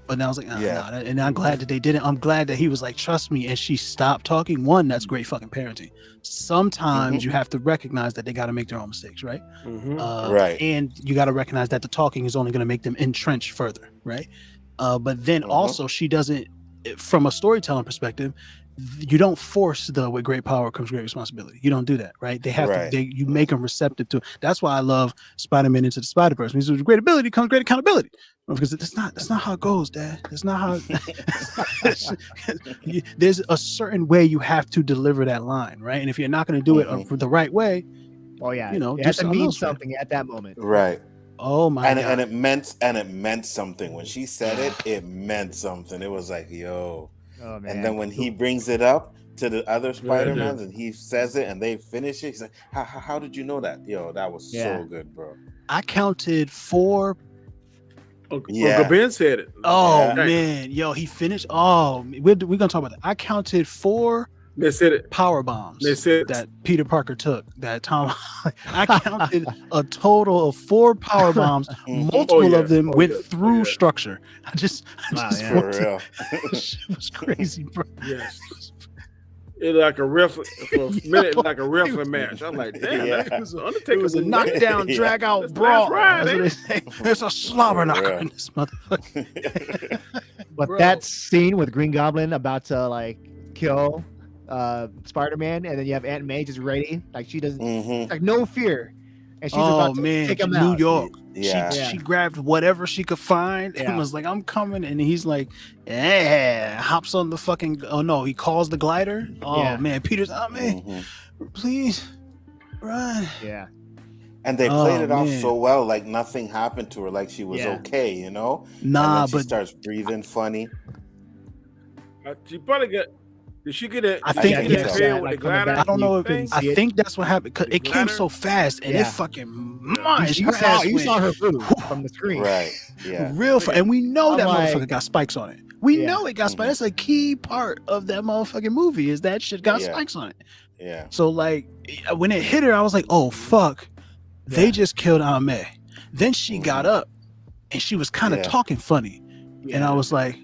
But now I was like, nah, and I'm glad that they didn't. I'm glad that he was like, trust me, and she stopped talking. One, that's great fucking parenting. Sometimes you have to recognize that they got to make their own mistakes, right? Right. And you got to recognize that the talking is only going to make them entrench further, right? But then also she doesn't, from a storytelling perspective, you don't force with great power comes great responsibility. You don't do that, right? They have to. You make them receptive to it. That's why I love Spider-Man Into the Spider-Verse. Because with great ability comes great accountability. Because that's not how it goes, Dad. That's not how. There's a certain way you have to deliver that line, right? And if you're not going to do it the right way, you know, it has to mean something at that moment, right? Oh my God! And it meant something when she said it. It meant something. It was like, yo. Oh, man. And then when he brings it up to the other Spider-Mans and he says it and they finish it, he's like, how did you know that? Yo, that was so good, bro. I counted 4. Uncle Ben said it. Oh, man. Yo, he finished. Oh, we're going to talk about that. I counted 4 They said it. Power bombs They said that Peter Parker took. That Tom, I counted a total of 4 power bombs. Multiple of them went through structure. I just for real. It was crazy, bro. Yes. It like a wrestling for a minute, like a wrestling match. I'm like, damn, that was an Undertaker. It was a knockdown, drag out brawl. That's what they say. There's a slobber knocker in this motherfucker. But that scene with Green Goblin about to like kill Spider-Man, and then you have Aunt May just ready, like she doesn't like no fear, and she's about to take him out. New York. She grabbed whatever she could find and was like, I'm coming, and he's like, hops on the fucking he calls the glider. Man, Peter's man, please run. And they played it off so well, like nothing happened to her, like she was okay, you know. Nah, but she starts breathing funny. She probably got. Did she get it? I think I don't know if I think that's what happened because it came so fast and it fucking you saw her move from the screen, right? Yeah, and we know that motherfucker got spikes on it. We know it got spikes. That's a key part of that motherfucking movie is that shit got spikes on it. Yeah. So like when it hit her, I was like, oh fuck, they just killed Aunt May. Then she got up and she was kind of talking funny, and I was like,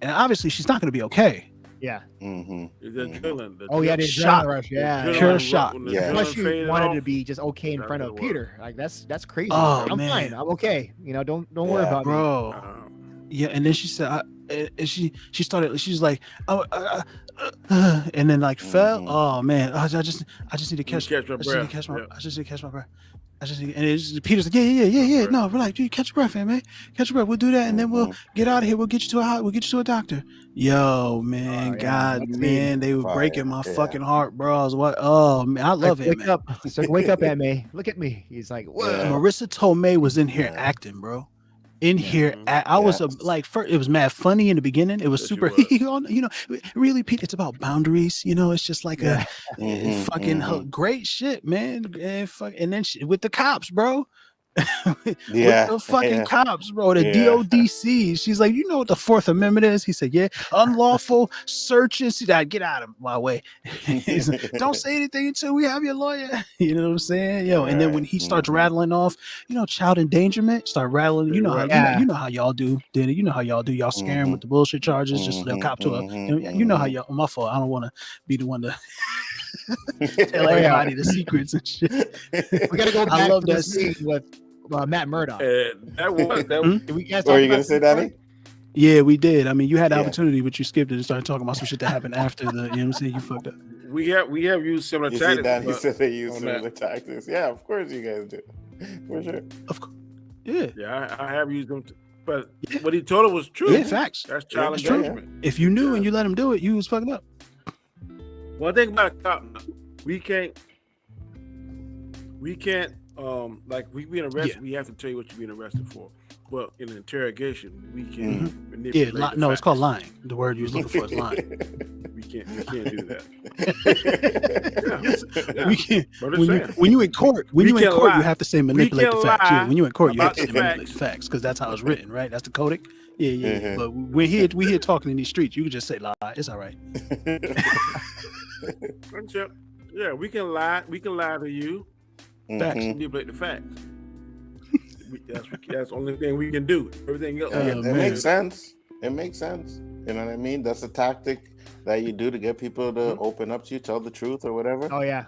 and obviously she's not going to be okay. Yeah. The shock rush. Pure shock. Plus she wanted to be just okay in front of Peter. Like that's crazy. Oh, I'm fine. I'm okay. You know, don't worry about me, bro. And then she said, she started. She's like, and then like fell. Oh man, I just need to catch my breath. I just need to catch my breath. And it's Peter's like, yeah. No, relax, dude, catch your breath, man. Catch your breath. We'll do that, and then we'll get out of here. We'll get you to a doctor. Yo, man, man, they were breaking my fucking heart, bro. I was what? Oh man, I love it. Wake up, Aunt May. Look at me. He's like, what? Marissa Tomei was in here acting, bro. I was it was mad funny in the beginning. It was super, really, Pete. It's about boundaries. It's just like a fucking great shit, man. And then with the cops, bro. With the fucking cops, bro. The DODC. She's like, you know what the Fourth Amendment is? He said, unlawful searches. She's like, get out of my way. He's like, don't say anything until we have your lawyer. You know what I'm saying? And then when he starts rattling off, child endangerment, start rattling. You know how y'all do. You know how y'all do. Y'all scare him with the bullshit charges. Just they'll cop to you know how y'all. My fault. I don't want to be the one to. Tell everybody the secrets and shit. We gotta go back to that scene with Matt Murdock. That was. Were you gonna say that? Yeah, we did. I mean, you had the opportunity, but you skipped it and started talking about some shit that happened after the. You know what I'm saying? You fucked up. We have used similar tactics. He said they use similar tactics. Yeah, of course you guys do. For sure. Of course. Yeah. Yeah, I have used them. But what he told her was true. Yeah, facts. That's child endangerment. If you knew and you let him do it, you was fucking up. Well, think about a cop. We can't like we being arrested, we have to tell you what you're being arrested for. But in an interrogation, we can manipulate the facts. It's called lying. The word you was looking for is lying. We can't do that. We can't. When you in court, you have to say manipulate the facts. Yeah, when you in court, you have to say manipulate the facts because that's how it's written, right? That's the codic. Yeah. But we here talking in these streets. You can just say lie. It's all right. Yeah, we can lie. We can lie to you. Facts. Manipulate the facts. That's the only thing we can do. Everything else, It man. makes sense. It makes sense. You know what I mean? That's a tactic that you do to get people to open up to you, tell the truth or whatever. Oh yeah.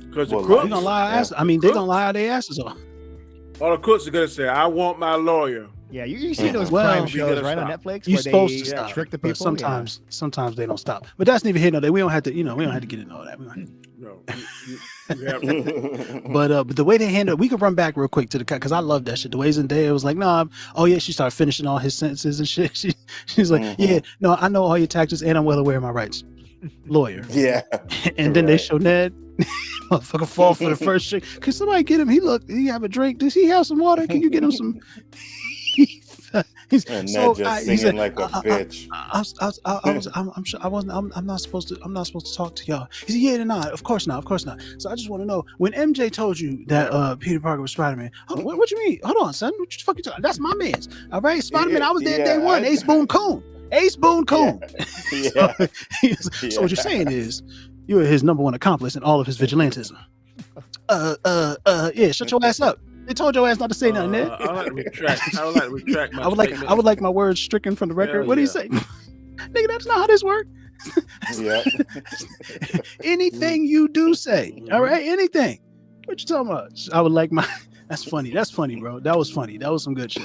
because Well, the They're crooks, gonna lie. Yeah. I mean, they're gonna lie their asses off. all the crooks are gonna say, "I want my lawyer." Yeah, you see those Well, crime we shows gotta right on stop. Netflix You're where supposed they to stop, trick the but people. sometimes they don't stop. But that's neither here nor there. We don't have to, we don't have to get into all that. We don't- No, you have But the way they handle it, we can run back real quick to the cut because I love that shit. The way Zendaya was like, "Nah, oh yeah," she started finishing all his sentences and shit. She's like, "Yeah, no, I know all your taxes and I'm well aware of my rights, lawyer." Yeah. And then they Right. show Ned, motherfucker, fall for the first drink. Can somebody get him? He have a drink. Does he have some water? Can you get him some? And Ned just singing like a bitch. I'm not supposed to talk to y'all. He said, "Yeah, not. Of course not. So I just want to know when MJ told you that Peter Parker was Spider-Man. What you mean? Hold on, son. What you fucking talking? That's my man's. All right, Spider-Man. I was there day one. Ace Boone Coon. Yeah. So what you're saying is you're his number one accomplice in all of his vigilantism. Yeah. Shut your ass up. They told your ass not to say nothing, Ned. I would like to retract my I would like my words stricken from the record. Hell What do you yeah. say? Nigga, that's not how this works. Yeah. Anything you do say, all right? Anything. What you talking about? I would like my. That's funny, bro. That was funny. That was some good shit.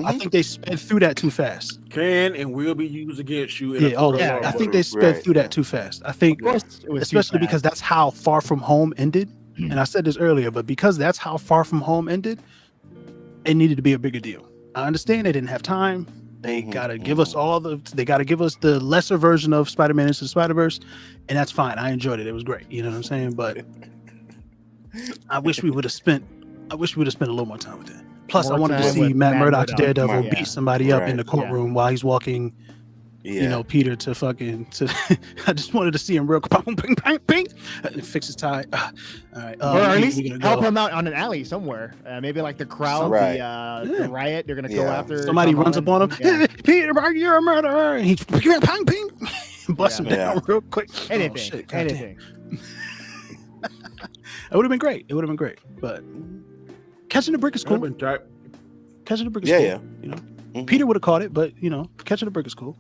I think they sped through that too fast. Can and will be used against you. In I think they sped through that too fast. I think, Of course, it was too especially fast. because that's how Far From Home ended. And I said this earlier, but because that's how Far From Home ended, it needed to be a bigger deal. I understand they didn't have time. They gotta give us they gotta give us the lesser version of Spider-Man Into the Spider-Verse, and that's fine. I enjoyed it. It was great. You know what I'm saying? But I wish we would have spent a little more time with that. Plus, I More wanted to time see with Matt Matt Murdock's Murdock. Daredevil Yeah. beat somebody up in the Right. courtroom while he's walking, Yeah. Peter to fucking I just wanted to see him real quick, ping, ping, ping, and fix his tie. All right, or at we- least we gonna help go. him out on an alley somewhere. Maybe like the crowd, Right. the riot. They're gonna go Yeah. after Somebody Tom runs up Holland. on him. Yeah. Peter Parker, you're a murderer, and he ping, ping, ping, busts him Yeah. down real quick. Anything, Oh, shit, goddamn. anything. It would have been great. But catching the brick is cool. Catching the brick is Yeah, cool. yeah. You know, Mhm. Peter would have caught it, but catching the brick is cool.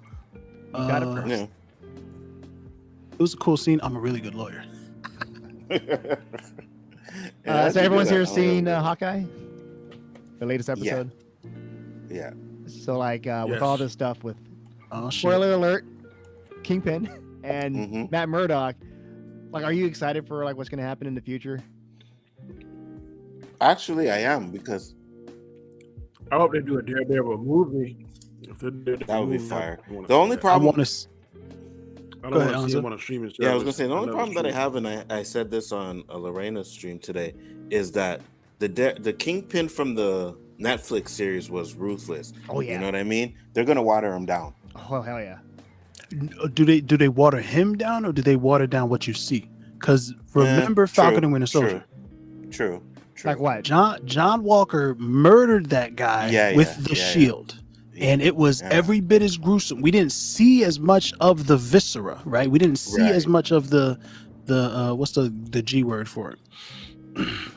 got it first. Yeah. It was a cool scene. I'm a really good lawyer. So everyone's here seen Hawkeye, the latest episode. Yeah. So like with Yes. all this stuff with Oh shit. spoiler alert, Kingpin and Mhm. Matt Murdock. Like, are you excited for like what's gonna happen in the future? Actually, I am because I hope they do a Daredevil movie. If they do a that would be movie, fire. I wanna The see only that. I problem, want to. I Go don't ahead, want to see Anza. him on a streaming service. yeah, I was gonna say the only Another problem that I stream. have, and I said this on a Lorena's stream today, is that the Kingpin from the Netflix series was ruthless. Oh yeah. You know what I mean? They're gonna water him down. Oh hell yeah. Do they water him down or do they water down what you see? Because remember Falcon and Winter Soldier. True. Like what? John Walker murdered that guy with the shield. And it was every bit as gruesome. We didn't see as much of the viscera, right? We didn't see as much of the what's the G word for it?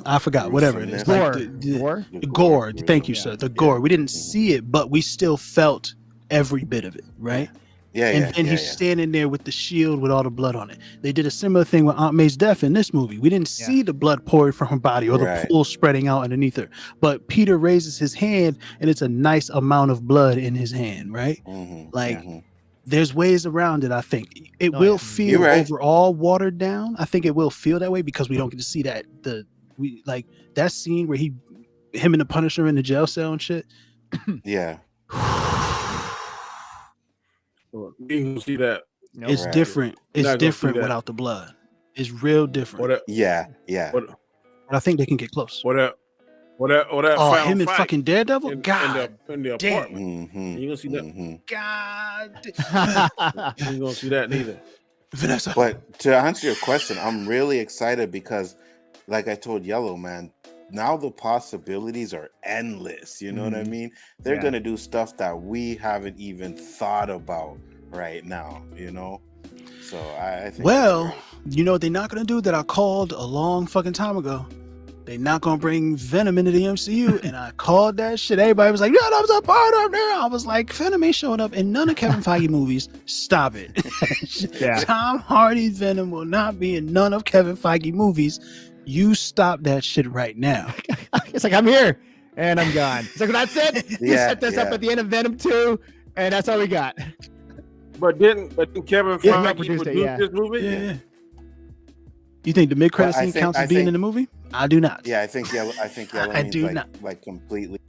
I forgot. Whatever it is. Gore. Like Gore? the gore. Thank you, Yeah. sir. The gore. We didn't see it, but we still felt every bit of it, right? And then he's standing there with the shield with all the blood on it. They did a similar thing with Aunt May's death in this movie. We didn't see the blood pouring from her body or the pool spreading out underneath her. But Peter raises his hand and it's a nice amount of blood in his hand, right? There's ways around it, I think. It will feel overall watered down. I think it will feel that way because we don't get to see that. Like that scene where him and the Punisher in the jail cell and shit. Yeah. You can see that. It's different. It's different without the blood. It's real different. Yeah. But I think they can get close. What that him and fucking Daredevil? God in the damn. apartment. You gonna see that? God. You ain't gonna see that neither. Vanessa. But to answer your question, I'm really excited because, like I told Yellow Man, now the possibilities are endless. You know what I mean? They're gonna do stuff that we haven't even thought about right now. You know, so I think. Well, you know what they're not gonna do that I called a long fucking time ago. they not gonna bring Venom into the MCU, and I called that shit. Everybody was like, "Yeah, that was a part of there." I was like, "Venom ain't showing up in none of Kevin Feige movies. Stop it." Yeah. Tom Hardy's Venom will not be in none of Kevin Feige movies. You stop that shit right now. It's like, I'm here and I'm gone. It's like, that's it. You Yeah, set this up yeah. at the end of Venom 2, and that's all we got. But didn't Kevin Yeah, Feige produced produce it, this movie? Yeah. You think the mid-credit Well, I scene think- counts as I being think- in the movie? I do not. Yeah, I think yellow I means do like, not. like completely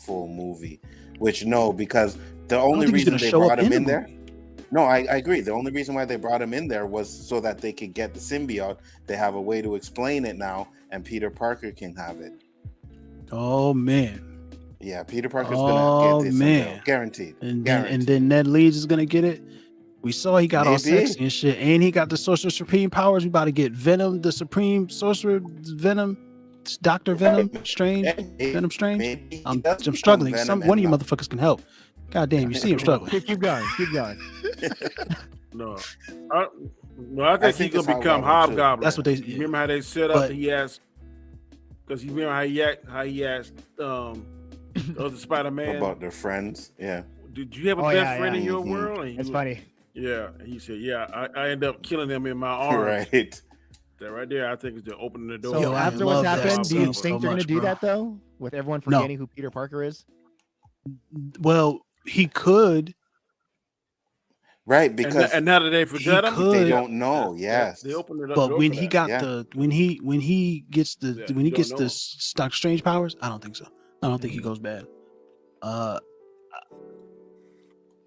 full movie. Which no, because the I don't only think he's reason gonna they show up brought him in in the there. No, I agree. The only reason why they brought him in there was so that they could get the symbiote. They have a way to explain it now, and Peter Parker can have it. Oh man. Yeah, Peter Parker's Oh, gonna get this man. symbiote, guaranteed. And Guaranteed. then Ned Leeds is gonna get it. We saw he got all Maybe. sexy and shit, and he got the Sorcerer Supreme powers. We about to get Venom, the Supreme Sorcerer Venom, Doctor Venom, Strange, Venom Strange. Maybe he I'm does become struggling. Venom One of you and motherfuckers can help. God damn, you see him struggling. Keep going. Keep going. No, I think think he's it's gonna become Hobgoblin, too. Hobgoblin. That's what they- You remember how they set But- up? He asked, because you remember how he asked the other Spider-Man, about their friends. Yeah. did you have a Oh, best yeah, friend yeah. in your Mhm. world? And he That's was- funny. Yeah, and he said, yeah, I ended up killing them in my arms. Right. That right there, I think is the opening the door. So Yo, I after love what's that happened, do you scene think so they're going to much, do bro. that though? With everyone No. forgetting who Peter Parker is? Well, he could. Right, because and now that they forgot him, could. they don't know. Yes. they opened it up. But door when for he that. got Yeah. when he gets the Yeah, when he you gets don't the know. Stock Strange powers, I don't think so. I don't think he goes bad. But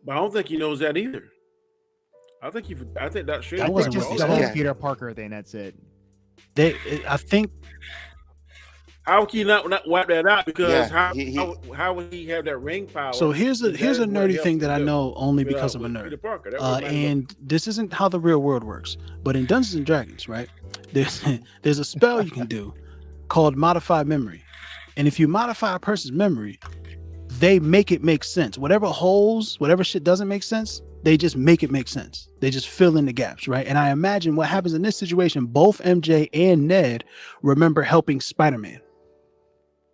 I don't think he knows that either. I think that shit. That I think wasn't just what the he whole said. Peter Parker thing. That's it. I think How can you not wipe that out? Because Yeah, how would he have that ring power? so. Here's a That is what nerdy helped thing that I him know only with, because I'm a with nerd. Peter Parker. That was And this isn't how the real world works. But in Dungeons and Dragons, right? There's a spell you can do called Modify Memory, and if you modify a person's memory, they make it make sense. Whatever holes, whatever shit doesn't make sense, they just make it make sense. They just fill in the gaps, right? And I imagine what happens in this situation, both MJ and Ned remember helping Spider-Man.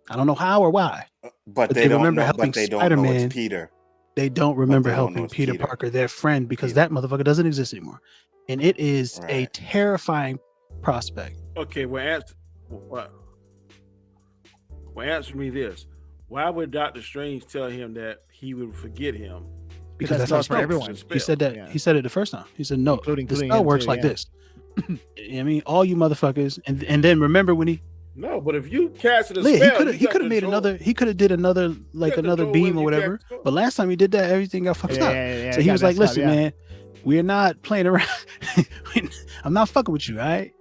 I don't know how or why. But they they don't remember know. helping But they don't know Spider-Man. it's Peter. They don't remember they don't know helping it's Peter Peter. Parker, their friend, because Peter. that motherfucker doesn't exist anymore. And it is a Right. terrifying prospect. okay. Well, answer me this: why would Doctor Strange tell him that he would forget him? Because that's that's how not it for spells. everyone. He said that. Yeah. He said it the first time. He said no. Including The spell him works too, like yeah. this. I mean, all you motherfuckers, and then remember when he No, but if you casted a he spell, could have made another. He could have did another another control beam when or you whatever. cast the spell. But last time he did that, everything got fucked up. Yeah, So he was like, "Listen, man, we're not playing around. I'm not fucking with you, all right?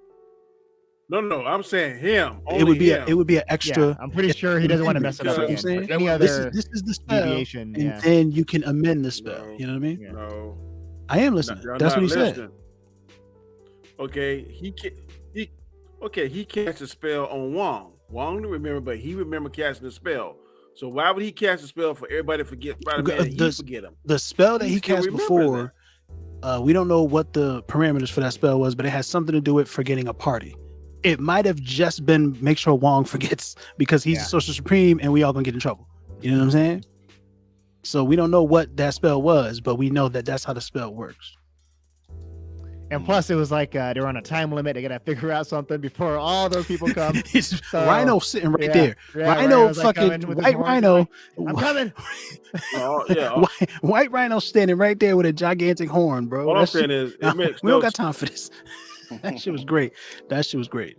No, I'm saying him. It would be him. an extra. Yeah, I'm pretty sure he doesn't want to mess it up You know what again. I'm But saying? any other This is the spell, deviation, and yeah. then you can amend the spell. No. You know what I mean? Yeah. No, I am listening. you're That's not what he said. listening. Okay, he cast a spell on Wong. Wong didn't remember, but he remember casting a spell. So why would he cast a spell for everybody to forget Spider-Man and he forget him? The spell that He he still cast remembers before, we don't know what the parameters for that spell was, but it has something to do with forgetting a party. It might have just been make sure Wong forgets because he's Yeah. the Sorcerer Supreme and we all gonna get in trouble. You know what I'm saying? So we don't know what that spell was, but we know that that's how the spell works. And plus, it was like they're on a time limit. They gotta figure out something before all those people come. Rhino sitting right yeah, there. yeah, Rhino Rhino's, like, fucking coming with his white horns, Rhino. I'm coming. White Rhino standing right there with a gigantic horn, bro. All I'm That saying shit- is, it makes we don't no got time for this. That shit was great. That shit was great,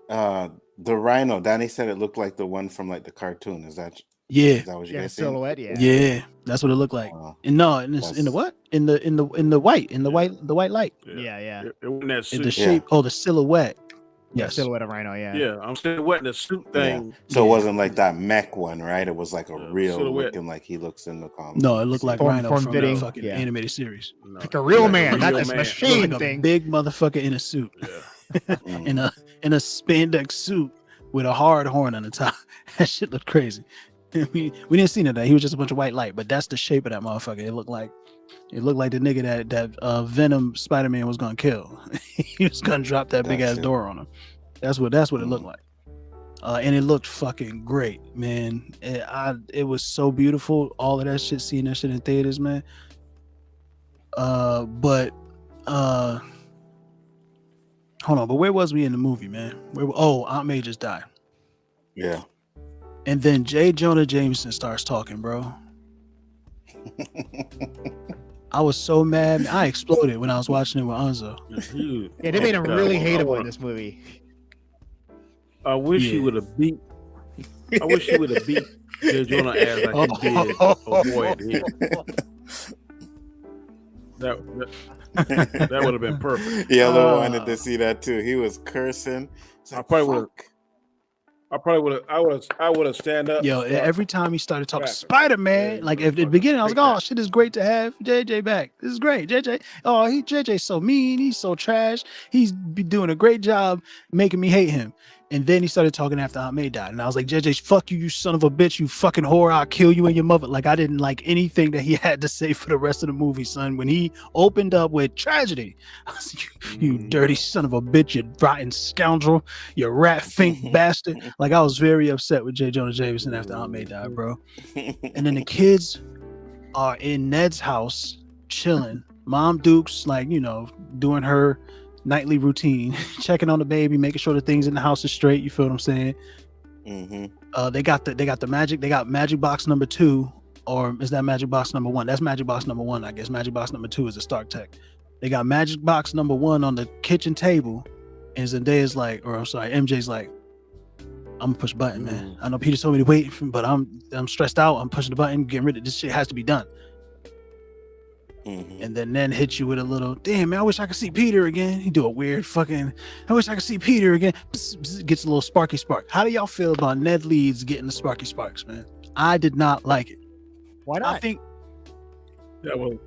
man. The Rhino. Danny said it looked like the one from like the cartoon. Is that Yeah, what you Yeah, guys saying? silhouette. Yeah. yeah, that's what it looked like. And no, in the what? In the white light. Yeah. It wasn't that In suit. the shape. Oh, the silhouette. Yeah, Yes. silhouette of Rhino. Yeah. Yeah, I'm saying it wasn't the suit Yeah. thing. So it wasn't like that mech one, right? It was like a Yeah, real silhouette. looking like he looks in the comics. No, it looked like Form- Rhino form from fitting, the fucking yeah. animated series. No. Like a real Like man, not real this man. machine Like a thing. big motherfucker in a suit, Yeah. Mm. in a spandex suit with a hard horn on the top. That shit looked crazy. We didn't see none of that. He was just a bunch of white light, but that's the shape of that motherfucker. It looked like It looked like the nigga that Venom Spider-Man was gonna kill. He was gonna drop that big ass door on him. That's what it looked like. And it looked fucking great, man. It was so beautiful. All of that shit, seeing that shit in theaters, man. But hold on. But where was we in the movie, man? Aunt May just died. Yeah. And then J. Jonah Jameson starts talking, bro. I was so mad. I exploded when I was watching it with Anzo. Yeah, they made him really hateable in this movie. I wish he would have beat. I wish he would have beat J. Jonah ass like he did. Oh boy, that would have been perfect. Yellow wanted to see that too. He was cursing. I probably would have stand up. Yo, every time he started talking Spider-Man, like at the beginning, I was like, oh shit, it's great to have JJ back. This is great. JJ. Oh, JJ's so mean, he's so trash. He's be doing a great job making me hate him. And then he started talking after Aunt May died. And I was like, JJ, fuck you, you son of a bitch, you fucking whore, I'll kill you and your mother. Like, I didn't like anything that he had to say for the rest of the movie, son. When he opened up with tragedy, I was like, you dirty son of a bitch, you rotten scoundrel, you rat fink bastard. Like, I was very upset with J. Jonah Jameson after Aunt May died, bro. And then the kids are in Ned's house, chilling. Mom Duke's, like, you know, doing her nightly routine, checking on the baby, making sure the things in the house is straight. You feel what I'm saying? They got magic box number 2, or is that magic box number 1? That's magic box number 1, I guess. Magic box number 2 is the Stark Tech. They got magic box number 1 on the kitchen table, and Zendaya's like, or I'm sorry, MJ's like, I'm gonna push a button, man. I know Peter told me to wait, but I'm stressed out. I'm pushing the button, getting rid of this shit. Has to be done. And then hit you with a little, damn man, I wish I could see Peter again. He do a weird fucking, I wish I could see Peter again. Psst, psst, gets a little sparky spark. How do y'all feel about Ned Leeds getting the sparky sparks, man? I did not like it. Why not? I think that was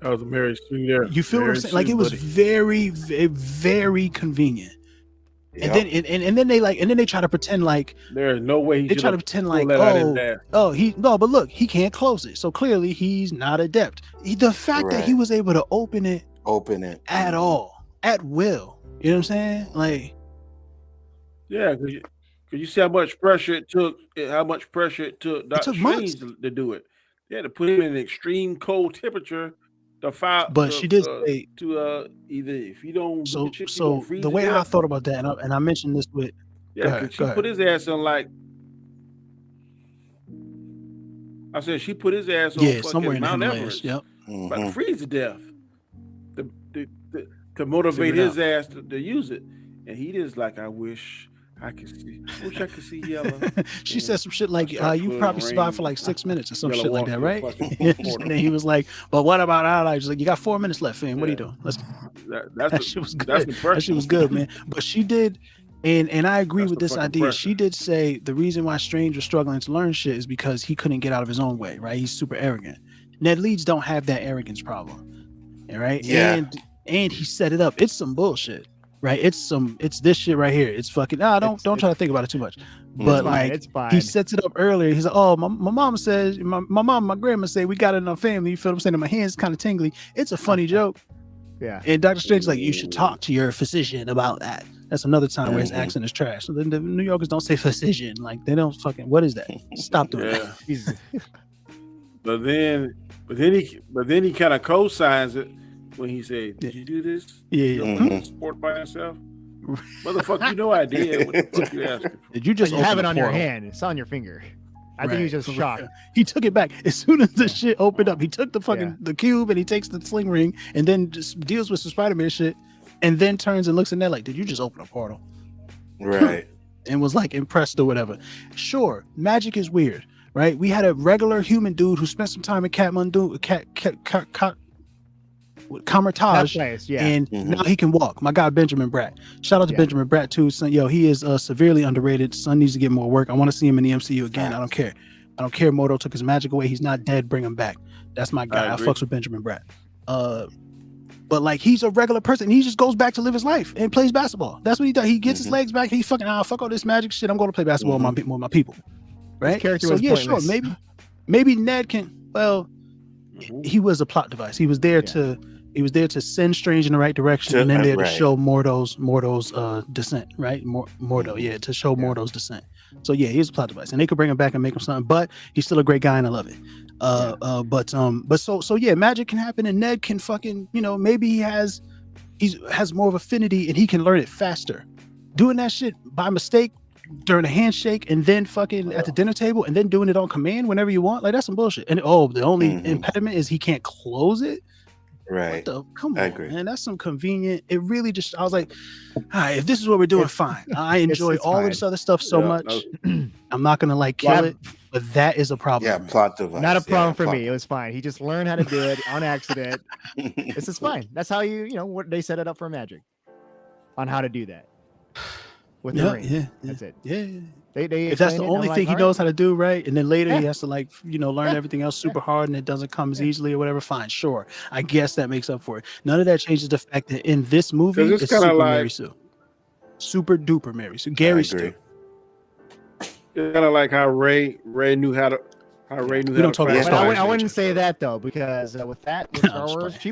a Mary Sue there. You feel what I'm saying? Like, it was very, very, very convenient. Yep. And then they try to pretend like there is no way they try to pretend like but look, he can't close it, so clearly he's not adept. The fact that he was able to open it at all, at will, you know what I'm saying? Like, yeah, because you see how much pressure it took. Dr. Strange to do it. They had to put him in an extreme cold temperature. She did say to either if you don't. So the way I thought about that, and I mentioned this with she put his ass on like. I said she put his ass on somewhere in Mount the Everest. Yep. About to freeze to death. To motivate his ass to use it, and he just like, I wish I could see yellow. She said some shit like, you probably survived for like 6 minutes or some shit like that, right? And then he was like, but what about I was like, you got 4 minutes left, fam. What are you doing? That shit was good. That shit was good, man. But she did, and I agree with this idea. Pressure. She did say the reason why Strange was struggling to learn shit is because he couldn't get out of his own way, right? He's super arrogant. Ned Leeds don't have that arrogance problem, right? Yeah. And he set it up. It's some bullshit. Right, it's this shit right here. It's fucking. Don't try to think about it too much. But like, he sets it up earlier. He's like, oh, my mom says, my grandma say we got it in our family. You feel what I'm saying? And my hands kind of tingly. It's a funny joke. Yeah. And Dr. Strange's like, you should talk to your physician about that. That's another time where his accent is trash. So then the New Yorkers don't say physician. Like, they don't fucking. What is that? Stop doing that. But then he kind of co-signs it. When he said, "Did you do this? Sport by yourself, motherfucker? You know I did. What the fuck you asking for? Did you just have it on your hand? It's on your finger." I think he was just shocked. He took it back as soon as the shit opened up. He took the fucking the cube and he takes the sling ring and then just deals with some Spider-Man shit, and then turns and looks in there like, "Did you just open a portal?" Right. And was like impressed or whatever. Sure, magic is weird, right? We had a regular human dude who spent some time in Kamertage, and now he can walk. My guy Benjamin Bratt. Shout out to Benjamin Bratt too. Son, he is severely underrated. Son needs to get more work. I want to see him in the MCU again. I don't care. Mordo took his magic away. He's not dead. Bring him back. That's my guy. I fucks with Benjamin Bratt. But like, he's a regular person. He just goes back to live his life and plays basketball. That's what he does. He gets his legs back. He's fucking fuck all this magic shit. I'm going to play basketball with my people. Right. His character was pointless. Sure. Maybe Ned can. Well. he was a plot device. He was there to send Strange in the right direction, and then there to show Mordo's descent, right? Mordo, to show Mordo's descent. So yeah, he's a plot device, and they could bring him back and make him something. But he's still a great guy, and I love it. But so yeah, magic can happen, and Ned can fucking, maybe he has more of affinity, and he can learn it faster. Doing that shit by mistake during a handshake, and then fucking at the dinner table, and then doing it on command whenever you want, like that's some bullshit. And the only impediment is he can't close it. Right. Come on, man. That's some convenient. It really just, I was like, all right, if this is what we're doing, fine. I enjoy all of this other stuff so much. I'm not going to kill it, but that is a problem. Yeah, plot device. Not a problem for me. It was fine. He just learned how to do it on accident. This is fine. That's how what they set it up for Magic on how to do that. With the ring. That's it. Yeah. They if that's the only thing he knows how to do, right? And then later he has to learn everything else super hard, and it doesn't come as easily or whatever. Fine, sure. I guess that makes up for it. None of that changes the fact that in this movie, it's super Mary Sue, super duper Mary Sue, Gary Stu. It's kind of like how Ray knew how to. We don't talk about Star Wars. I wouldn't say that though, because with Star Wars, she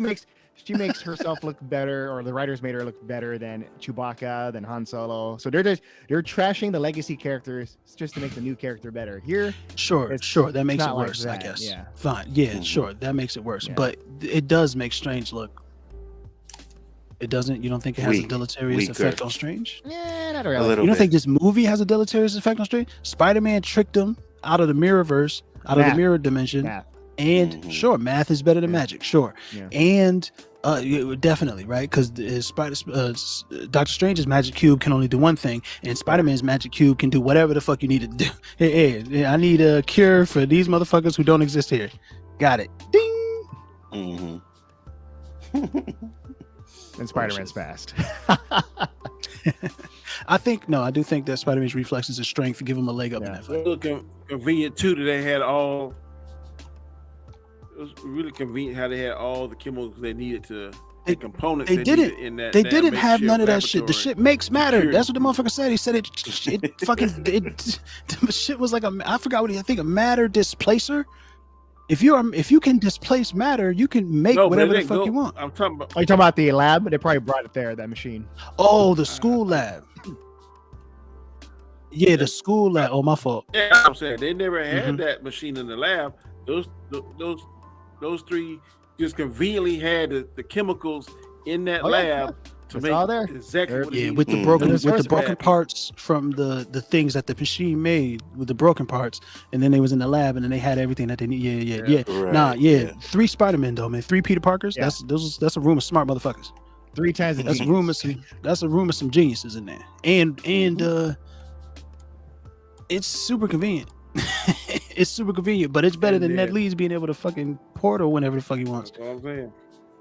makes herself look better, or the writers made her look better than Chewbacca, than Han Solo. So they're trashing the legacy characters just to make the new character better. Here, sure, that makes it worse. I guess. Yeah. Fine. Yeah, sure, that makes it worse. Yeah. But it does make Strange look. It doesn't. You don't think it has a deleterious effect on Strange? Yeah, not really. You don't think this movie has a deleterious effect on Strange? Spider-Man tricked him out of the Mirrorverse, out of the mirror dimension. Math. And sure, math is better than magic. Sure, and definitely right, because Doctor Strange's magic cube can only do one thing, and Spider-Man's magic cube can do whatever the fuck you need to do. Hey, I need a cure for these motherfuckers who don't exist here. Got it. Ding. And Spider-Man's fast. I do think that Spider-Man's reflexes and strength give him a leg up in that fight. It's convenient too that they had all. It was really convenient how they had all the chemicals they needed the components. They didn't have none of that shit. The shit makes matter. That's what the motherfucker said. He said it the shit was like I forgot what I think, a matter displacer. If you can displace matter, you can make whatever the fuck you want. I'm talking about. Are you talking about the lab? They probably brought it there, that machine. Oh, the school lab. Yeah, the school lab. Oh, my fault. Yeah, I'm saying they never had that machine in the lab. Those three just conveniently had the chemicals in that lab to make exactly what with the broken parts from the things that the machine made with the broken parts, and then they was in the lab, and then they had everything that they need. Right, 3 Spider-Men though, man. 3 Peter Parkers. Yeah. That's a room of smart motherfuckers. 3 times. That's a room of some geniuses in there, and it's super convenient. It's super convenient, but it's better than Ned Leeds being able to fucking portal whenever the fuck he wants. That's what I'm saying.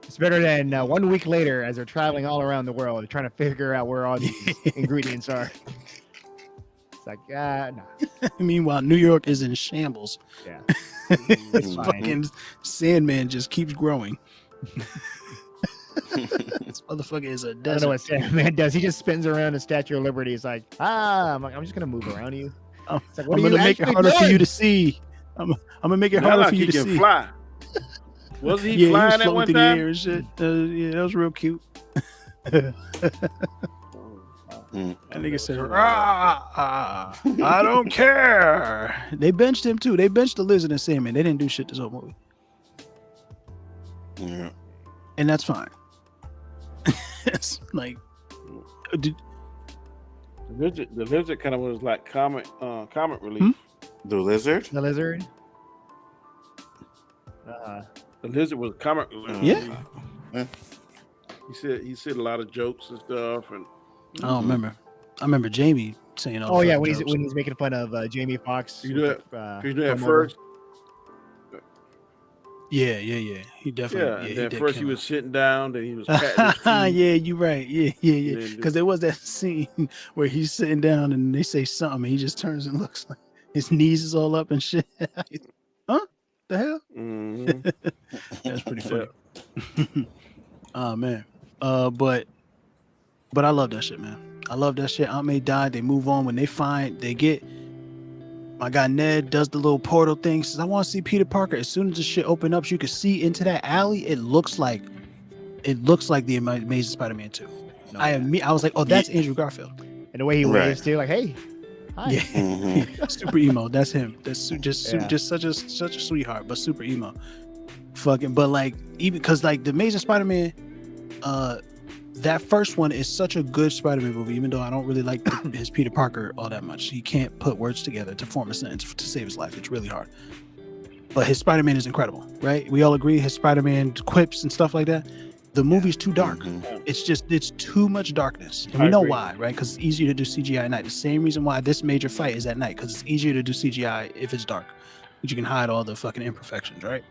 It's better than 1 week later as they're traveling all around the world trying to figure out where all these ingredients are. It's like, nah. Meanwhile, New York is in shambles. Yeah. It's fucking Sandman just keeps growing. This motherfucker is a desert. I don't know what Sandman does. He just spins around the Statue of Liberty. He's like, I'm just going to move around you. Like, I'm going to make it harder for you to see. I'm going to make it harder for you to see. Fly. Was he flying at one time? The air and shit. Yeah, that was real cute. That nigga said, I don't care. They benched him too. They benched the Lizard and Sandman. They didn't do shit this whole movie. Yeah. And that's fine. It's like... The lizard kind of was like comic relief. The lizard? The lizard? The lizard was comic relief. Yeah. He said a lot of jokes and stuff. And I don't remember. I remember Jamie saying all when he's making fun of Jamie Foxx. You do that first? Yeah. He definitely. Yeah. First he was sitting down, then he was patting his feet. Yeah, you're right. Yeah. Because there was that scene where he's sitting down and they say something, and he just turns and looks like his knees is all up and shit. Huh? The hell? Mm-hmm. That's pretty funny. Oh man. But I love that shit, man. I love that shit. Aunt May died. They move on when they get My guy Ned does the little portal thing. Says, "I want to see Peter Parker." As soon as the shit open up, you can see into that alley. It looks like the Amazing Spider-Man 2. No, I was like, "Oh, that's Andrew Garfield." And the way he waves too, like, "Hey, hi." Yeah, Mm-hmm. super emo. That's him. That's just such a sweetheart, but super emo. Fucking, but like even because like the Amazing Spider-Man, that first one is such a good Spider-Man movie. Even though I don't really like his Peter Parker all that much, he can't put words together to form a sentence to save his life. It's really hard. But his Spider-Man is incredible, right? We all agree his Spider-Man quips and stuff like that. The movie's too dark. Mm-hmm. It's too much darkness, and we know why, right? Because it's easier to do CGI at night. The same reason why this major fight is at night, because it's easier to do CGI if it's dark, but you can hide all the fucking imperfections, right?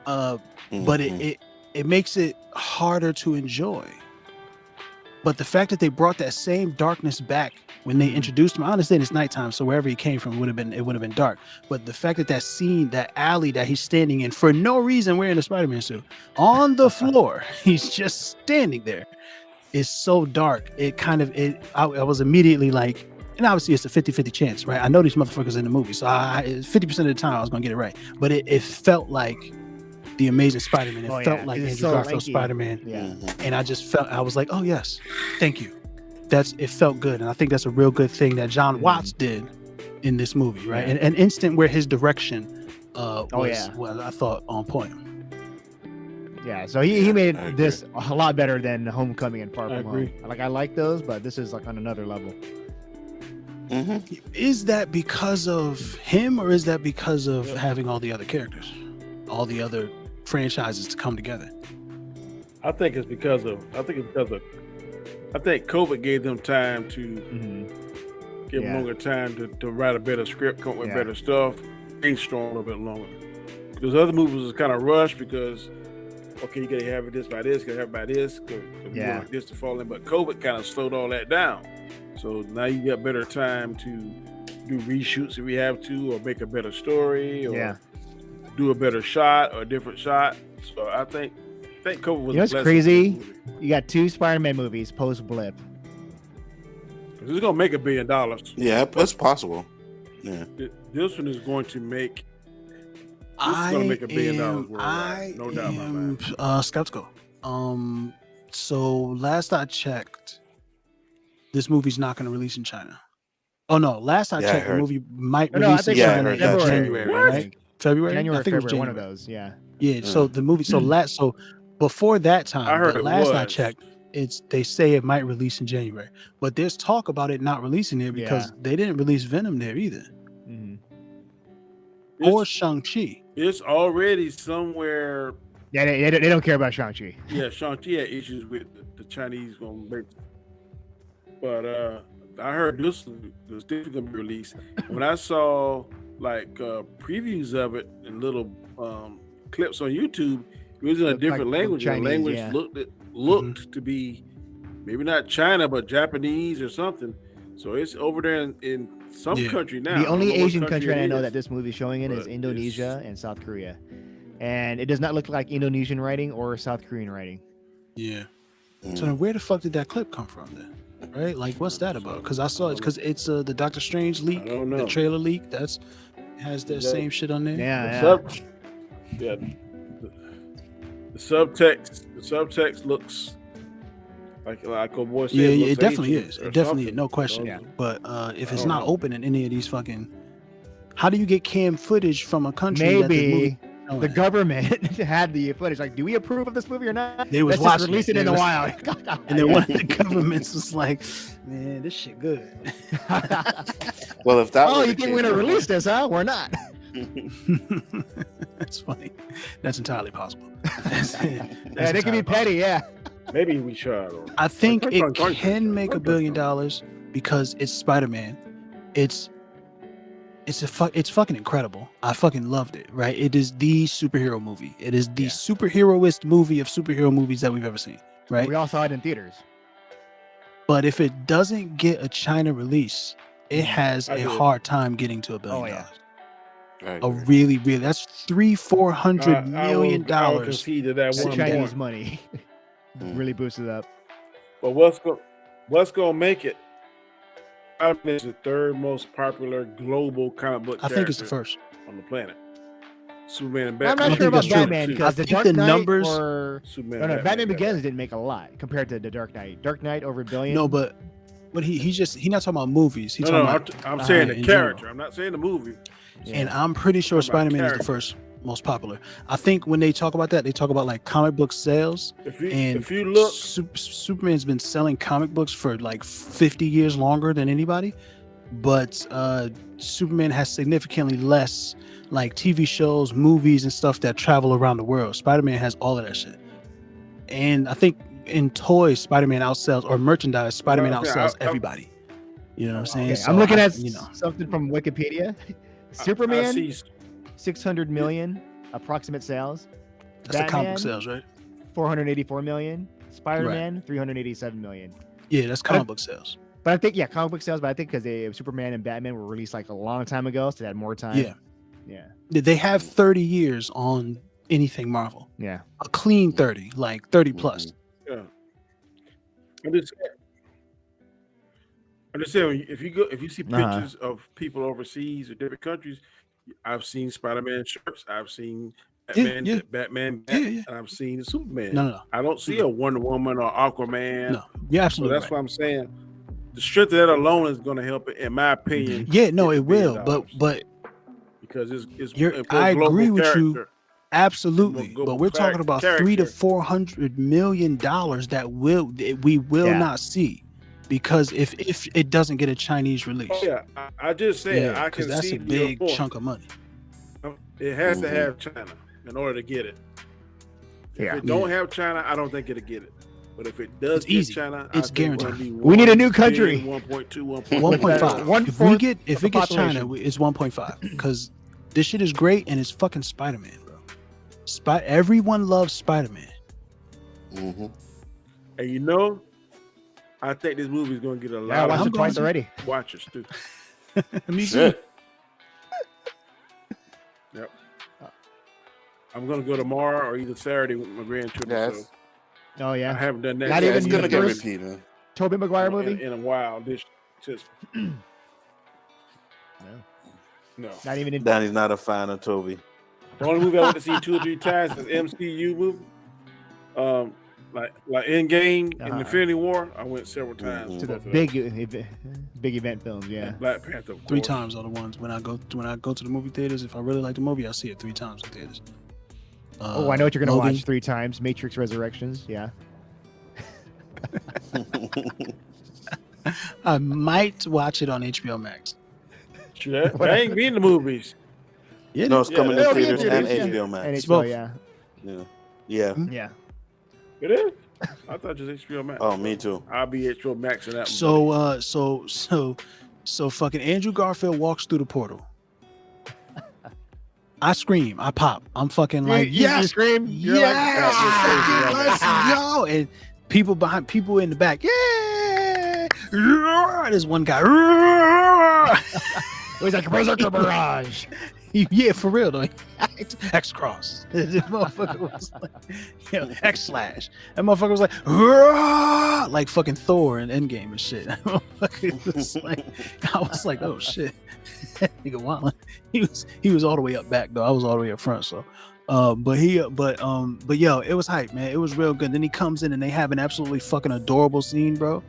But it makes it harder to enjoy. But the fact that they brought that same darkness back when they introduced him, I understand it's nighttime, so wherever he came from it would have been dark. But the fact that scene, that alley that he's standing in for no reason wearing a Spider-Man suit on the floor, he's just standing there, is so dark. I was immediately like, and obviously it's a 50-50 chance, right? I know these motherfuckers in the movie, so 50% of the time I was gonna get it right. But it felt like the Amazing Spider-Man. It felt like Andrew Garfield's Spider-Man. Yeah. And I was like, oh yes, thank you. It felt good. And I think that's a real good thing that John Watts did in this movie, right? And an instant where his direction was I thought on point. Yeah, so he made this a lot better than Homecoming and Far From Home. Like I like those, but this is like on another level. Mm-hmm. Is that because of him, or is that because of having all the other characters, all the other franchises to come together? I think COVID gave them time to give them longer time to write a better script, come up with better stuff, brainstorm a little bit longer. Because other movies was kind of rushed because, okay, you gotta have this by this, gotta have it by this, you want this to fall in. But COVID kind of slowed all that down. So now you got better time to do reshoots if we have to, or make a better story, or do a better shot or a different shot. So I think COVID was. You know what's crazy? You got 2 Spider-Man movies post blip. This is gonna make $1 billion. Yeah, that's possible. Yeah, this one is going to make. It's gonna make $1 billion worldwide. No doubt about that. Skeptical. So last I checked, this movie's not going to release in China. Oh no, last I checked, the movie might release in China in January, right? February? January, I think it was February, one of January. those. Yeah. Yeah. So the movie. So before that time, I heard last I checked, they say it might release in January, but there's talk about it not releasing there because they didn't release Venom there either, or Shang-Chi. It's already somewhere. Yeah, they don't care about Shang-Chi. Yeah, Shang-Chi had issues with the Chinese gonna make. But I heard this was definitely gonna be released. When I saw like previews of it and little clips on YouTube, it was in a different language. Chinese, the language looked to be maybe not China, but Japanese or something. So it's over there in some country now. The only Asian country I know that this movie's showing in is Indonesia and South Korea. And it does not look like Indonesian writing or South Korean writing. Yeah. So then where the fuck did that clip come from then? Right? Like, what's that about? Because I saw it, because it's the Doctor Strange leak, the trailer leak. Has that same shit on there. The subtext looks like a boy said. Yeah, it definitely is. It definitely is, no question. Yeah. But if it's not open in any of these fucking, how do you get cam footage from a country? Maybe the government had the footage. Like, do we approve of this movie or not? They was Let's just watching release it in the wild. And then one of the governments was like, "Man, this shit good." Well, if that you think we're gonna release this, huh? We're not. That's funny. That's entirely possible. Yeah, they can be petty. Yeah. Maybe we should. I think it can make $1 billion because it's Spider-Man. It's fucking incredible. I fucking loved it. Right? It is the superhero movie. It is the superheroist movie of superhero movies that we've ever seen. Right? We all saw it in theaters. But if it doesn't get a China release, it has a hard time getting to $1 billion. Really, that's $400 million. I would concede to that one Chinese money. Really boosted up. But what's gonna make it Spider-Man is the third most popular global comic book I think it's the character first. on the planet. Superman and I'm Batman. not I sure think about that's true. Batman I because the think Dark the Knight numbers- or Superman. no, Batman Batman got Begins that. didn't make a lot compared to the Dark Knight. Dark Knight over $1 billion. No, but he's not talking about movies. He's No, talking about I'm saying the in character. general. I'm not saying the movie. And I'm pretty sure Talking about Spider-Man is the character. first most popular. I think when they talk about that, they talk about like comic book sales. If And you look, Superman's been selling comic books for like 50 years longer than anybody, but Superman has significantly less like TV shows, movies, and stuff that travel around the world. Spider-Man has all of that shit. And I think in toys, Spider-Man outsells, or merchandise, Spider-Man outsells everybody. You know what I'm saying? Okay, I'm looking at you know. something from Wikipedia. I Superman, see 600 million approximate sales. That's the comic book Batman, sales, right? 484 million. Spider-Man, 387 million. Yeah, that's comic book sales. But I think, yeah, comic book sales, but I think because Superman and Batman were released like a long time ago, so they had more time. Yeah. Yeah. They have 30 years on anything Marvel. Yeah. A clean 30, like 30 plus. Yeah. I'm just saying, if you see pictures of people overseas or different countries, I've seen Spider-Man shirts, I've seen Batman, and I've seen Superman. No. I don't see a Wonder Woman or Aquaman. No, you're absolutely So that's what I'm saying. The strength of that alone is going to help it, in my opinion. Yeah, no, it will. $1 But because it's I agree with you. character. Absolutely, Global but we're talking about $300 to $400 million that we will not see, because if it doesn't get a Chinese release. Oh yeah, I just said I can that's see a big chunk of money. It has to have China in order to get it. If it don't have China, I don't think it'll get it. But if it does get China, it's guaranteed. We need a new country. 1.2, 1.5. If it gets China, it's 1.5, because this shit is great and it's fucking Spider-Man, bro. Everyone loves Spider-Man. Mm-hmm. And you know, I think this movie is going to get a lot I of watched it twice already. watchers too. Me too. Yep. I'm going to go tomorrow or either Saturday with my grandchildren. Yes. So Oh yeah. I haven't done that. Not yet. even It's gonna the get first repeated. Tobey Maguire movie. in a while. This just no. Not even in. Danny's not a fan of Toby. The only movie I went to see 2 or 3 times is MCU movie. Like Endgame and Infinity War. I went several times To the both of big event films. Yeah. and Black Panther. Of 3 course. times are the ones when I go to the movie theaters. If I really like the movie, I see it 3 times in theaters. Oh, I know what you're gonna Logan. watch 3 times. Matrix Resurrections. Yeah. I might watch it on HBO Max. Sure, I ain't been to movies. Yeah, No, it's coming it'll to be in theaters and theaters, yeah. HBO And Max. HBO, both. yeah. Yeah. Yeah. It is. I thought it was HBO Max. Oh, me too. I'll be HBO Max in that one. So fucking Andrew Garfield walks through the portal. I scream, I pop. I'm fucking like, you yes, scream. You're yes, like, let's go. And people in the back, yeah. There's one guy. it was like Berserker Barrage. Yeah, for real though. X cross. This motherfucker was like, X slash. That motherfucker was like fucking Thor in Endgame and shit. That motherfucker was like, I was like, oh shit. Nigga wildin'. He was all the way up back though. I was all the way up front. So, but yo, it was hype, man. It was real good. Then he comes in and they have an absolutely fucking adorable scene, bro.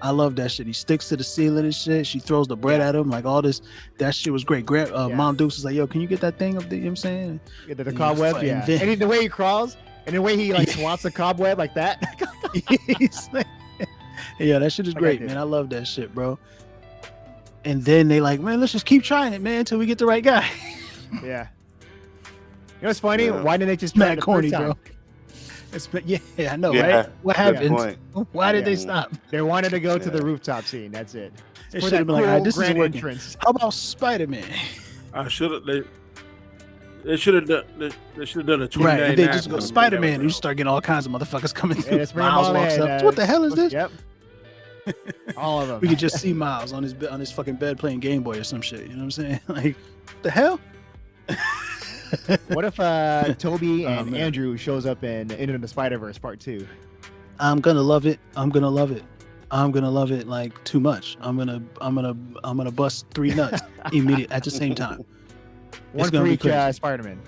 I love that shit. He sticks to the ceiling and shit. She throws the bread at him, like all this. That shit was great. Mom Dukes is like, yo, can you get that thing up there? You know what I'm saying? Yeah, the cobweb, yeah. And the way he crawls, and the way he like swats the cobweb like that. Yeah, that shit is great, man. I love that shit, bro. And then they like, man, let's just keep trying it, man, until we get the right guy. Yeah. You know what's funny? Yeah. Why didn't they just try Mad it the corny, first time? bro. Yeah, I know, Yeah. right? What Good happened? point. Why did they stop? They wanted to go to the Yeah. rooftop scene. That's it. They For should have that been like, all right, cool this is grand working. entrance. How about Spider-Man? I should have. They should have done. They should have done a 29. Right, they just go Spider-Man. You start getting all kinds of motherfuckers coming through. Yeah, let's bring them Miles all walks in, up. What the hell is this? Yep. All of them. We could just see Miles on his fucking bed playing Game Boy or some shit. You know what I'm saying? Like, what the hell? What if Toby and man. Andrew shows up in Into the Spider-Verse Part 2? I'm gonna love it. I'm I'm gonna love it like too much. I'm gonna bust 3 nuts immediately at the same time. One gonna for be each crazy. Spider-Man.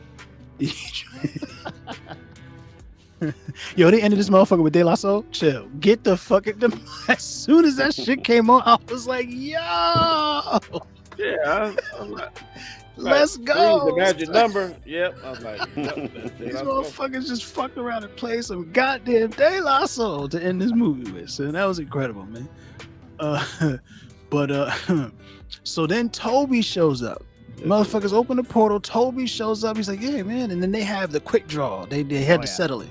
Yo, they ended this motherfucker with De La Soul. Chill. Get the fuck at them. As soon as that shit came on, I was like, yo, Yeah, I'm like, let's Three go. is the magic number. Yep. I'm like, yep, that's These it. motherfuckers just fucked around and played some goddamn De La Soul to end this movie with. So that was incredible, man. So then Toby shows up. Motherfuckers open the portal. Toby shows up. He's like, yeah, man. And then they have the quick draw. They had to settle it.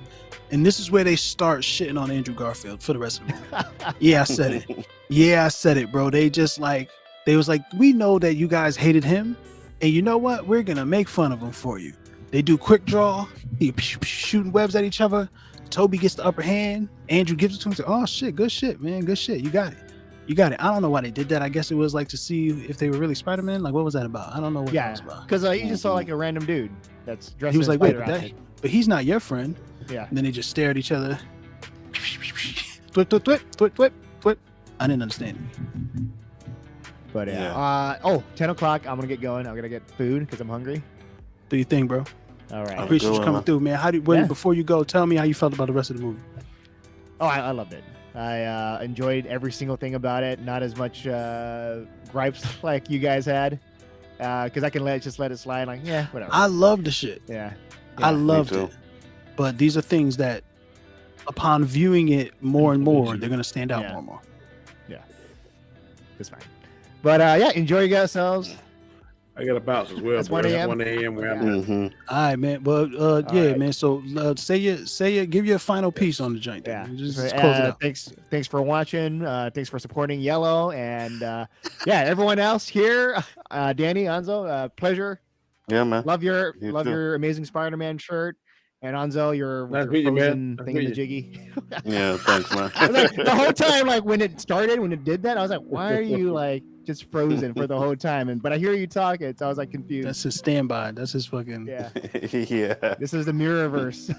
And this is where they start shitting on Andrew Garfield for the rest of the movie. Yeah, I said it. Yeah, I said it, bro. They just like, they was like, we know that you guys hated him. And you know what? We're going to make fun of him for you. They do quick draw. He shooting webs at each other. Toby gets the upper hand. Andrew gives it to him. He's like, oh, shit. Good shit, man. Good shit. You got it. You got it. I don't know why they did that. I guess it was like to see if they were really Spider-Man. Like, what was that about? I don't know what that was about. Because you just saw like a random dude that's dressed He was in like, a wait, spider outfit. but he's not your friend. Yeah. And then they just stare at each other. Twip, twip, twip, twip, twip, twip. I didn't understand it. But 10 o'clock. I'm gonna get going. I'm gonna get food because I'm hungry. Do you think, bro? All right. I appreciate you coming through, man. Before you go, tell me how you felt about the rest of the movie. Oh, I loved it. I enjoyed every single thing about it. Not as much gripes like you guys had, because I can let it slide. Like, yeah, whatever. I love the shit. Yeah. I loved it. But these are things that, upon viewing it more and more, they're gonna stand out more and more. Yeah, it's fine. But enjoy yourselves. I got to bounce as well. It's 1 a.m. 1 a.m. where I'm All right, man. Well, right. man. So give you a final piece on the joint. Yeah. Just close it out. Thanks for watching. Thanks for supporting Yellow, and everyone else here. Danny, Anzo, pleasure. Yeah, man. Love your too. amazing Spider-Man shirt. And Anzo, your Nice meeting you, frozen man. thing in the jiggy. Yeah, thanks, man. I was like, the whole time, like when it did that, I was like, why are you like just frozen for the whole time? But I hear you talking, so I was like confused. That's his standby. That's his fucking. Yeah. Yeah. This is the Mirrorverse.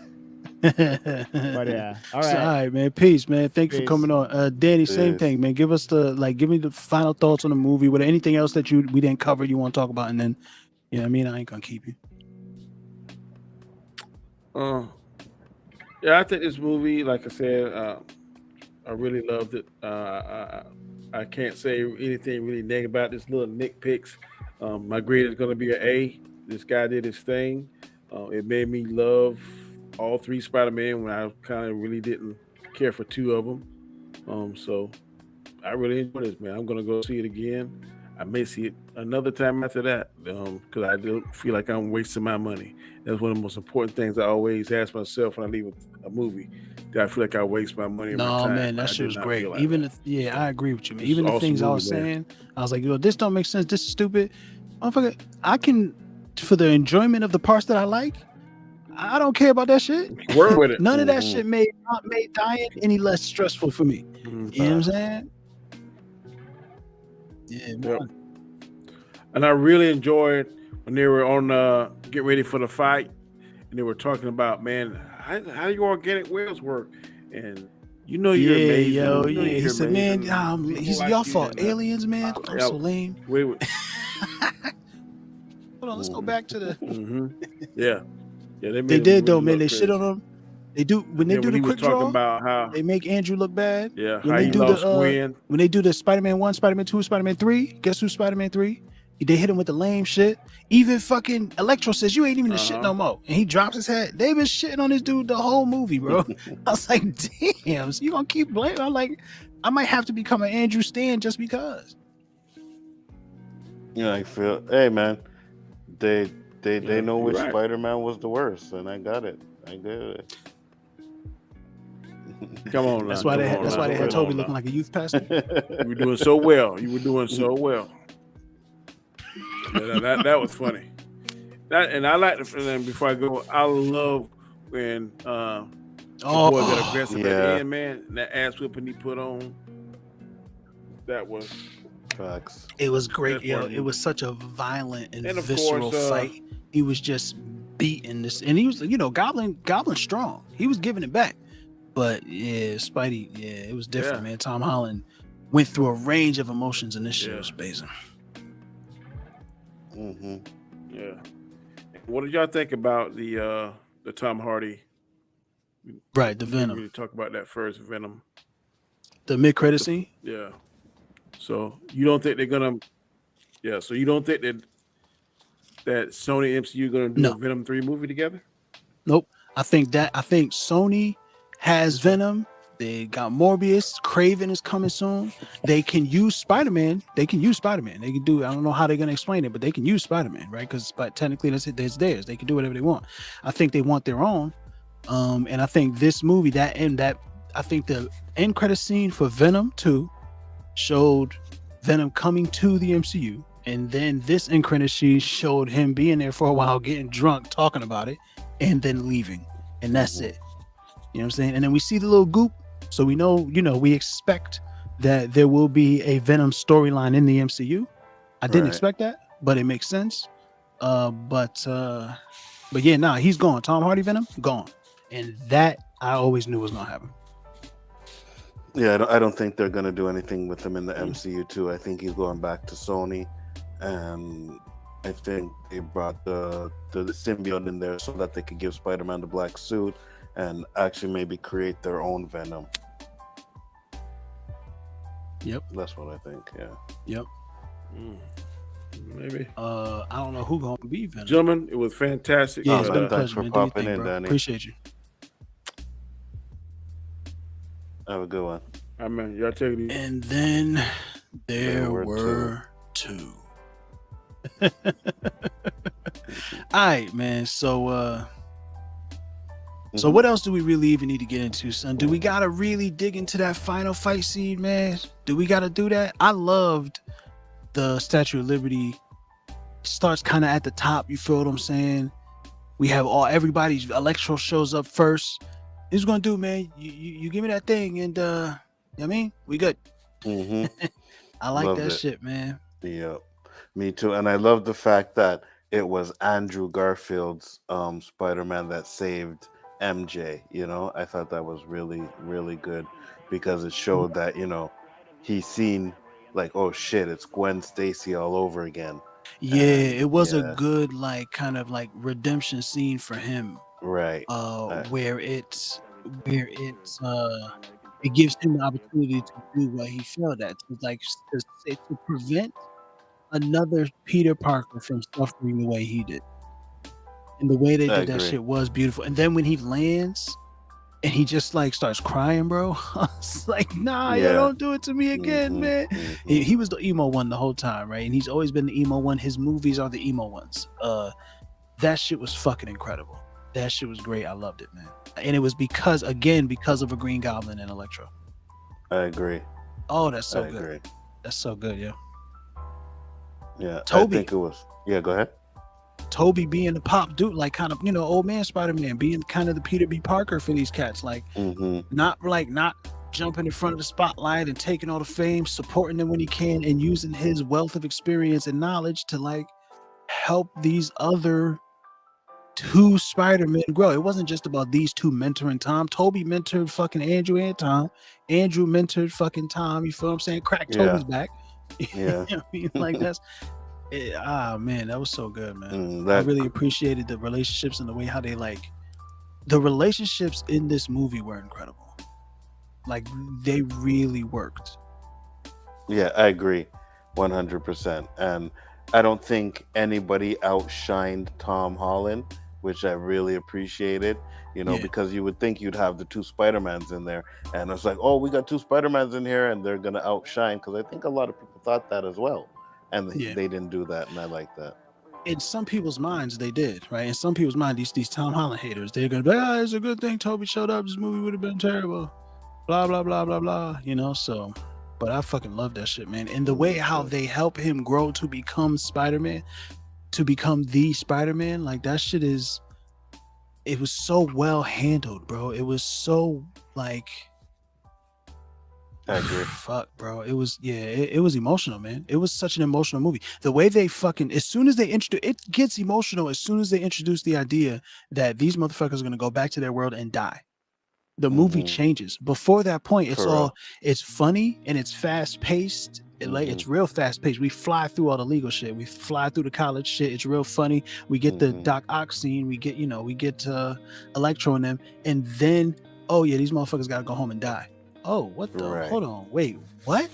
But yeah. All right. So, all right, man. Peace, man. Thanks for Peace. coming on. Danny, same thing, man. Give me the final thoughts on the movie. With anything else that we didn't cover, you want to talk about, and then, you know what I mean? I ain't gonna keep you. Yeah, I think this movie, like I said, I really loved it. I can't say anything really negative about this. Little nitpicks. My grade is going to be an A. This guy did his thing. It made me love all 3 Spider-Man when I kind of really didn't care for 2 of them. So I really enjoyed this, man. I'm going to go see it again. I may see it another time after that because I don't feel like I'm wasting my money. That's one of the most important things I always ask myself when I leave a movie. Do I feel like I waste my money? No, man, that shit was great. I agree with you, man. Even the things I was saying, I was like, this don't make sense. This is stupid. Motherfucker, I can, for the enjoyment of the parts that I like, I don't care about that shit. Work with it. None of that shit made dying any less stressful for me. You know what I'm saying? Yeah, yep. And I really enjoyed when they were on get ready for the fight, and they were talking about, man, how your organic whales work, and you're amazing. He said, man, y'all fought aliens, man. I'm so lame. Wait. Hold on, let's go back to the. Yeah, they did though, man. They shit on them. They do when they do the quick draw. About how they make Andrew look bad. Yeah, when they do when they do the Spider-Man 1, Spider-Man 2, Spider-Man 3. Guess who's Spider-Man 3? They hit him with the lame shit. Even fucking Electro says you ain't even the shit no more, and he drops his head. They been shitting on this dude the whole movie, bro. I was like, damn, so you gonna keep blaming? I'm like, I might have to become an Andrew stan just because. Yeah, I feel. Hey, man, they know which Spider-Man was the worst, and I got it. I did it. Come on, that's why they had Toby looking like a youth pastor. You were doing so well. That was funny. And I like the. Before I go, I love when the boy got aggressive at the end, man. And that ass whipping he put on. That was facts. It was great, yo. It was such a violent and visceral fight. He was just beating this, and he was, Goblin strong. He was giving it back. But yeah, Spidey, yeah, it was different, man. Tom Holland went through a range of emotions in this shit. It was amazing. Yeah. What did y'all think about the Tom Hardy? Right, the Venom. We talk about that first, Venom. The mid-credit scene? Yeah. So you don't think they're gonna? Yeah. So you don't think that Sony MCU gonna do a Venom 3 movie together? Nope. I think Sony has Venom. They got Morbius. Craven is coming soon. They can use Spider-Man. They can do. I don't know how they're gonna explain it, but they can use Spider-Man, right? Because technically that's theirs. They can do whatever they want. I think they want their own. And I think this movie, I think the end credit scene for Venom 2 showed Venom coming to the MCU, and then this end credit scene showed him being there for a while, getting drunk, talking about it, and then leaving, and that's it. You know what I'm saying? And then we see the little goop, so we know, we expect that there will be a Venom storyline in the MCU. I didn't expect that, but it makes sense. But yeah, he's gone. Tom Hardy Venom gone, and that I always knew was gonna happen. Yeah, I don't think they're gonna do anything with him in the MCU too. I think he's going back to Sony, and I think they brought the symbiote in there so that they could give Spider-Man the black suit and actually maybe create their own Venom. Yep, that's what I think. Yeah. Yep. Maybe. I don't know who gonna be Venom. Gentlemen, it was fantastic. Yeah, it's been a thanks pleasure, for man. popping in, Danny. Appreciate you. Have a good one. Amen. Y'all take it easy. And then there were two. All right, man. So what else do we really even need to get into, son? Do we gotta really dig into that final fight scene, man? Do we gotta do that? I loved the Statue of Liberty. Starts kind of at the top. You feel what I'm saying? We have everybody's Electro shows up first. He's gonna do, man. You give me that thing, and you know what I mean, we good. I like that shit, man. Yeah, me too. And I love the fact that it was Andrew Garfield's Spider-Man that saved MJ. I thought that was really, really good because it showed that he's seen like, oh shit, it's Gwen Stacy all over again. Yeah, it was a good kind of redemption scene for him. Right. Where it gives him the opportunity to do what he failed at, to prevent another Peter Parker from suffering the way he did. And the way they did that shit was beautiful. And then when he lands and he just starts crying, bro, I was like, nah, you don't do it to me again, man. He was the emo one the whole time, right? And he's always been the emo one. His movies are the emo ones. That shit was fucking incredible. That shit was great. I loved it, man. And it was because of a Green Goblin and Electro. I agree. Oh, that's so good. Agree. That's so good, yeah. Yeah, Toby. I think it was. Yeah, go ahead. Toby being the pop dude, kind of, old man Spider-Man, being kind of the Peter B. Parker for these cats, not jumping in front of the spotlight and taking all the fame, supporting them when he can, and using his wealth of experience and knowledge to help these other two Spider-Men grow. It wasn't just about these two mentoring Tom. Toby mentored fucking Andrew and Tom. Andrew mentored fucking Tom. You feel what I'm saying? Crack Toby's back. Yeah. I mean, that's man, that was so good, man. I really appreciated the relationships and the way how they the relationships in this movie were incredible. They really worked. Yeah, I agree 100%. And I don't think anybody outshined Tom Holland, which I really appreciated, because you would think you'd have the two Spider-Mans in there. And it's like, oh, we got two Spider-Mans in here and they're going to outshine. Because I think a lot of people thought that as well. And they didn't do that. And I like that. In some people's minds, they did, right? In some people's minds, these Tom Holland haters, they're going to be like, it's a good thing Toby showed up. This movie would have been terrible. Blah, blah, blah, blah, blah. So... But I fucking love that shit, man. And the way how they help him grow to become Spider-Man, to become the Spider-Man, that shit it was so well handled, bro. It was so I agree. Fuck, bro. It was, it was emotional, man. It was such an emotional movie. The way they as soon as they it gets emotional as soon as they introduce the idea that these motherfuckers are gonna go back to their world and die. the movie changes. Before that point, it's For real. it's funny and it's fast paced. Like it's real fast paced. We fly through all the legal shit. We fly through the college shit. It's real funny. We get the Doc Ock scene. We get Electro in them, and then oh yeah, these motherfuckers gotta go home and die. Oh, what the? Right. Hold on, wait, what?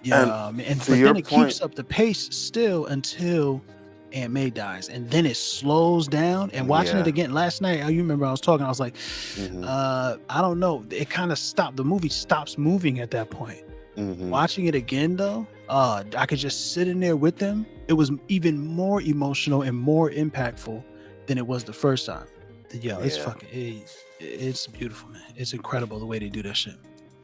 Yeah, and to but your then it point- keeps up the pace still until Aunt May dies, and then it slows down. And watching it again last night, you remember I was talking, I was like, I don't know, it kind of stopped. The movie stops moving at that point. Watching it again though, I could just sit in there with them. It was even more emotional and more impactful than it was the first time. It's fucking, it's beautiful, man. It's incredible the way they do that shit.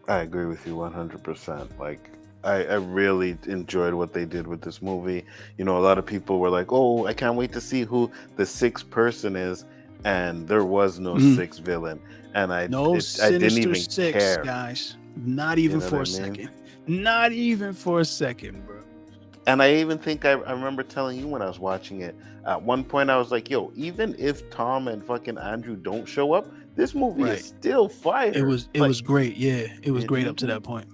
I agree with you 100%. Like, I really enjoyed what they did with this movie. You know, a lot of people were like, "Oh, I can't wait to see who the sixth person is," and there was no sixth villain. And I didn't even six, care, guys. Not even for a second. Not even for a second, bro. And I even think I remember telling you when I was watching it. At one point, I was like, "Yo, even if Tom and fucking Andrew don't show up, this movie is still fire." It was great. Yeah, it was great up to that point.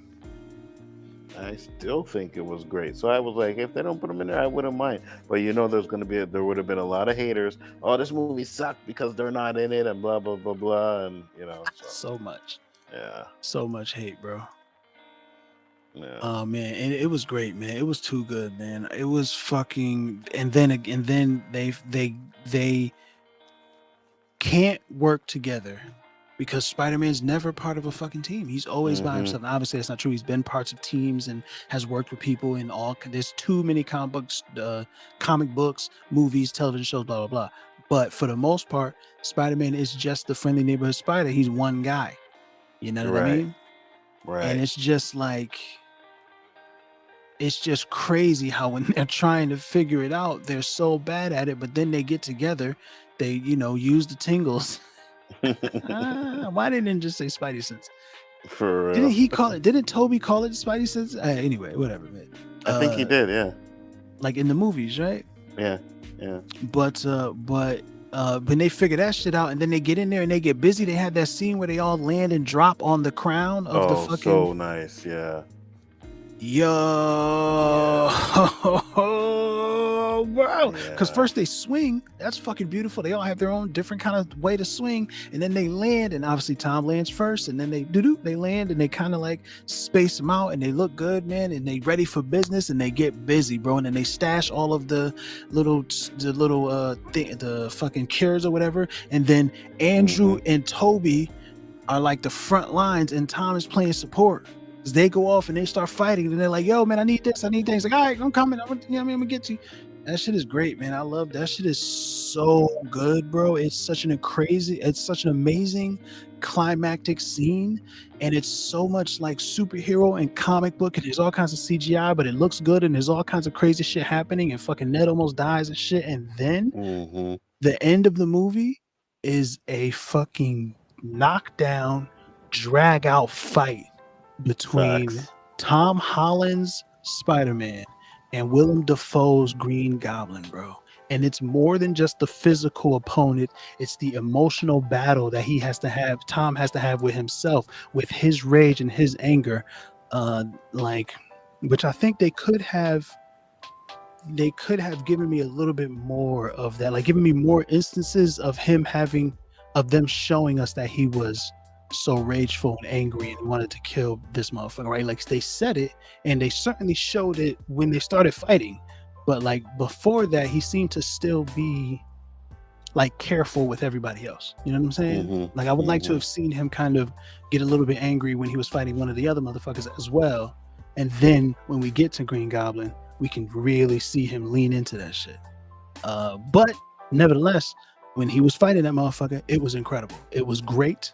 I still think it was great. So I was like, if they don't put them in there, I wouldn't mind. But you know, there would have been a lot of haters. Oh, this movie sucked because they're not in it, and blah blah blah blah, and you know, so much. Yeah, so much hate, bro. Yeah. Oh man, and it was great, man. It was too good, man. It was fucking. And then they can't work together. Because Spider-Man's never part of a fucking team. He's always by himself. And obviously, that's not true. He's been parts of teams and has worked with people in all. There's too many comic books, movies, television shows, blah, blah, blah. But for the most part, Spider-Man is just the friendly neighborhood spider. He's one guy. You know what I mean? Right. And it's just like, it's just crazy how when they're trying to figure it out, they're so bad at it. But then they get together, they, use the tingles. Why didn't it just say Spidey sense? For real. Didn't Toby call it Spidey sense? Anyway, whatever, man. I think he did, yeah. Like in the movies, right? Yeah. But when they figure that shit out and then they get in there and they get busy, they have that scene where they all land and drop on the crown of the fucking. So nice, yeah. Yo, bro. Because first they swing. That's fucking beautiful. They all have their own different kind of way to swing, and then they land. And obviously Tom lands first, and then they land, and they kind of like space them out, and they look good, man. And they ready for business, and they get busy, bro. And then they stash all of the fucking cures or whatever. And then Andrew and Toby are like the front lines, and Tom is playing support. They go off and they start fighting, and they're like, "Yo, man, I need this, I need things." Like, all right, I'm coming. I'm gonna get you. That shit is great, man. I love that shit. Is so good, bro. It's such an amazing climactic scene, and it's so much like superhero and comic book, and there's all kinds of CGI, but it looks good, and there's all kinds of crazy shit happening, and fucking Ned almost dies and shit, and then the end of the movie is a fucking knockdown, drag out fight between Tom Holland's Spider-Man and Willem Dafoe's Green Goblin, bro. And it's more than just the physical opponent. It's the emotional battle that Tom has to have with himself, with his rage and his anger, which I think they could have given me a little bit more of that, like giving me more instances of them showing us that he was so rageful and angry and wanted to kill this motherfucker, right? Like they said it, and they certainly showed it when they started fighting, but like before that, he seemed to still be like careful with everybody else. You know what I'm saying? Like I would like to have seen him kind of get a little bit angry when he was fighting one of the other motherfuckers as well. And then when we get to Green Goblin, we can really see him lean into that shit. But nevertheless, when he was fighting that motherfucker, it was incredible. It was great.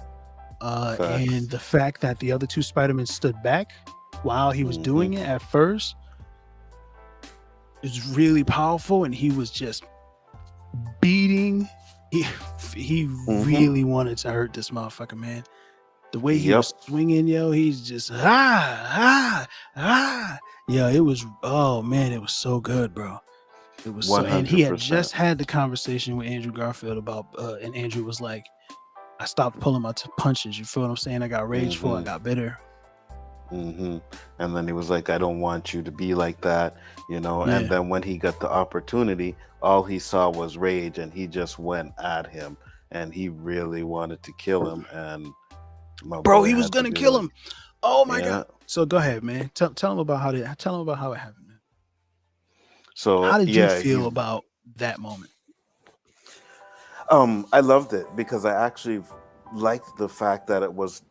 And the fact that the other two Spider-Men stood back while he was doing it at first is really powerful, and he was just beating. He really wanted to hurt this motherfucker, man. The way he was swinging, yo, he's just yeah. It was it was so good, bro. It was 100%. And he had just had the conversation with Andrew Garfield about, and Andrew was like, I stopped pulling my punches. You feel what I'm saying? I got rageful. I got bitter. And then he was like, I don't want you to be like that, you know. Yeah. And then when he got the opportunity, all he saw was rage, and he just went at him, and he really wanted to kill him. And bro, he was gonna kill him. Oh my Yeah. god! So go ahead, man. Tell him about how it happened. Man. So how did you feel about that moment? I loved it because I actually liked the fact that it was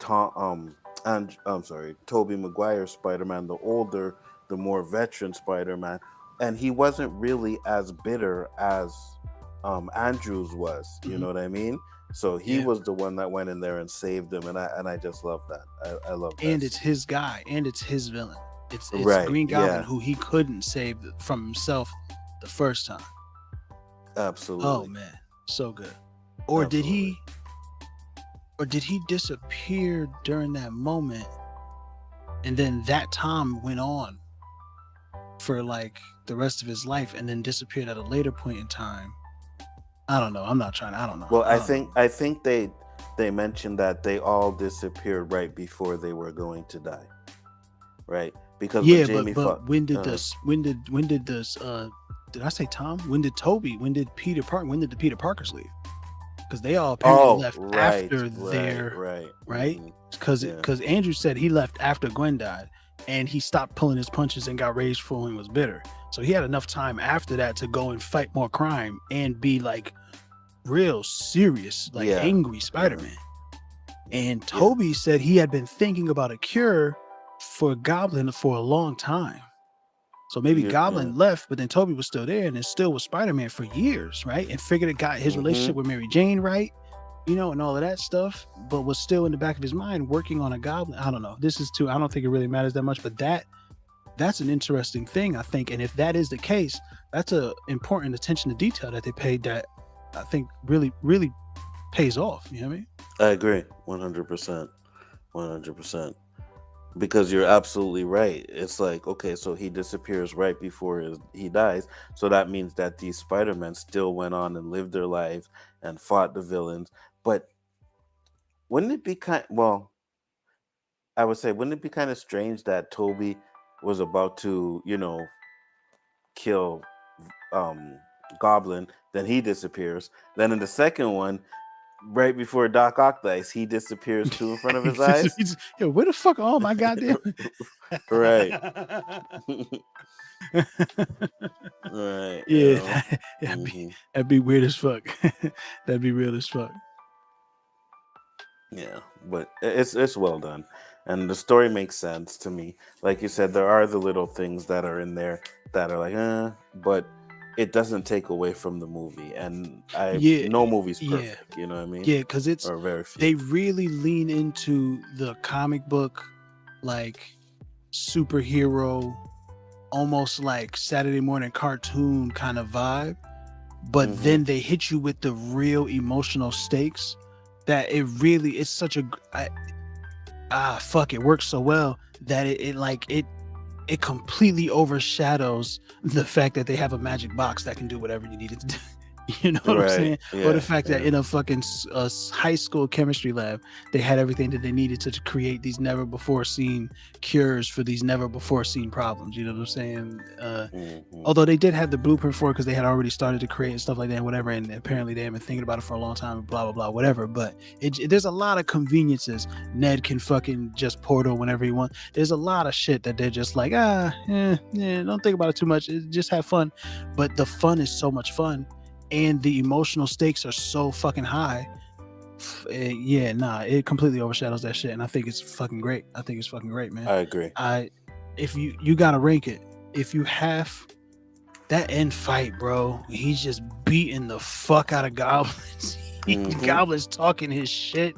Tobey Maguire's Spider-Man, the older, the more veteran Spider-Man, and he wasn't really as bitter as Andrews was. You know what I mean? So he was the one that went in there and saved him, and I just love that. I love that. And it's his guy, and it's his villain. It's right, Green Goblin who he couldn't save from himself the first time. Absolutely. Oh man, so good. Or Absolutely. did he disappear during that moment, and then that Tom went on for like the rest of his life, and then disappeared at a later point in time? I don't know. I don't know. Well, I think they mentioned that they all disappeared right before they were going to die, right? Because but when did did I say Tom? When did Toby? When did Peter Parker? When did the Peter Parkers leave? Because they all apparently left after their right. Because Andrew said he left after Gwen died, and he stopped pulling his punches and got rageful and was bitter. So he had enough time after that to go and fight more crime and be like real serious, like angry Spider-Man. And Toby said he had been thinking about a cure for Goblin for a long time. So maybe Goblin left, but then Toby was still there and then still was Spider-Man for years, right? And figured it got his relationship with Mary Jane right, you know, and all of that stuff, but was still in the back of his mind working on a Goblin. I don't know. I don't think it really matters that much, but that's an interesting thing, I think. And if that is the case, that's a important attention to detail that they paid that I think really, really pays off. You know what I mean? I agree 100%. 100%. Because you're absolutely right. It's like, okay, so he disappears right before he dies. So that means that these Spider-Men still went on and lived their lives and fought the villains. But wouldn't it be I would say, wouldn't it be kind of strange that Toby was about to, you know, kill Goblin, then he disappears. Then in the second one, right before Doc Ock dies, he disappears too in front of his eyes. Yo, where the fuck? Oh my goddamn! Right. Right. Yeah, that'd be weird as fuck. That'd be real as fuck. Yeah, but it's well done, and the story makes sense to me. Like you said, there are the little things that are in there that are like, but it doesn't take away from the movie. And no movie's perfect. You know what I mean? Yeah, because or very few. They really lean into the comic book, like superhero, almost like Saturday morning cartoon kind of vibe, but then they hit you with the real emotional stakes. That it's such a it works so well that it completely overshadows the fact that they have a magic box that can do whatever you need it to do. You know what I'm saying? Or the fact that in a fucking high school chemistry lab, they had everything that they needed to create these never before seen cures for these never before seen problems. You know what I'm saying? Although they did have the blueprint for it because they had already started to create and stuff like that and whatever. And apparently they have been thinking about it for a long time, blah, blah, blah, whatever. But there's a lot of conveniences. Ned can fucking just portal whenever he wants. There's a lot of shit that they're just like, don't think about it too much. Just have fun. But the fun is so much fun. And the emotional stakes are so fucking high. It completely overshadows that shit. And I think it's fucking great. Man. I agree. If you gotta rank it, if you have that end fight, bro, he's just beating the fuck out of goblins. Goblins talking his shit.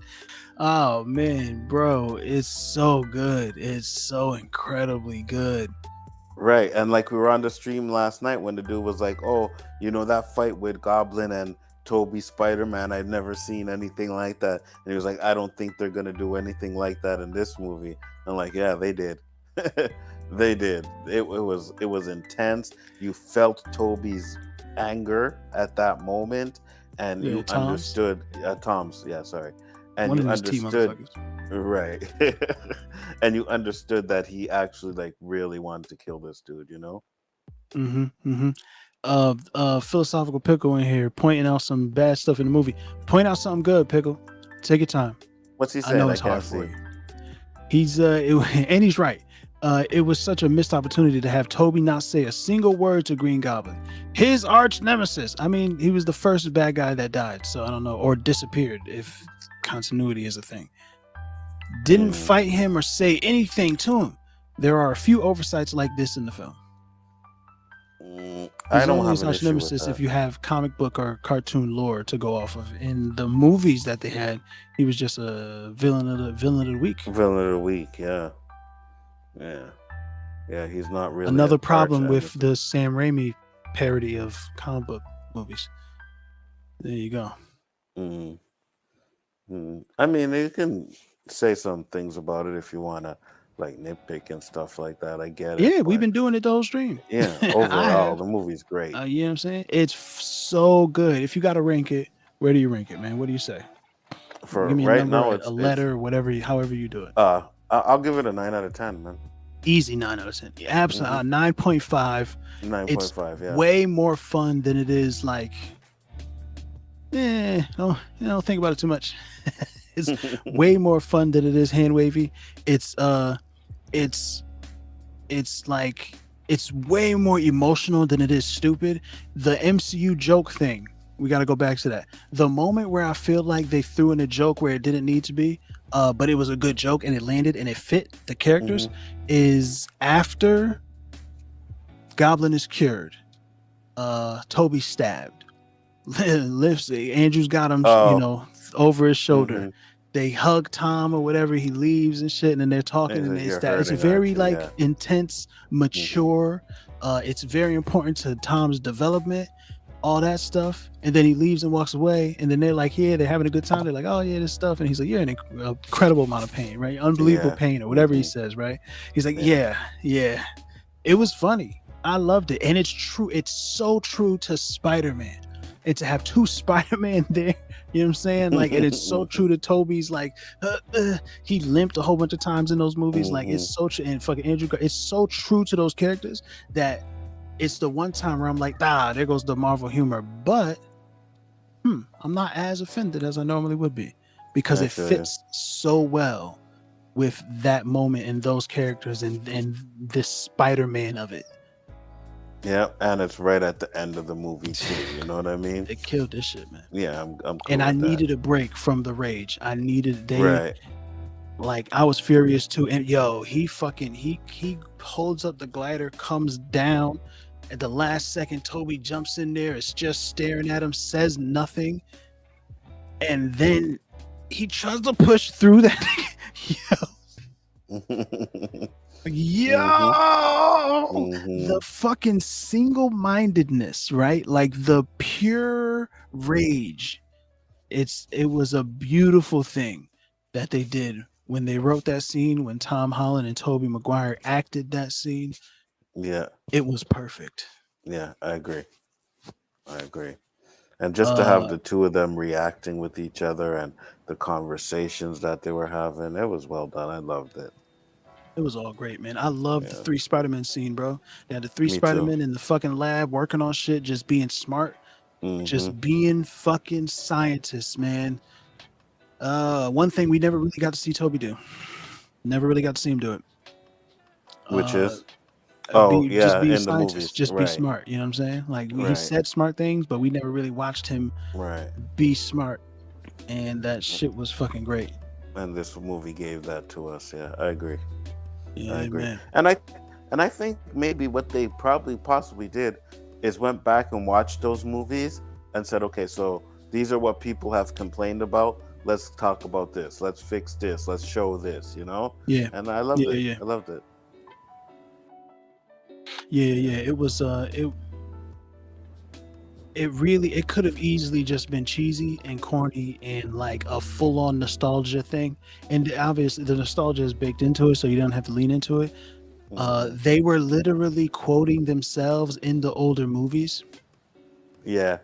Oh man, bro, it's so good. It's so incredibly good. Right, and like we were on the stream last night when the dude was like, "Oh, you know that fight with Goblin and Toby Spider-Man? I've never seen anything like that." And he was like, "I don't think they're gonna do anything like that in this movie." I'm like, "Yeah, they did. They did. It was intense. You felt Toby's anger at that moment, and you understood Tom's. Yeah, sorry. and One you of these T understood, motherfuckers. right? And you understood that he actually like really wanted to kill this dude, you know? Philosophical Pickle in here pointing out some bad stuff in the movie. Point out something good, Pickle. Take your time. What's he I saying? know I it's hard can't for see. you. He's and he's right. It was such a missed opportunity to have Toby not say a single word to Green Goblin, his arch nemesis. I mean, he was the first bad guy that died, so I don't know, or disappeared if continuity is a thing. Didn't fight him or say anything to him. There are a few oversights like this in the film. I He's don't only have his an arch issue with nemesis that. if you have comic book or cartoon lore to go off of. In the movies that they had, he was just a villain of the week. Villain of the week, yeah. He's not really Another an problem with arch-nemesis. the Sam Raimi parody of comic book movies. There you go. I mean, you can say some things about it if you want to, like, nitpick and stuff like that. I get it. Yeah, we've but been doing it the whole stream. yeah, I overall, have. the movie's great. You know what I'm saying? It's so good. If you got to rank it, where do you rank it, man? What do you say? For Give me a right number, now, a it's letter, whatever, however you do it. I'll give it a 9 out of 10, man. Easy 9 out of 10. Absolutely. 9.5. 9.5, yeah. Way more fun than it is like, don't think about it too much. It's way more fun than it is hand wavy. It's like, it's way more emotional than it is stupid. The MCU joke thing, we got to go back to that. The moment where I feel like they threw in a joke where it didn't need to be, but it was a good joke and it landed and it fit the characters, is after Goblin is cured, Toby stabbed, lifts Andrew's got him, over his shoulder. They hug Tom or whatever, he leaves and shit, and then they're talking, and it's a very intense, mature. It's very important to Tom's development, all that stuff. And then he leaves and walks away, and then they're like, yeah, they're having a good time. They're like, oh yeah, this stuff, and he's like, yeah, an incredible amount of pain, right? Unbelievable pain, or whatever he says, right? He's like, yeah. It was funny. I loved it, and it's true. It's so true to Spider-Man, and to have two Spider-Man there. You know what I'm saying? Like, and it's so true to Toby's, like, he limped a whole bunch of times in those movies. Like, it's so true. And fucking Andrew, it's so true to those characters that it's the one time where I'm like, there goes the Marvel humor. But I'm not as offended as I normally would be, because it fits so well with that moment and those characters and this Spider-Man of it. Yeah, and it's right at the end of the movie too. You know what I mean? They killed this shit, man. Yeah, I'm cool and I needed a break from the rage. I needed like, I was furious too. And he holds up the glider, comes down at the last second. Toby jumps in there, is just staring at him, says nothing, and then he tries to push through that. The fucking single-mindedness, right? Like, the pure rage. It was a beautiful thing that they did when they wrote that scene, when Tom Holland and Tobey Maguire acted that scene. Yeah, it was perfect. Yeah, I agree. And just to have the two of them reacting with each other and the conversations that they were having, it was well done. I loved it. It was all great, man. I love the 3 Spider-Man scene, bro. They had the 3 Me Spider-Men too. in the fucking lab working on shit, just being smart, just being fucking scientists, man. One thing we never really got to see Toby do. Never really got to see him do it. Which is? Just be a in scientist. the movies. Just be smart. You know what I'm saying? Like, he said smart things, but we never really watched him be smart. And that shit was fucking great. And this movie gave that to us. Yeah, I agree. Yeah, I agree. Man. And I think maybe what they possibly did is went back and watched those movies and said, okay, so these are what people have complained about. Let's talk about this. Let's fix this. Let's show this, you know? Yeah. And I loved it. Yeah. I loved it. Yeah. It was it could have easily just been cheesy and corny and like a full-on nostalgia thing. And obviously the nostalgia is baked into it, so you don't have to lean into it. They were literally quoting themselves in the older movies. Yeah.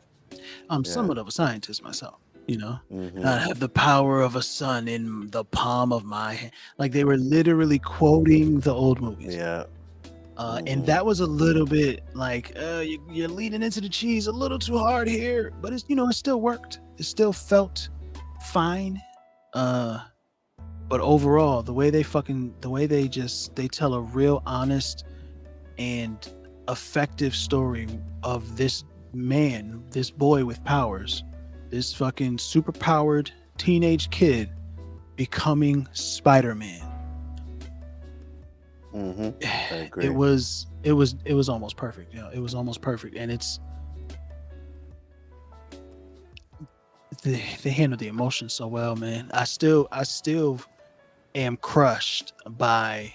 I'm somewhat of a scientist myself. You know, Mhm. I have the power of a sun in the palm of my hand. Like they were literally quoting the old movies. Yeah. And that was a little bit like you're leading into the cheese a little too hard here, but it's it still worked. It still felt fine. But overall, the way they tell a real honest and effective story of this man, this boy with powers, this fucking super powered teenage kid becoming Spider-Man. I agree. It was almost perfect. It was almost perfect, and they handled the emotion so well, man. I still am crushed by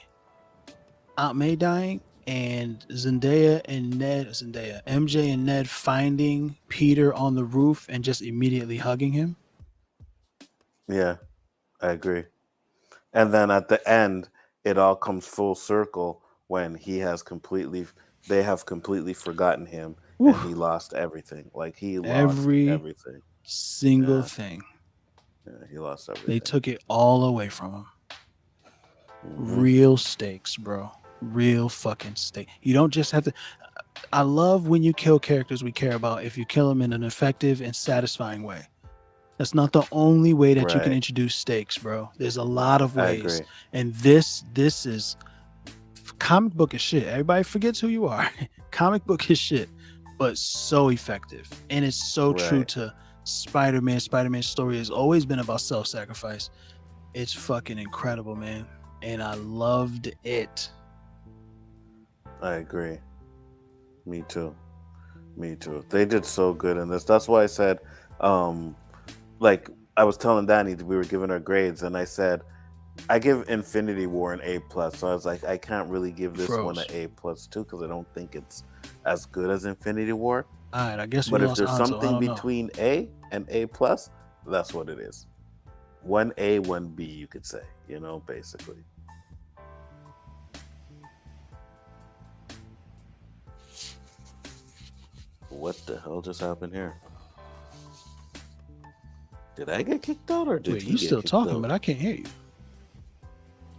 Aunt May dying and MJ and Ned finding Peter on the roof and just immediately hugging him. Yeah, I agree. And then at the end, it all comes full circle when they have completely forgotten him. And he lost everything. Like he lost everything. Single thing. Yeah, he lost everything. They took it all away from him. Real stakes, bro. Real fucking stake. You don't just have to. I love when you kill characters we care about if you kill them in an effective and satisfying way. That's not the only way that you can introduce stakes, bro. There's a lot of ways. And this is comic book is shit. Everybody forgets who you are. Comic book is shit, but so effective. And it's so true to Spider-Man. Spider-Man's story has always been about self-sacrifice. It's fucking incredible, man. And I loved it. I agree. Me too. They did so good in this. That's why I said, like I was telling Danny, we were giving our grades, and I said, I give Infinity War an A+. So I was like, I can't really give this one an A+ too, because I don't think it's as good as Infinity War. All right, I guess. But if there's something between A and A+, that's what it is. 1A, 1B, you could say. Basically. What the hell just happened here? Did I get kicked out, or did you still talking? But I can't hear you.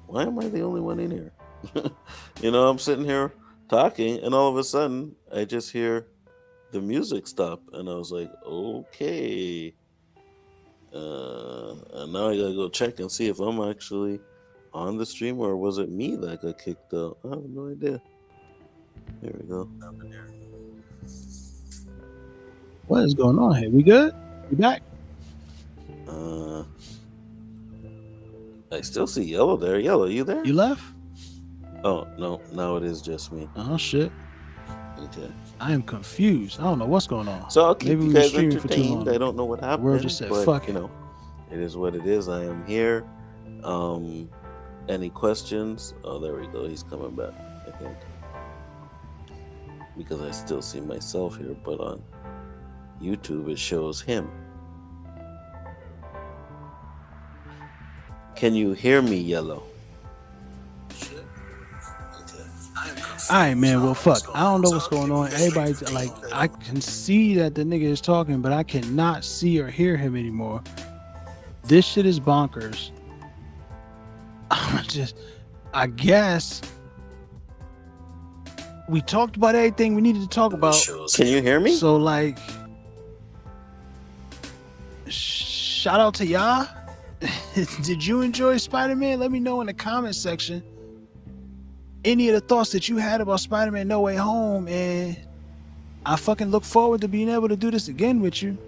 Why am I the only one in here? I'm sitting here talking, and all of a sudden, I just hear the music stop, and I was like, okay. And now I gotta go check and see if I'm actually on the stream, or was it me that got kicked out? I have no idea. There we go. What is going on here? We good? We back? I still see Yellow there. Yellow, you there? You left? Oh, no. Now it is just me. Oh, shit. Okay. I am confused. I don't know what's going on. So I'll keep Maybe you guys entertained. I don't know what happened. The world just said, fuck it. It is what it is. I am here. Any questions? Oh, there we go. He's coming back, I think. Because I still see myself here, but on YouTube it shows him. Can you hear me, Yellow? All right, man. Well, fuck. I don't know what's going on. Everybody's like, I can see that the nigga is talking, but I cannot see or hear him anymore. This shit is bonkers. I guess we talked about everything we needed to talk about. Can you hear me? So, like, shout out to y'all. Did you enjoy Spider-Man? Let me know in the comment section any of the thoughts that you had about Spider-Man No Way Home, and I fucking look forward to being able to do this again with you.